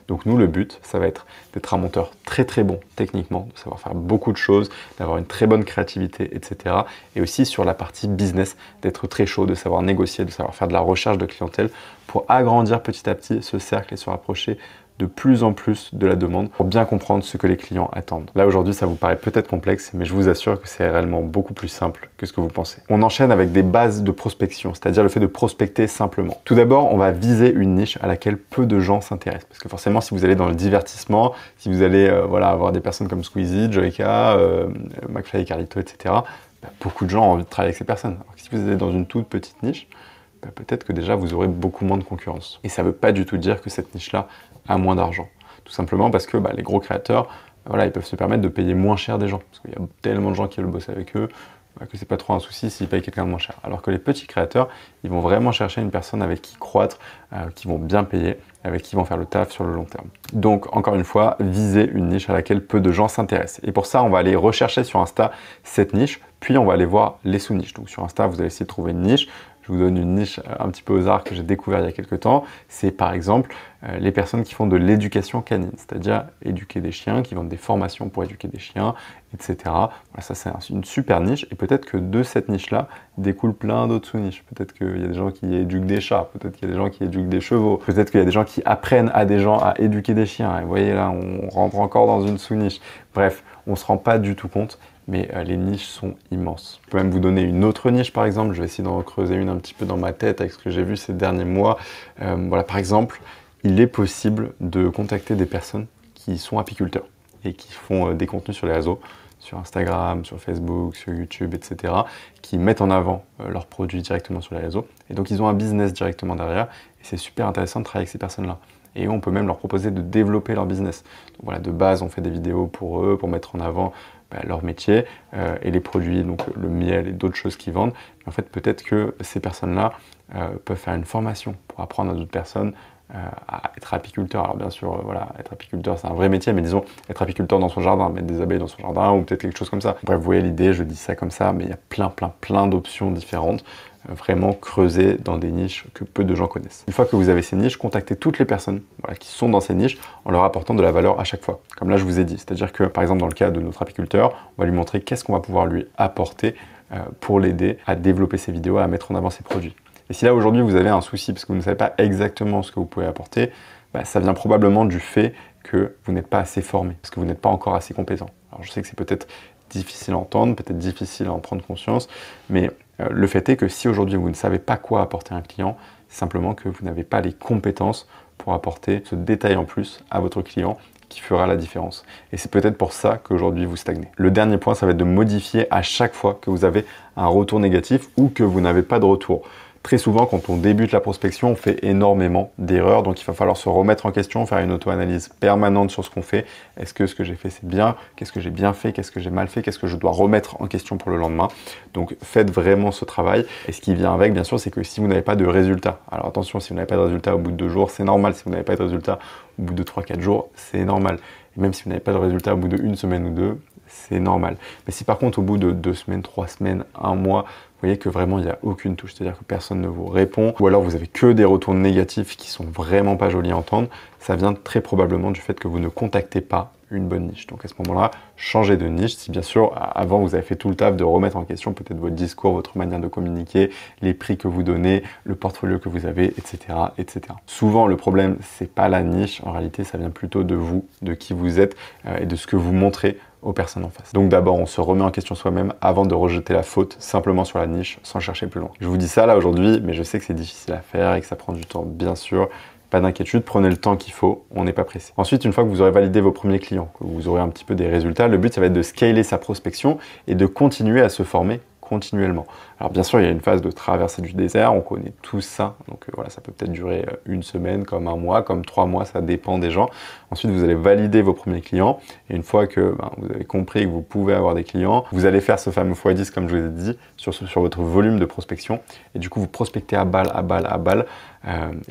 E: Donc nous, le but, ça va être d'être un monteur très bon techniquement, de savoir faire beaucoup de choses, d'avoir une très bonne créativité, etc. Et aussi sur la partie business, d'être très chaud, de savoir négocier, de savoir faire de la recherche de clientèle pour agrandir petit à petit ce cercle et se rapprocher de plus en plus de la demande pour bien comprendre ce que les clients attendent. Là aujourd'hui ça vous paraît peut-être complexe, mais je vous assure que c'est réellement beaucoup plus simple que ce que vous pensez. On enchaîne avec des bases de prospection, c'est-à-dire le fait de prospecter simplement. Tout d'abord, on va viser une niche à laquelle peu de gens s'intéressent. Parce que forcément, si vous allez dans le divertissement, si vous allez avoir des personnes comme Squeezie, Joyka, McFly et Carlito, etc., beaucoup de gens ont envie de travailler avec ces personnes. Alors que si vous êtes dans une toute petite niche, peut-être que déjà vous aurez beaucoup moins de concurrence. Et ça ne veut pas du tout dire que cette niche-là a moins d'argent. Tout simplement parce que les gros créateurs, ils peuvent se permettre de payer moins cher des gens. Parce qu'il y a tellement de gens qui veulent bosser avec eux, que c'est pas trop un souci s'ils payent quelqu'un de moins cher. Alors que les petits créateurs, ils vont vraiment chercher une personne avec qui croître, qui vont bien payer, avec qui vont faire le taf sur le long terme. Donc, encore une fois, viser une niche à laquelle peu de gens s'intéressent. Et pour ça, on va aller rechercher sur Insta cette niche, puis on va aller voir les sous-niches. Donc sur Insta, vous allez essayer de trouver une niche. Je vous donne une niche un petit peu au hasard que j'ai découvert il y a quelques temps. C'est par exemple les personnes qui font de l'éducation canine, c'est-à-dire éduquer des chiens, qui vendent des formations pour éduquer des chiens, etc. Voilà, ça c'est une super niche et peut-être que de cette niche-là découlent plein d'autres sous-niches. Peut-être qu'il y a des gens qui éduquent des chats, peut-être qu'il y a des gens qui éduquent des chevaux, peut-être qu'il y a des gens qui apprennent à des gens à éduquer des chiens. Et vous voyez là, on rentre encore dans une sous-niche. Bref, on ne se rend pas du tout compte. Mais les niches sont immenses. Je peux même vous donner une autre niche par exemple, je vais essayer d'en creuser une un petit peu dans ma tête avec ce que j'ai vu ces derniers mois. Voilà, par exemple, il est possible de contacter des personnes qui sont apiculteurs et qui font des contenus sur les réseaux, sur Instagram, sur Facebook, sur YouTube, etc., qui mettent en avant leurs produits directement sur les réseaux. Et donc ils ont un business directement derrière et c'est super intéressant de travailler avec ces personnes-là. Et on peut même leur proposer de développer leur business. Donc voilà, de base, on fait des vidéos pour eux, pour mettre en avant leur métier et les produits, donc le miel et d'autres choses qu'ils vendent. Mais en fait, peut-être que ces personnes-là peuvent faire une formation pour apprendre à d'autres personnes à être apiculteur. Alors bien sûr, voilà, être apiculteur, c'est un vrai métier, mais disons, être apiculteur dans son jardin, mettre des abeilles dans son jardin, ou peut-être quelque chose comme ça. Bref, vous voyez l'idée, je dis ça comme ça, mais il y a plein d'options différentes. Vraiment creuser dans des niches que peu de gens connaissent. Une fois que vous avez ces niches, contactez toutes les personnes qui sont dans ces niches en leur apportant de la valeur à chaque fois. Comme là, je vous ai dit. C'est-à-dire que, par exemple, dans le cas de notre apiculteur, on va lui montrer qu'est-ce qu'on va pouvoir lui apporter pour l'aider à développer ses vidéos, à mettre en avant ses produits. Et si là, aujourd'hui, vous avez un souci parce que vous ne savez pas exactement ce que vous pouvez apporter, ça vient probablement du fait que vous n'êtes pas assez formé, parce que vous n'êtes pas encore assez compétent. Alors, je sais que c'est peut-être difficile à entendre, peut-être difficile à en prendre conscience, mais le fait est que si aujourd'hui vous ne savez pas quoi apporter à un client, c'est simplement que vous n'avez pas les compétences pour apporter ce détail en plus à votre client qui fera la différence. Et c'est peut-être pour ça qu'aujourd'hui vous stagnez. Le dernier point, ça va être de modifier à chaque fois que vous avez un retour négatif ou que vous n'avez pas de retour. Très souvent, quand on débute la prospection, on fait énormément d'erreurs, donc il va falloir se remettre en question, faire une auto-analyse permanente sur ce qu'on fait. Est-ce que ce que j'ai fait, c'est bien? Qu'est-ce que j'ai bien fait? Qu'est-ce que j'ai mal fait? Qu'est-ce que je dois remettre en question pour le lendemain? Donc faites vraiment ce travail. Et ce qui vient avec, bien sûr, c'est que si vous n'avez pas de résultat, alors attention, si vous n'avez pas de résultat au bout de 2 jours, c'est normal. Si vous n'avez pas de résultat au bout de 3-4 jours, c'est normal. Et même si vous n'avez pas de résultat au bout de 1 semaine ou 2, c'est normal. Mais si par contre, au bout de 2 semaines, 3 semaines, 1 mois, vous voyez que vraiment il n'y a aucune touche, c'est-à-dire que personne ne vous répond, ou alors vous avez que des retours négatifs qui sont vraiment pas jolis à entendre, ça vient très probablement du fait que vous ne contactez pas une bonne niche. Donc à ce moment-là, changez de niche. Si bien sûr, avant vous avez fait tout le taf de remettre en question peut-être votre discours, votre manière de communiquer, les prix que vous donnez, le portfolio que vous avez, etc., etc. Souvent, le problème, c'est pas la niche. En réalité, ça vient plutôt de vous, de qui vous êtes et de ce que vous montrez aux personnes en face. Donc d'abord, on se remet en question soi-même avant de rejeter la faute simplement sur la niche sans chercher plus loin. Je vous dis ça là aujourd'hui, mais je sais que c'est difficile à faire et que ça prend du temps, bien sûr. Pas d'inquiétude, prenez le temps qu'il faut, on n'est pas pressé. Ensuite, une fois que vous aurez validé vos premiers clients, que vous aurez un petit peu des résultats, le but, ça va être de scaler sa prospection et de continuer à se former continuellement. Alors bien sûr, il y a une phase de traversée du désert, on connaît tout ça, donc voilà, ça peut peut-être durer 1 semaine, comme 1 mois, comme 3 mois, ça dépend des gens. Ensuite, vous allez valider vos premiers clients, et une fois que vous avez compris que vous pouvez avoir des clients, vous allez faire ce fameux x10, comme je vous ai dit, sur votre volume de prospection, et du coup, vous prospectez à balle,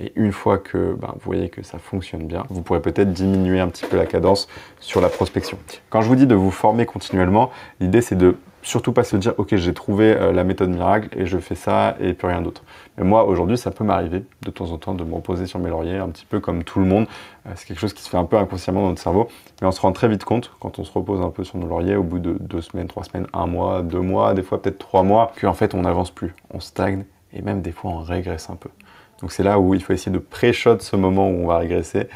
E: et une fois que vous voyez que ça fonctionne bien, vous pourrez peut-être diminuer un petit peu la cadence sur la prospection. Quand je vous dis de vous former continuellement, l'idée c'est de surtout pas se dire ok, j'ai trouvé la méthode miracle et je fais ça et plus rien d'autre. Mais moi aujourd'hui ça peut m'arriver de temps en temps de me reposer sur mes lauriers un petit peu comme tout le monde. C'est quelque chose qui se fait un peu inconsciemment dans notre cerveau, mais on se rend très vite compte quand on se repose un peu sur nos lauriers au bout de 2 semaines, 3 semaines, 1 mois, 2 mois, des fois peut-être 3 mois, qu'en fait on n'avance plus, on stagne et même des fois on régresse un peu. Donc c'est là où il faut essayer de pré-shot ce moment où on va régresser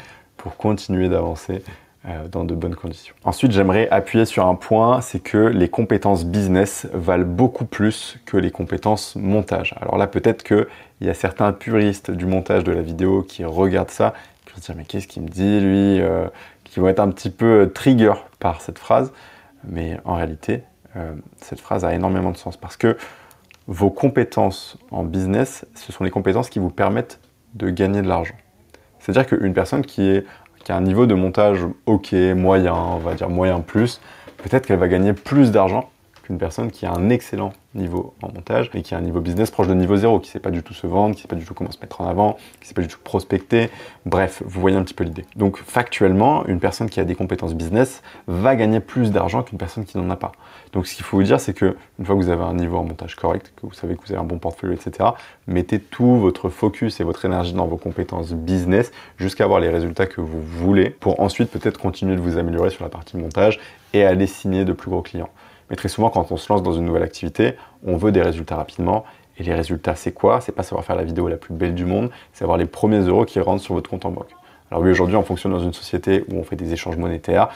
E: pour continuer d'avancer dans de bonnes conditions. Ensuite, j'aimerais appuyer sur un point, c'est que les compétences business valent beaucoup plus que les compétences montage. Alors là, peut-être qu'il y a certains puristes du montage de la vidéo qui regardent ça, qui vont se dire mais qu'est-ce qu'il me dit lui, qui vont être un petit peu trigger par cette phrase. Mais en réalité, cette phrase a énormément de sens parce que vos compétences en business, ce sont les compétences qui vous permettent de gagner de l'argent. C'est-à-dire qu'une personne qui a un niveau de montage ok, moyen, on va dire moyen plus, peut-être qu'elle va gagner plus d'argent qu'une personne qui a un excellent niveau en montage et qui a un niveau business proche de niveau 0, qui ne sait pas du tout se vendre, qui ne sait pas du tout comment se mettre en avant, qui ne sait pas du tout prospecter. Bref, vous voyez un petit peu l'idée. Donc factuellement, une personne qui a des compétences business va gagner plus d'argent qu'une personne qui n'en a pas. Donc ce qu'il faut vous dire, c'est que une fois que vous avez un niveau en montage correct, que vous savez que vous avez un bon portfolio, etc., mettez tout votre focus et votre énergie dans vos compétences business jusqu'à avoir les résultats que vous voulez pour ensuite peut-être continuer de vous améliorer sur la partie montage et aller signer de plus gros clients. Mais très souvent, quand on se lance dans une nouvelle activité, on veut des résultats rapidement. Et les résultats, c'est quoi? C'est pas savoir faire la vidéo la plus belle du monde, c'est avoir les premiers euros qui rentrent sur votre compte en banque. Alors oui, aujourd'hui, on fonctionne dans une société où on fait des échanges monétaires.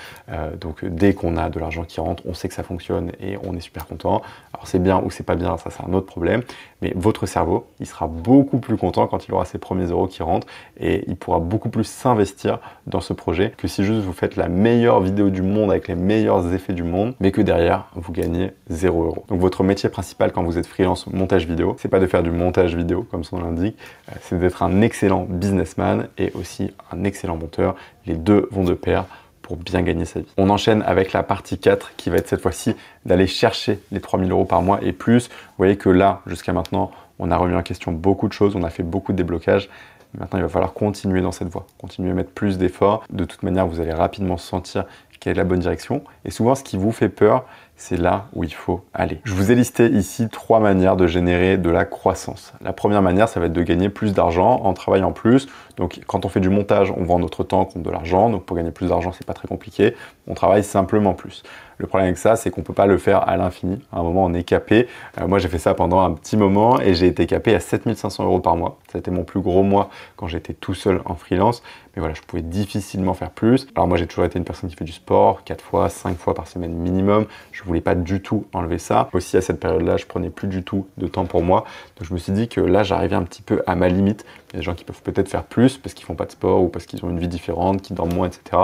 E: Donc dès qu'on a de l'argent qui rentre, on sait que ça fonctionne et on est super content. Alors c'est bien ou c'est pas bien, ça c'est un autre problème. Mais votre cerveau, il sera beaucoup plus content quand il aura ses premiers euros qui rentrent et il pourra beaucoup plus s'investir dans ce projet que si juste vous faites la meilleure vidéo du monde avec les meilleurs effets du monde, mais que derrière, vous gagnez 0 euros. Donc votre métier principal quand vous êtes freelance montage vidéo, c'est pas de faire du montage vidéo comme son nom l'indique, c'est d'être un excellent businessman et aussi un excellent monteur. Les deux vont de pair pour bien gagner sa vie. On enchaîne avec la partie 4 qui va être cette fois-ci d'aller chercher les 3000 euros par mois et plus. Vous voyez que là, jusqu'à maintenant, on a remis en question beaucoup de choses, on a fait beaucoup de déblocages. Maintenant, il va falloir continuer dans cette voie, continuer à mettre plus d'efforts. De toute manière, vous allez rapidement sentir quelle est la bonne direction. Et souvent, ce qui vous fait peur, c'est là où il faut aller. Je vous ai listé ici 3 manières de générer de la croissance. La première manière, ça va être de gagner plus d'argent en travaillant plus. Donc, quand on fait du montage, on vend notre temps contre de l'argent. Donc, pour gagner plus d'argent, c'est pas très compliqué. On travaille simplement plus. Le problème avec ça, c'est qu'on peut pas le faire à l'infini. À un moment, on est capé. Moi, j'ai fait ça pendant un petit moment et j'ai été capé à 7500 euros par mois. Ça a été mon plus gros mois quand j'étais tout seul en freelance. Mais voilà, je pouvais difficilement faire plus. Alors moi, j'ai toujours été une personne qui fait du sport 4 fois, 5 fois par semaine minimum. Je voulais pas du tout enlever ça. Aussi, à cette période-là, je prenais plus du tout de temps pour moi. Donc, je me suis dit que là, j'arrivais un petit peu à ma limite. Il y a des gens qui peuvent peut-être faire plus parce qu'ils font pas de sport ou parce qu'ils ont une vie différente, qui dorment moins, etc.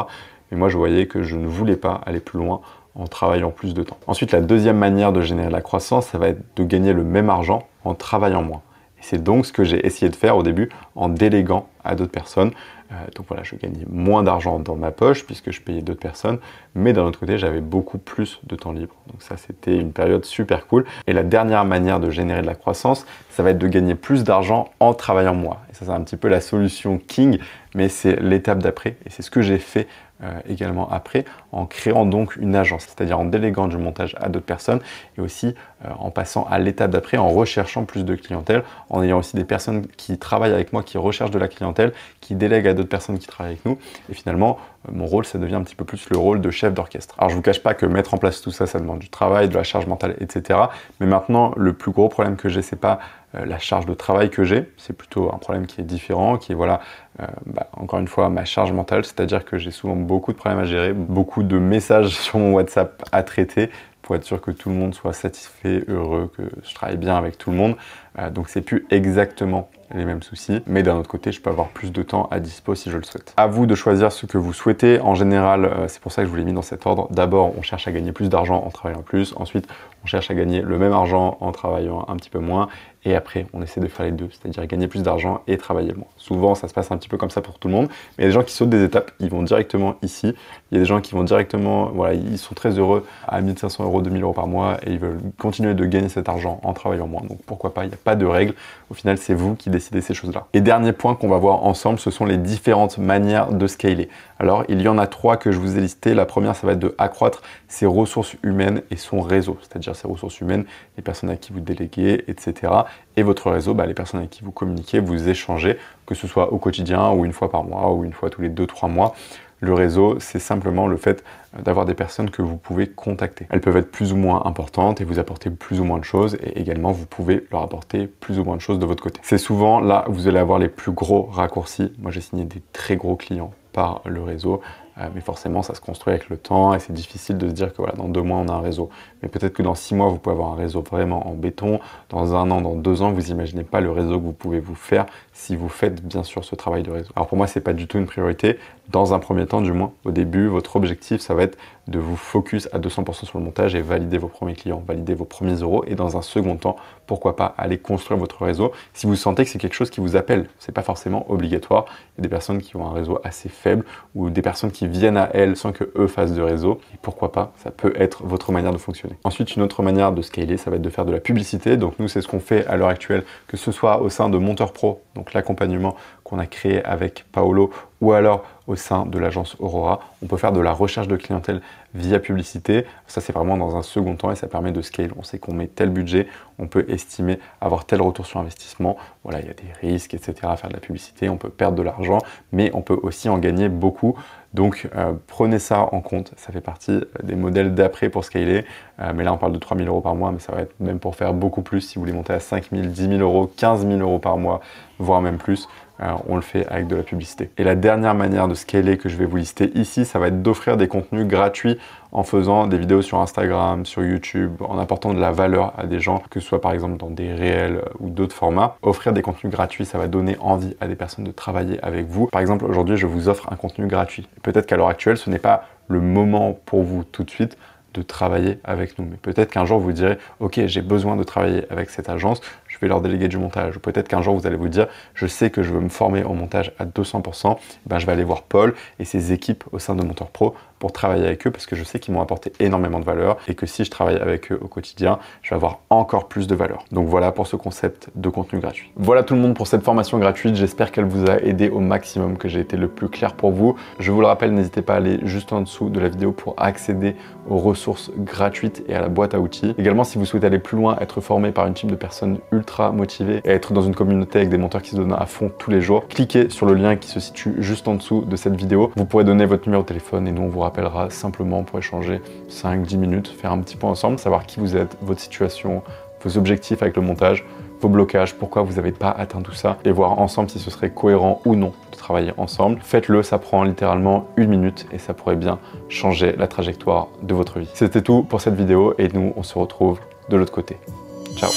E: Mais moi, je voyais que je ne voulais pas aller plus loin en travaillant plus de temps. Ensuite, la deuxième manière de générer de la croissance, ça va être de gagner le même argent en travaillant moins. Et c'est donc ce que j'ai essayé de faire au début en déléguant à d'autres personnes. Donc voilà, je gagnais moins d'argent dans ma poche puisque je payais d'autres personnes, mais d'un autre côté, j'avais beaucoup plus de temps libre. Donc ça, c'était une période super cool. Et la dernière manière de générer de la croissance, ça va être de gagner plus d'argent en travaillant moins. Et ça, c'est un petit peu la solution king, mais c'est l'étape d'après. Et c'est ce que j'ai fait également après, en créant donc une agence, c'est-à-dire en déléguant du montage à d'autres personnes et aussi en passant à l'étape d'après, en recherchant plus de clientèle, en ayant aussi des personnes qui travaillent avec moi, qui recherchent de la clientèle, qui délèguent à d'autres personnes qui travaillent avec nous. Et finalement, mon rôle, ça devient un petit peu plus le rôle de chef d'orchestre. Alors, je vous cache pas que mettre en place tout ça, ça demande du travail, de la charge mentale, etc. Mais maintenant, le plus gros problème que j'ai, c'est pas la charge de travail que j'ai, c'est plutôt un problème qui est différent, qui est, voilà, encore une fois, ma charge mentale, c'est-à-dire que j'ai souvent beaucoup de problèmes à gérer, beaucoup de messages sur mon WhatsApp à traiter, pour être sûr que tout le monde soit satisfait, heureux, que je travaille bien avec tout le monde. Donc c'est plus exactement les mêmes soucis, mais d'un autre côté, je peux avoir plus de temps à dispo si je le souhaite. À vous de choisir ce que vous souhaitez. En général, c'est pour ça que je vous l'ai mis dans cet ordre. D'abord, on cherche à gagner plus d'argent en travaillant plus. Ensuite, on cherche à gagner le même argent en travaillant un petit peu moins. Et après, on essaie de faire les deux, c'est-à-dire gagner plus d'argent et travailler moins. Souvent, ça se passe un petit peu comme ça pour tout le monde. Mais il y a des gens qui sautent des étapes, ils vont directement ici. Il y a des gens qui vont directement, voilà, ils sont très heureux à 1500 euros, 2000 euros par mois et ils veulent continuer de gagner cet argent en travaillant moins. Donc pourquoi pas, il n'y a pas de règle. Au final, c'est vous qui décidez ces choses-là. Et dernier point qu'on va voir ensemble, ce sont les différentes manières de scaler. Alors, il y en a 3 que je vous ai listées. La première, ça va être de accroître ses ressources humaines et son réseau, c'est-à-dire ses ressources humaines, les personnes à qui vous déléguez, etc. Et votre réseau, les personnes avec qui vous communiquez, vous échangez, que ce soit au quotidien ou une fois par mois ou une fois tous les 2-3 mois. Le réseau, c'est simplement le fait d'avoir des personnes que vous pouvez contacter. Elles peuvent être plus ou moins importantes et vous apporter plus ou moins de choses et également vous pouvez leur apporter plus ou moins de choses de votre côté. C'est souvent là où vous allez avoir les plus gros raccourcis. Moi, j'ai signé des très gros clients par le réseau. Mais forcément, ça se construit avec le temps et c'est difficile de se dire que voilà, dans 2 mois, on a un réseau. Mais peut-être que dans 6 mois, vous pouvez avoir un réseau vraiment en béton. Dans 1 an, dans 2 ans, vous n'imaginez pas le réseau que vous pouvez vous faire si vous faites bien sûr ce travail de réseau. Alors pour moi, c'est pas du tout une priorité. Dans un premier temps, du moins, au début, votre objectif, ça va être de vous focus à 200% sur le montage et valider vos premiers clients, valider vos premiers euros. Et dans un second temps, pourquoi pas aller construire votre réseau si vous sentez que c'est quelque chose qui vous appelle. C'est pas forcément obligatoire. Il y a des personnes qui ont un réseau assez faible ou des personnes qui viennent à elles sans que eux fassent de réseau. Et pourquoi pas, ça peut être votre manière de fonctionner. Ensuite, une autre manière de scaler, ça va être de faire de la publicité. Donc nous, c'est ce qu'on fait à l'heure actuelle, que ce soit au sein de Monteur Pro, donc l'accompagnement qu'on a créé avec Paolo, ou alors au sein de l'agence Aurora. On peut faire de la recherche de clientèle via publicité. Ça, c'est vraiment dans un second temps et ça permet de scale. On sait qu'on met tel budget, on peut estimer avoir tel retour sur investissement. Voilà, il y a des risques, etc. à faire de la publicité. On peut perdre de l'argent, mais on peut aussi en gagner beaucoup. Donc, prenez ça en compte. Ça fait partie des modèles d'après pour scaler. Mais là, on parle de 3 000 euros par mois, mais ça va être même pour faire beaucoup plus. Si vous voulez monter à 5 000, 10 000 euros, 15 000 euros par mois, voire même plus, on le fait avec de la publicité. Et la dernière manière de scaler que je vais vous lister ici, ça va être d'offrir des contenus gratuits en faisant des vidéos sur Instagram, sur YouTube, en apportant de la valeur à des gens, que ce soit par exemple dans des réels ou d'autres formats. Offrir des contenus gratuits, ça va donner envie à des personnes de travailler avec vous. Par exemple, aujourd'hui, je vous offre un contenu gratuit. Peut-être qu'à l'heure actuelle, ce n'est pas le moment pour vous tout de suite de travailler avec nous. Mais peut-être qu'un jour, vous direz « Ok, j'ai besoin de travailler avec cette agence, je vais leur déléguer du montage. » Ou peut-être qu'un jour, vous allez vous dire « Je sais que je veux me former au montage à 200%, ben, je vais aller voir Paul et ses équipes au sein de Monteur Pro pour travailler avec eux parce que je sais qu'ils m'ont apporté énormément de valeur et que si je travaille avec eux au quotidien, je vais avoir encore plus de valeur. » Donc voilà pour ce concept de contenu gratuit. Voilà tout le monde pour cette formation gratuite. J'espère qu'elle vous a aidé au maximum, que j'ai été le plus clair pour vous. Je vous le rappelle, n'hésitez pas à aller juste en dessous de la vidéo pour accéder aux ressources gratuites et à la boîte à outils. Également, si vous souhaitez aller plus loin, être formé par une team de personnes ultra motivées et être dans une communauté avec des monteurs qui se donnent à fond tous les jours, cliquez sur le lien qui se situe juste en dessous de cette vidéo. Vous pourrez donner votre numéro de téléphone et nous on vous rappellera simplement pour échanger 5-10 minutes, faire un petit point ensemble, savoir qui vous êtes, votre situation, vos objectifs avec le montage, vos blocages, pourquoi vous n'avez pas atteint tout ça et voir ensemble si ce serait cohérent ou non de travailler ensemble. Faites-le, ça prend littéralement 1 minute et ça pourrait bien changer la trajectoire de votre vie. C'était tout pour cette vidéo et nous on se retrouve de l'autre côté. Ciao.